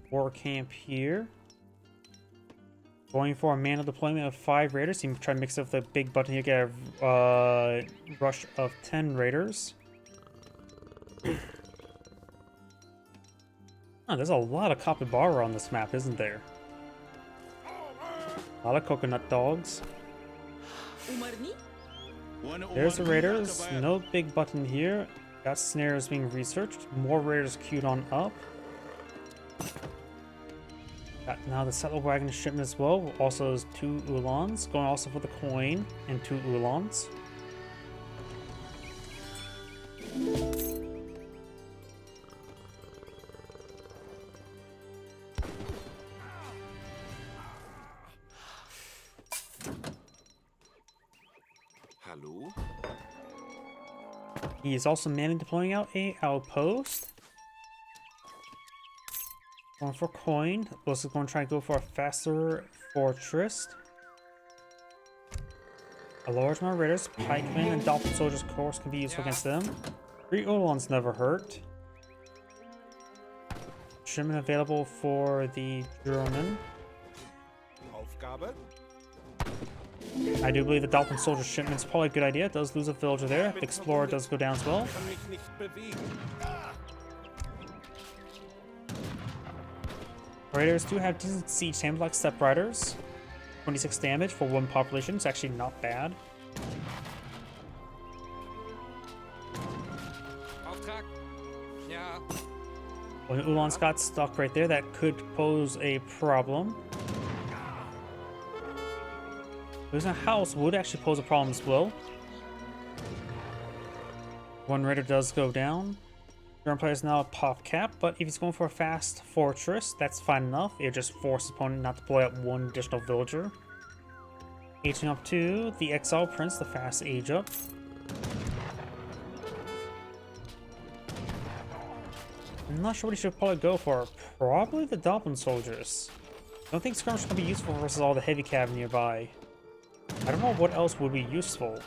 War camp here. Going for a manual deployment of 5 raiders. You can try to mix it with the big button here, get a rush of 10 raiders. Oh, there's a lot of capybara on this map, isn't there? A lot of coconut dogs. There's the raiders. No big button here. Got snares being researched. More raiders queued on up. Got now the settler wagon shipment as well. Also those 2 Ulans. Going also for the coin and 2 Ulans. Hello? He is also manning deploying out a outpost. Going for coin. Also going to try to go for a faster fortress. A large amount of raiders, pikemen, and dolphin soldiers, of course, can be useful against them. 3 Ulans never hurt. Shipment available for the German. Aufgabe? I do believe the dolphin soldier shipment is probably a good idea. It does lose a villager there. The explorer does go down as well. Kann mich nicht bewegen. Raiders do have decent siege damage like Step Riders. 26 damage for 1 population. It's actually not bad. Auftrag? Ja. When Ulan's got stuck right there, that could pose a problem. Losing a house would actually pose a problem as well. 1 raider does go down. German player is now a pop cap, but if he's going for a fast fortress, that's fine enough. It just forces opponent not to blow up 1 additional villager. Aging up to the Exile Prince, the fast age up. I'm not sure what he should probably go for. Probably the Dolphin Soldiers. I don't think skirmish can be useful versus all the heavy cav nearby. I don't know what else would be useful.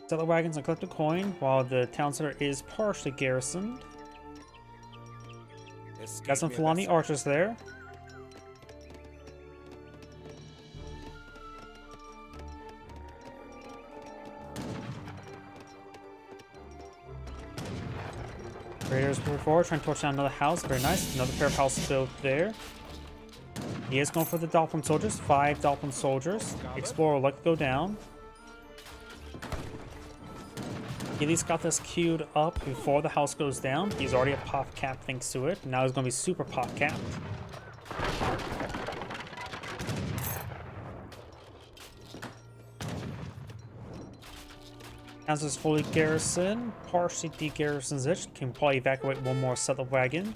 Settler wagons and collect a coin while the town center is partially garrisoned. Es Got geht some mir Fulani besser. archers there. Raiders move forward, trying to torch down another house. Very nice. Another pair of houses built there. He is going for the Dolphin Soldiers. 5 Dolphin Soldiers. Explorer will let it go down. He at least got this queued up before the house goes down. He's already a pop cap thanks to it. Now he's going to be super pop capped. As is fully garrisoned, partially de-garrisons it. Can probably evacuate 1 more settler wagon.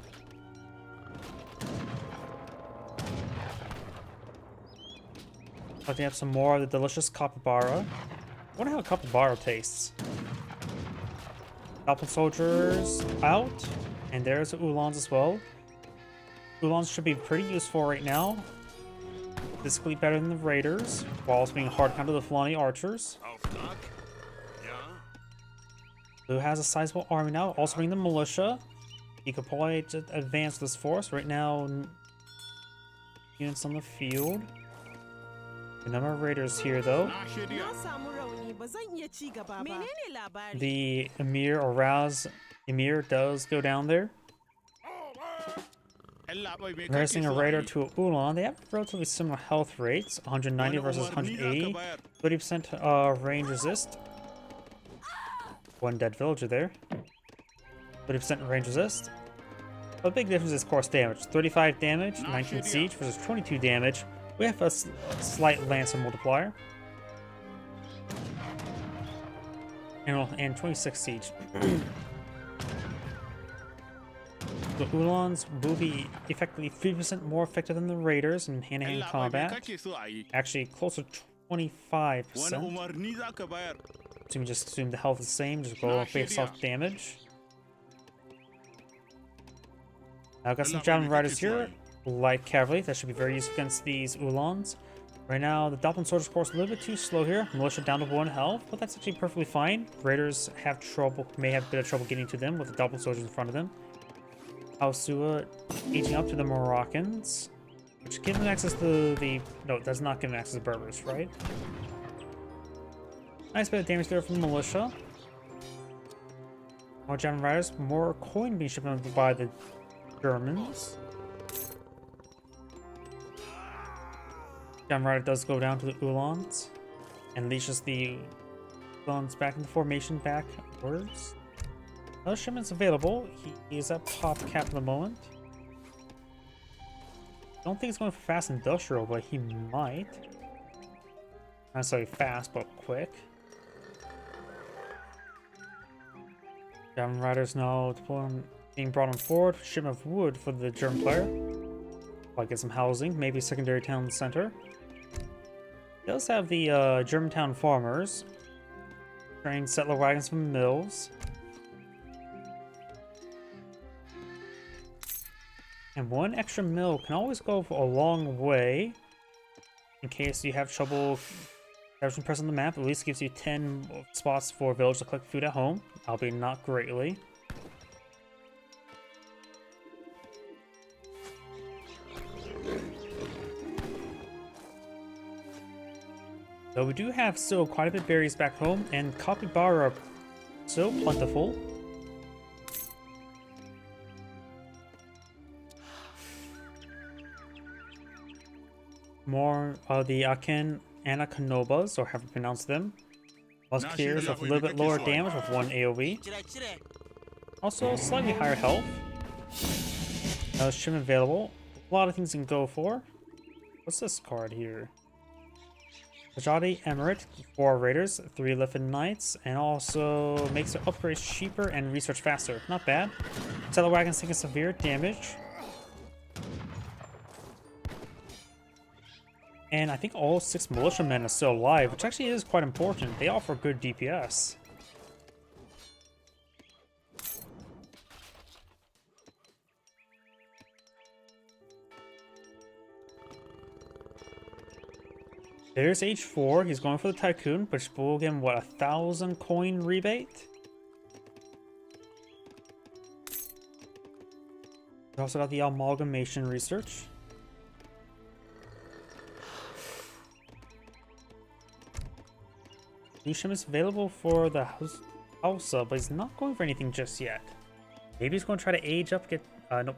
But they have some more of the delicious capybara. I wonder how a capybara tastes. Dolphin soldiers out, and there's the Ulans as well. Ulans should be pretty useful right now. Physically better than the Raiders, while also being hard counter the Fulani archers. Auftrag? Ja. Blue has a sizable army now, also bring the militia. He could probably just advance this force. Right now, units on the field. A number of raiders here though. Nachher dir. Na samu rauni ba zan iya ci gaba ba. Menene labari? The Emir or Raz Emir does go down there. Comparison a raider to a Ulan, they have relatively similar health rates, 190 versus 180, 30% range resist. One dead villager there. 30% range resist. The big difference is course damage. 35 damage, 19 siege versus 22 damage. We have a slight Lancer multiplier. And 26 siege. The Ulans will be effectively 3% more effective than the Raiders in hand-to-hand combat. Actually, closer to 25%. So we just assume the health is the same, just go based off damage. I've got some Javelin Riders here, light cavalry, that should be very useful against these Ulans. Right now, the Doppelin Soldiers, of course, a little bit too slow here. Militia down to 1 health, but that's actually perfectly fine. Raiders have trouble, may have a bit of trouble getting to them with the Doppelin Soldiers in front of them. Hausua aging up to the Moroccans, which gives them access to the... No, it does not give them access to Berbers, right? Nice bit of damage there from the Militia. More Javelin Riders, more coin being shipped by the Germans. Javelin Rider does go down to the Ulans and leashes the Ulans back into formation backwards. Another shipment's available. He is at top cap at the moment. Don't think he's going for fast industrial, but he might. Not necessarily fast, but quick. Javelin Riders now being brought on forward. Shipment of wood for the German player. Might get some housing, maybe a secondary town center. He does have the Germantown farmers. Train settler wagons from mills. And one extra mill can always go a long way. In case you have trouble pressing the map, at least gives you 10 spots for village to collect food at home, albeit not greatly. Though we do have still quite a bit of berries back home, and capybara are so plentiful. More of the Aken Anaconobas, or however you pronounce them. Musketeers with a little bit lower damage with 1 AoE. Also, slightly higher health. Shipment available. A lot of things you can go for. What's this card here? Rajadi Emirate, 4 Raiders, 3 Liffin Knights, and also makes their upgrades cheaper and research faster. Not bad. Settler wagons taking severe damage. And I think all 6 militiamen are still alive, which actually is quite important. They offer good DPS. There's H4. He's going for the Tycoon, but we'll give him, what, 1,000 coin rebate? We also got the Amalgamation Research. New shipments available for the Hausa, but he's not going for anything just yet. Maybe he's going to try to age up, nope.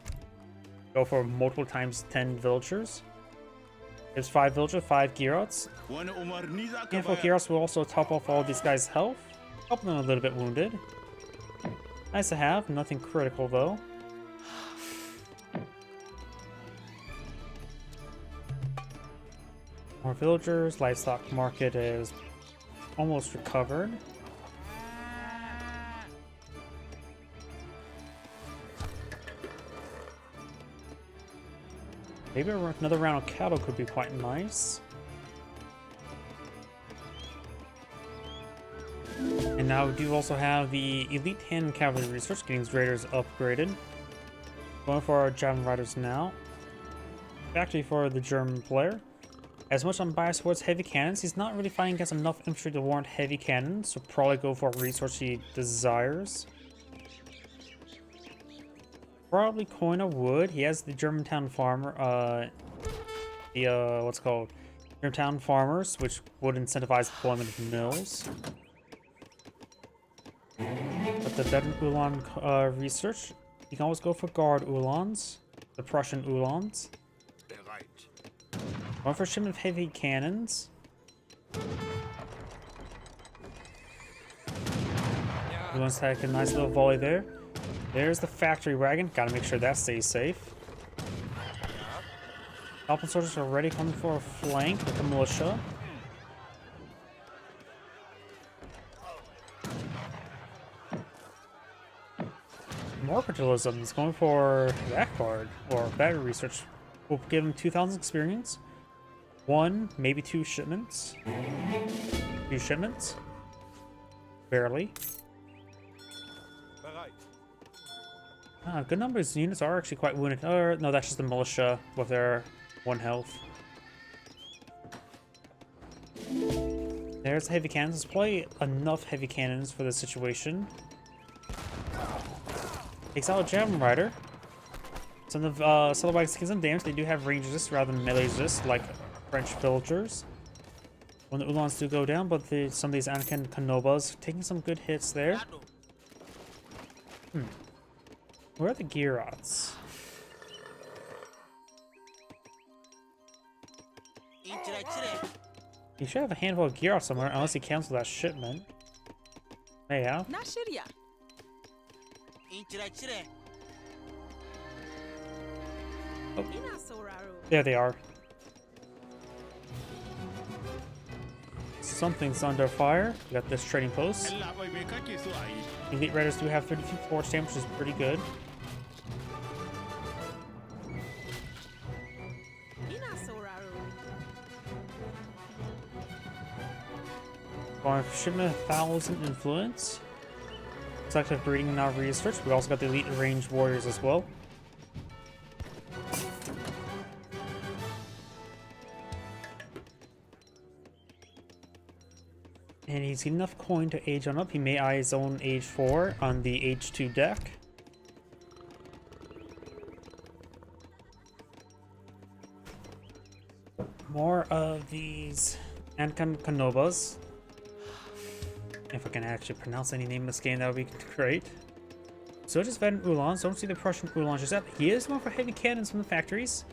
Go for multiple times 10 villagers. There's 5 villagers, 5 Gearouts. Handful of Gearouts will also top off all these guys' health, helping them a little bit wounded. Nice to have, nothing critical though. More villagers, livestock market is almost recovered. Maybe another round of cattle could be quite nice. And now we do also have the Elite Hand Cavalry Research, getting his Raiders upgraded. Going for our Javelin Riders now. Actually for the German player. As much unbiased towards heavy cannons, he's not really fighting against enough infantry to warrant heavy cannons, so probably go for a resource he desires. Probably coin a wood. He has the Germantown farmer, what's it called? Germantown farmers, which would incentivize deployment of mills. But the veteran Ulan research, you can always go for guard Ulans. the Prussian Uhlans. Bereit. One for shipment of heavy cannons. Ja. Uhlans take a nice little volley there. There's the factory wagon. Gotta make sure that stays safe. Alpine soldiers are already coming for a flank with the militia. More Patriotism is going for that card, or battery research. We'll give him 2,000 experience. One, maybe two shipments. Two shipments. Barely. Bereit. Good numbers. Units are actually quite wounded. No, that's just the militia with their 1 health. There's the heavy cannons. There's probably enough heavy cannons for this situation. Exile a Gem Rider. Some of Saddlebags taking some damage. They do have range resist rather than melee resist, like French villagers. When the Uhlans do go down, but some of these Anakin Kanobas taking some good hits there. Where are the Girots? He should have a handful of Girots somewhere, unless he canceled that shipment. May have. Na shirya. Oh. Ina sauraro. There they are. Something's under fire. We got this trading post. Elite Raiders do have 32 force damage, which is pretty good. Ina sauraro. Going for shipment 1,000 influence. Selective breeding now research. We also got the elite ranged warriors as well. And he's getting enough coin to age on up. He may eye his own age 4 on the H2 deck. More of these Anakin Kanobas. If I can actually pronounce any name in this game, that would be great. So just veteran Uhlans. Don't see the Prussian Uhlans just yet. He is going for heavy cannons from the factories.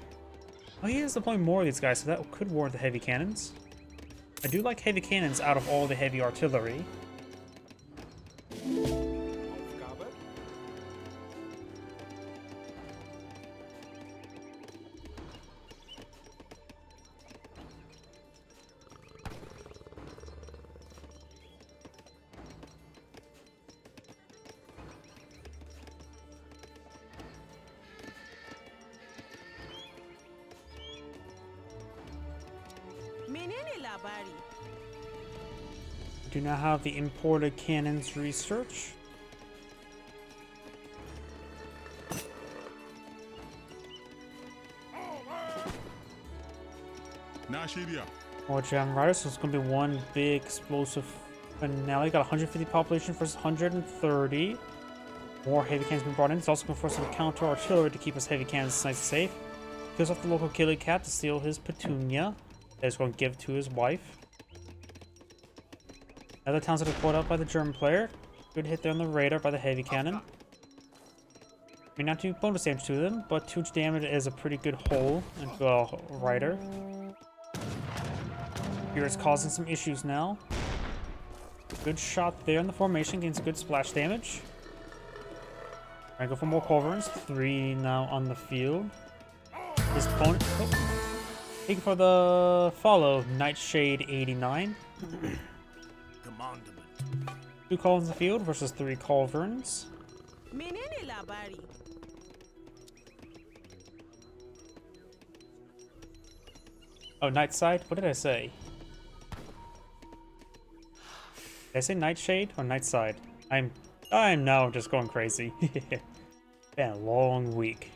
Oh, he is deploying more of these guys, so that could warrant the heavy cannons. I do like heavy cannons out of all the heavy artillery. Aufgabe. Menene labari? Do not have the imported cannons research. Na shirya. More Gem Riders, so it's going to be one big explosive finale. Got 150 population versus 130. More heavy cannons being brought in. It's also going for some counter artillery to keep his heavy cannons nice and safe. Kills off the local Killy Cat to steal his Petunia that he's going to give to his wife. Other towns that are caught up by the German player. Good hit there on the radar by the heavy cannon. May not do bonus damage to them, but 2 damage is a pretty good hole into a rider. Here it's causing some issues now. Good shot there in the formation, gains good splash damage. I go for more culverins. 3 now on the field. His opponent. Oh. Taking for the follow, Nightshade 89. Commandment. 2 culverins in the field versus 3 culverins. Menene labari? Oh, night side? What did I say? Did I say Nightshade or night side? I'm now just going crazy. Been a long week.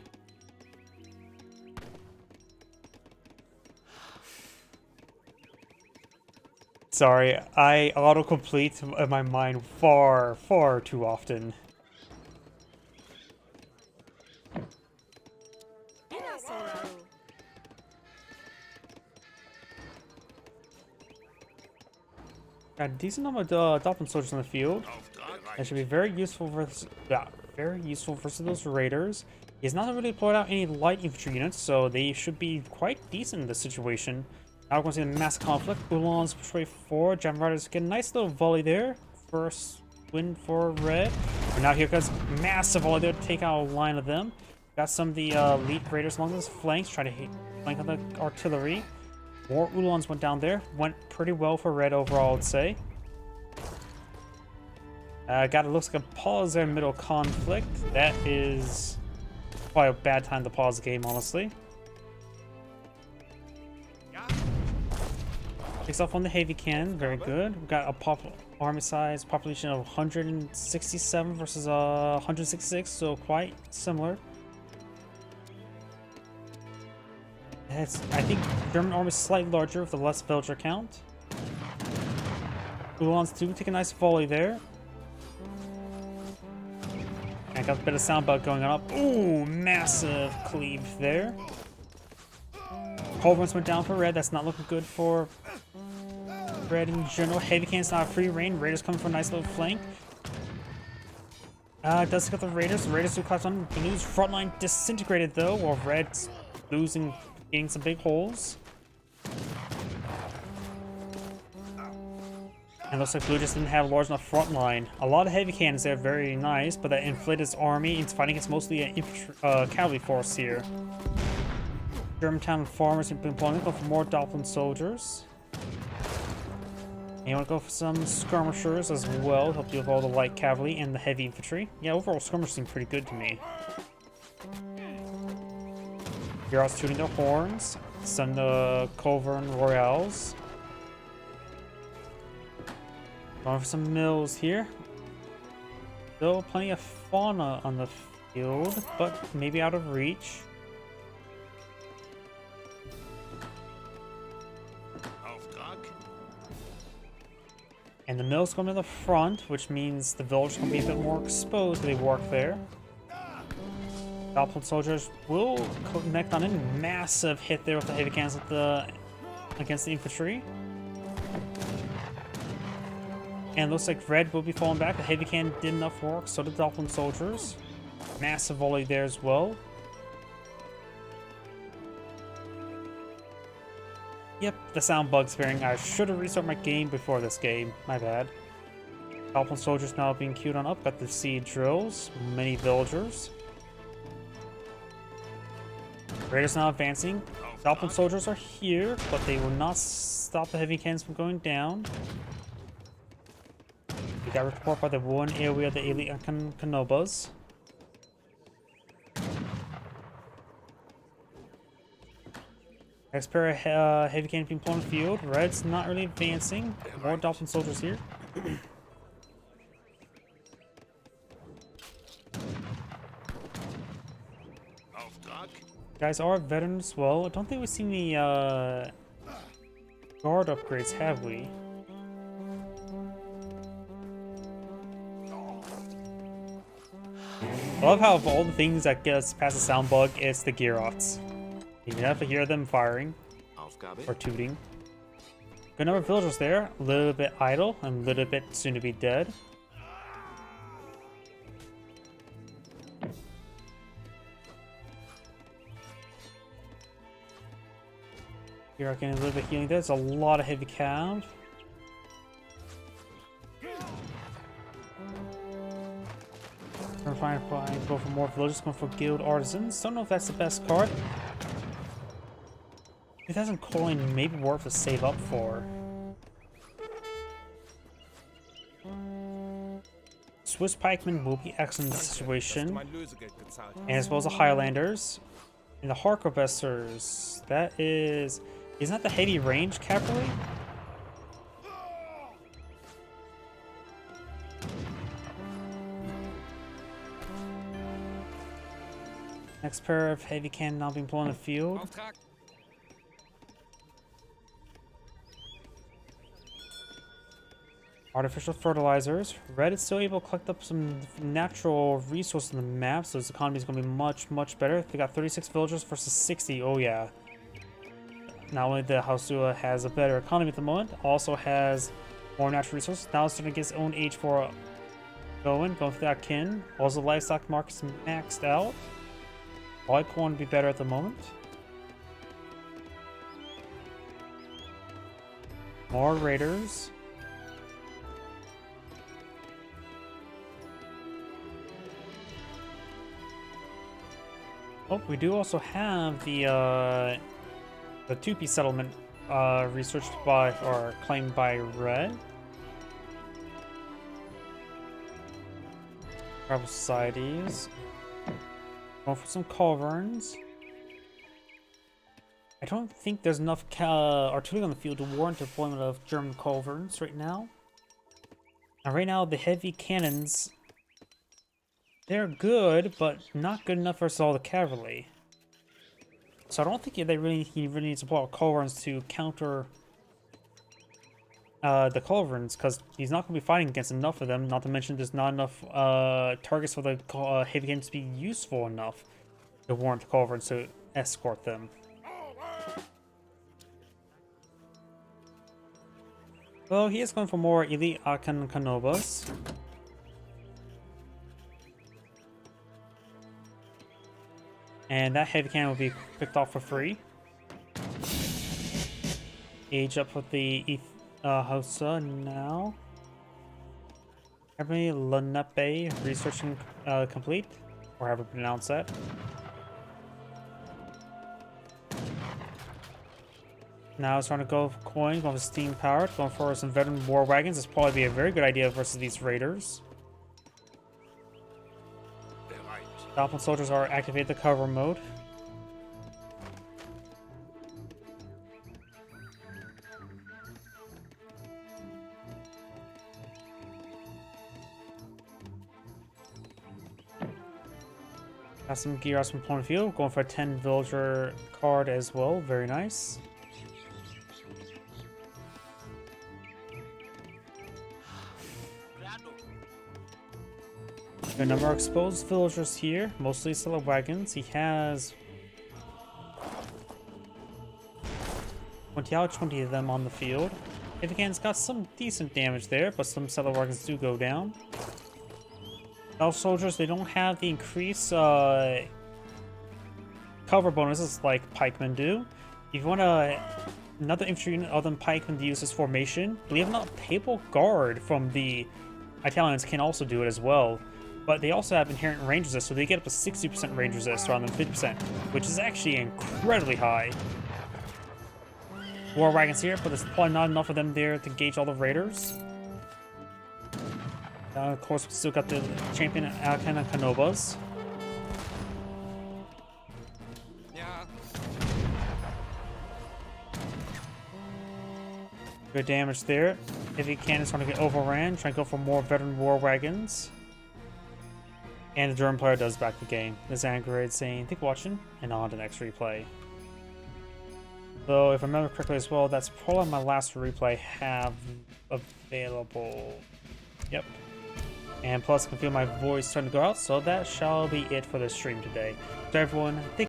Sorry, I autocomplete in my mind far, far too often. Ina sauraro. Got a decent number of Dolphin soldiers on the field. That should be very useful versus, versus those raiders. He's not really deployed out any light infantry units, so they should be quite decent in this situation. Now we're going to see a massive conflict. Ulan's push forward. Jam Riders get a nice little volley there. First win for red. And now here comes massive volley there to take out a line of them. Got some of the elite raiders along those flanks, try to flank on the artillery. More Ulans went down there. Went pretty well for red overall, I'd say. Got it looks like a pause there in middle conflict. That is probably a bad time to pause the game, honestly. Takes off on the heavy cannon, very good. We've got a army size population of 167 versus 166, so quite similar. I think German army is slightly larger with the less villager count. Ulans do take a nice volley there. And got a bit of sound bug going on up. Ooh, massive cleave there. Culverins went down for red. That's not looking good for red in general. Heavy cannon's not a free reign. Raiders coming for a nice little flank. It does get the Raiders. The Raiders do collapse on Blue's front line disintegrated though, while red's losing, getting some big holes. And looks like Blue just didn't have a large enough front line. A lot of heavy cannons there, very nice, but that inflated his army. It's fighting against mostly an cavalry force here. Germantown farmers have been going for more Doppelin soldiers. And you want to go for some skirmishers as well, help deal with all the light cavalry and the heavy infantry. Yeah, overall skirmishers seem pretty good to me. You're out shooting their horns, send the Culverin Royales. Going for some mills here. Still plenty of fauna on the field, but maybe out of reach. And the mill's going to the front, which means the villagers going to be a bit more exposed if they work there. Doppelin soldiers will connect on in. Massive hit there with the heavy cannons against the infantry. And looks like red will be falling back. The heavy cannon did enough work, so did Doppelin soldiers. Massive volley there as well. Yep, the sound bug's appearing. I should have restarted my game before this game. My bad. Doppelin soldiers now being queued on up. Got the siege drills. Many villagers. Raiders now advancing. Doppelin soldiers are here, but they will not stop the heavy cannons from going down. We got report by the one area of the elite Canobas. Next pair of heavy cannon being put on the field. Red's not really advancing. More Doppelin soldiers here. Guys are veterans as well. I don't think we've seen the guard upgrades, have we? I love how of all the things that get us past the sound bug, it's the Gearauts. You can have to hear them firing or tooting. Good number of villagers there. A little bit idle and a little bit soon to be dead. Here I getting a little bit of healing. There's a lot of heavy count. We're fine. Go for more villagers. Going for guild artisans. Don't know if that's the best card. 2,000 coin may be worth to save up for. Swiss pikemen will be excellent in this situation, and as well as the Highlanders and the Harkobessers. That is. Isn't that the heavy range cavalry? Next pair of heavy cannon now being pulled in the field. Artificial fertilizers. Red is still able to collect up some natural resources on the map, so his economy is going to be much, much better. They got 36 villagers versus 60. Oh yeah. Not only the Hausua has a better economy at the moment, also has more natural resources. Now it's starting to get its own H4 going for that kin. Also, livestock market's maxed out. Litecoin would be better at the moment. More raiders. Oh, we do also have the Tupi settlement researched by or claimed by Red. Tribal societies. Going for some culverins. I don't think there's enough artillery on the field to warrant deployment of German culverins right now. And right now, the heavy cannons, they're good, but not good enough versus all the cavalry. So I don't think he really needs to pull out culverins to counter the culverins, because he's not going to be fighting against enough of them. Not to mention, there's not enough targets for the heavy cannons to be useful enough to warrant the culverins to escort them. So he is going for more elite Akan Kanobas. And that heavy cannon will be picked off for free. Age up with the Hausa now. Everybody Lenape researching complete, or however you pronounce that. Now it's trying to go for coin, going for steam powered, going for some veteran war wagons. This probably be a very good idea versus these raiders. Dolphin soldiers are activate the cover mode. Got some gear out from point of view. Going for a 10 villager card as well. Very nice. A number of exposed villagers here, mostly seller wagons. He has 20 out of 20 of them on the field. If again's got some decent damage there, but some seller wagons do go down. Elf soldiers, they don't have the increased cover bonuses like pikemen do. If you want another infantry unit other than pikemen to use this formation, believe it or not, Papal Guard from the Italians can also do it as well. But they also have inherent range resist, so they get up to 60% range resist rather than 50%, which is actually incredibly high. War wagons here, but there's probably not enough of them there to gauge all the raiders. Of course, we still got the champion Akan Kanobas. Yeah. Good damage there. Heavy cannons trying to get overran, trying to go for more veteran war wagons. And the German player does back the game. This Angerade saying, thank you for watching, and on to the next replay. So, if I remember correctly as well, that's probably my last replay I have available. Yep. And plus, I can feel my voice starting to go out, so that shall be it for the stream today. So everyone, thank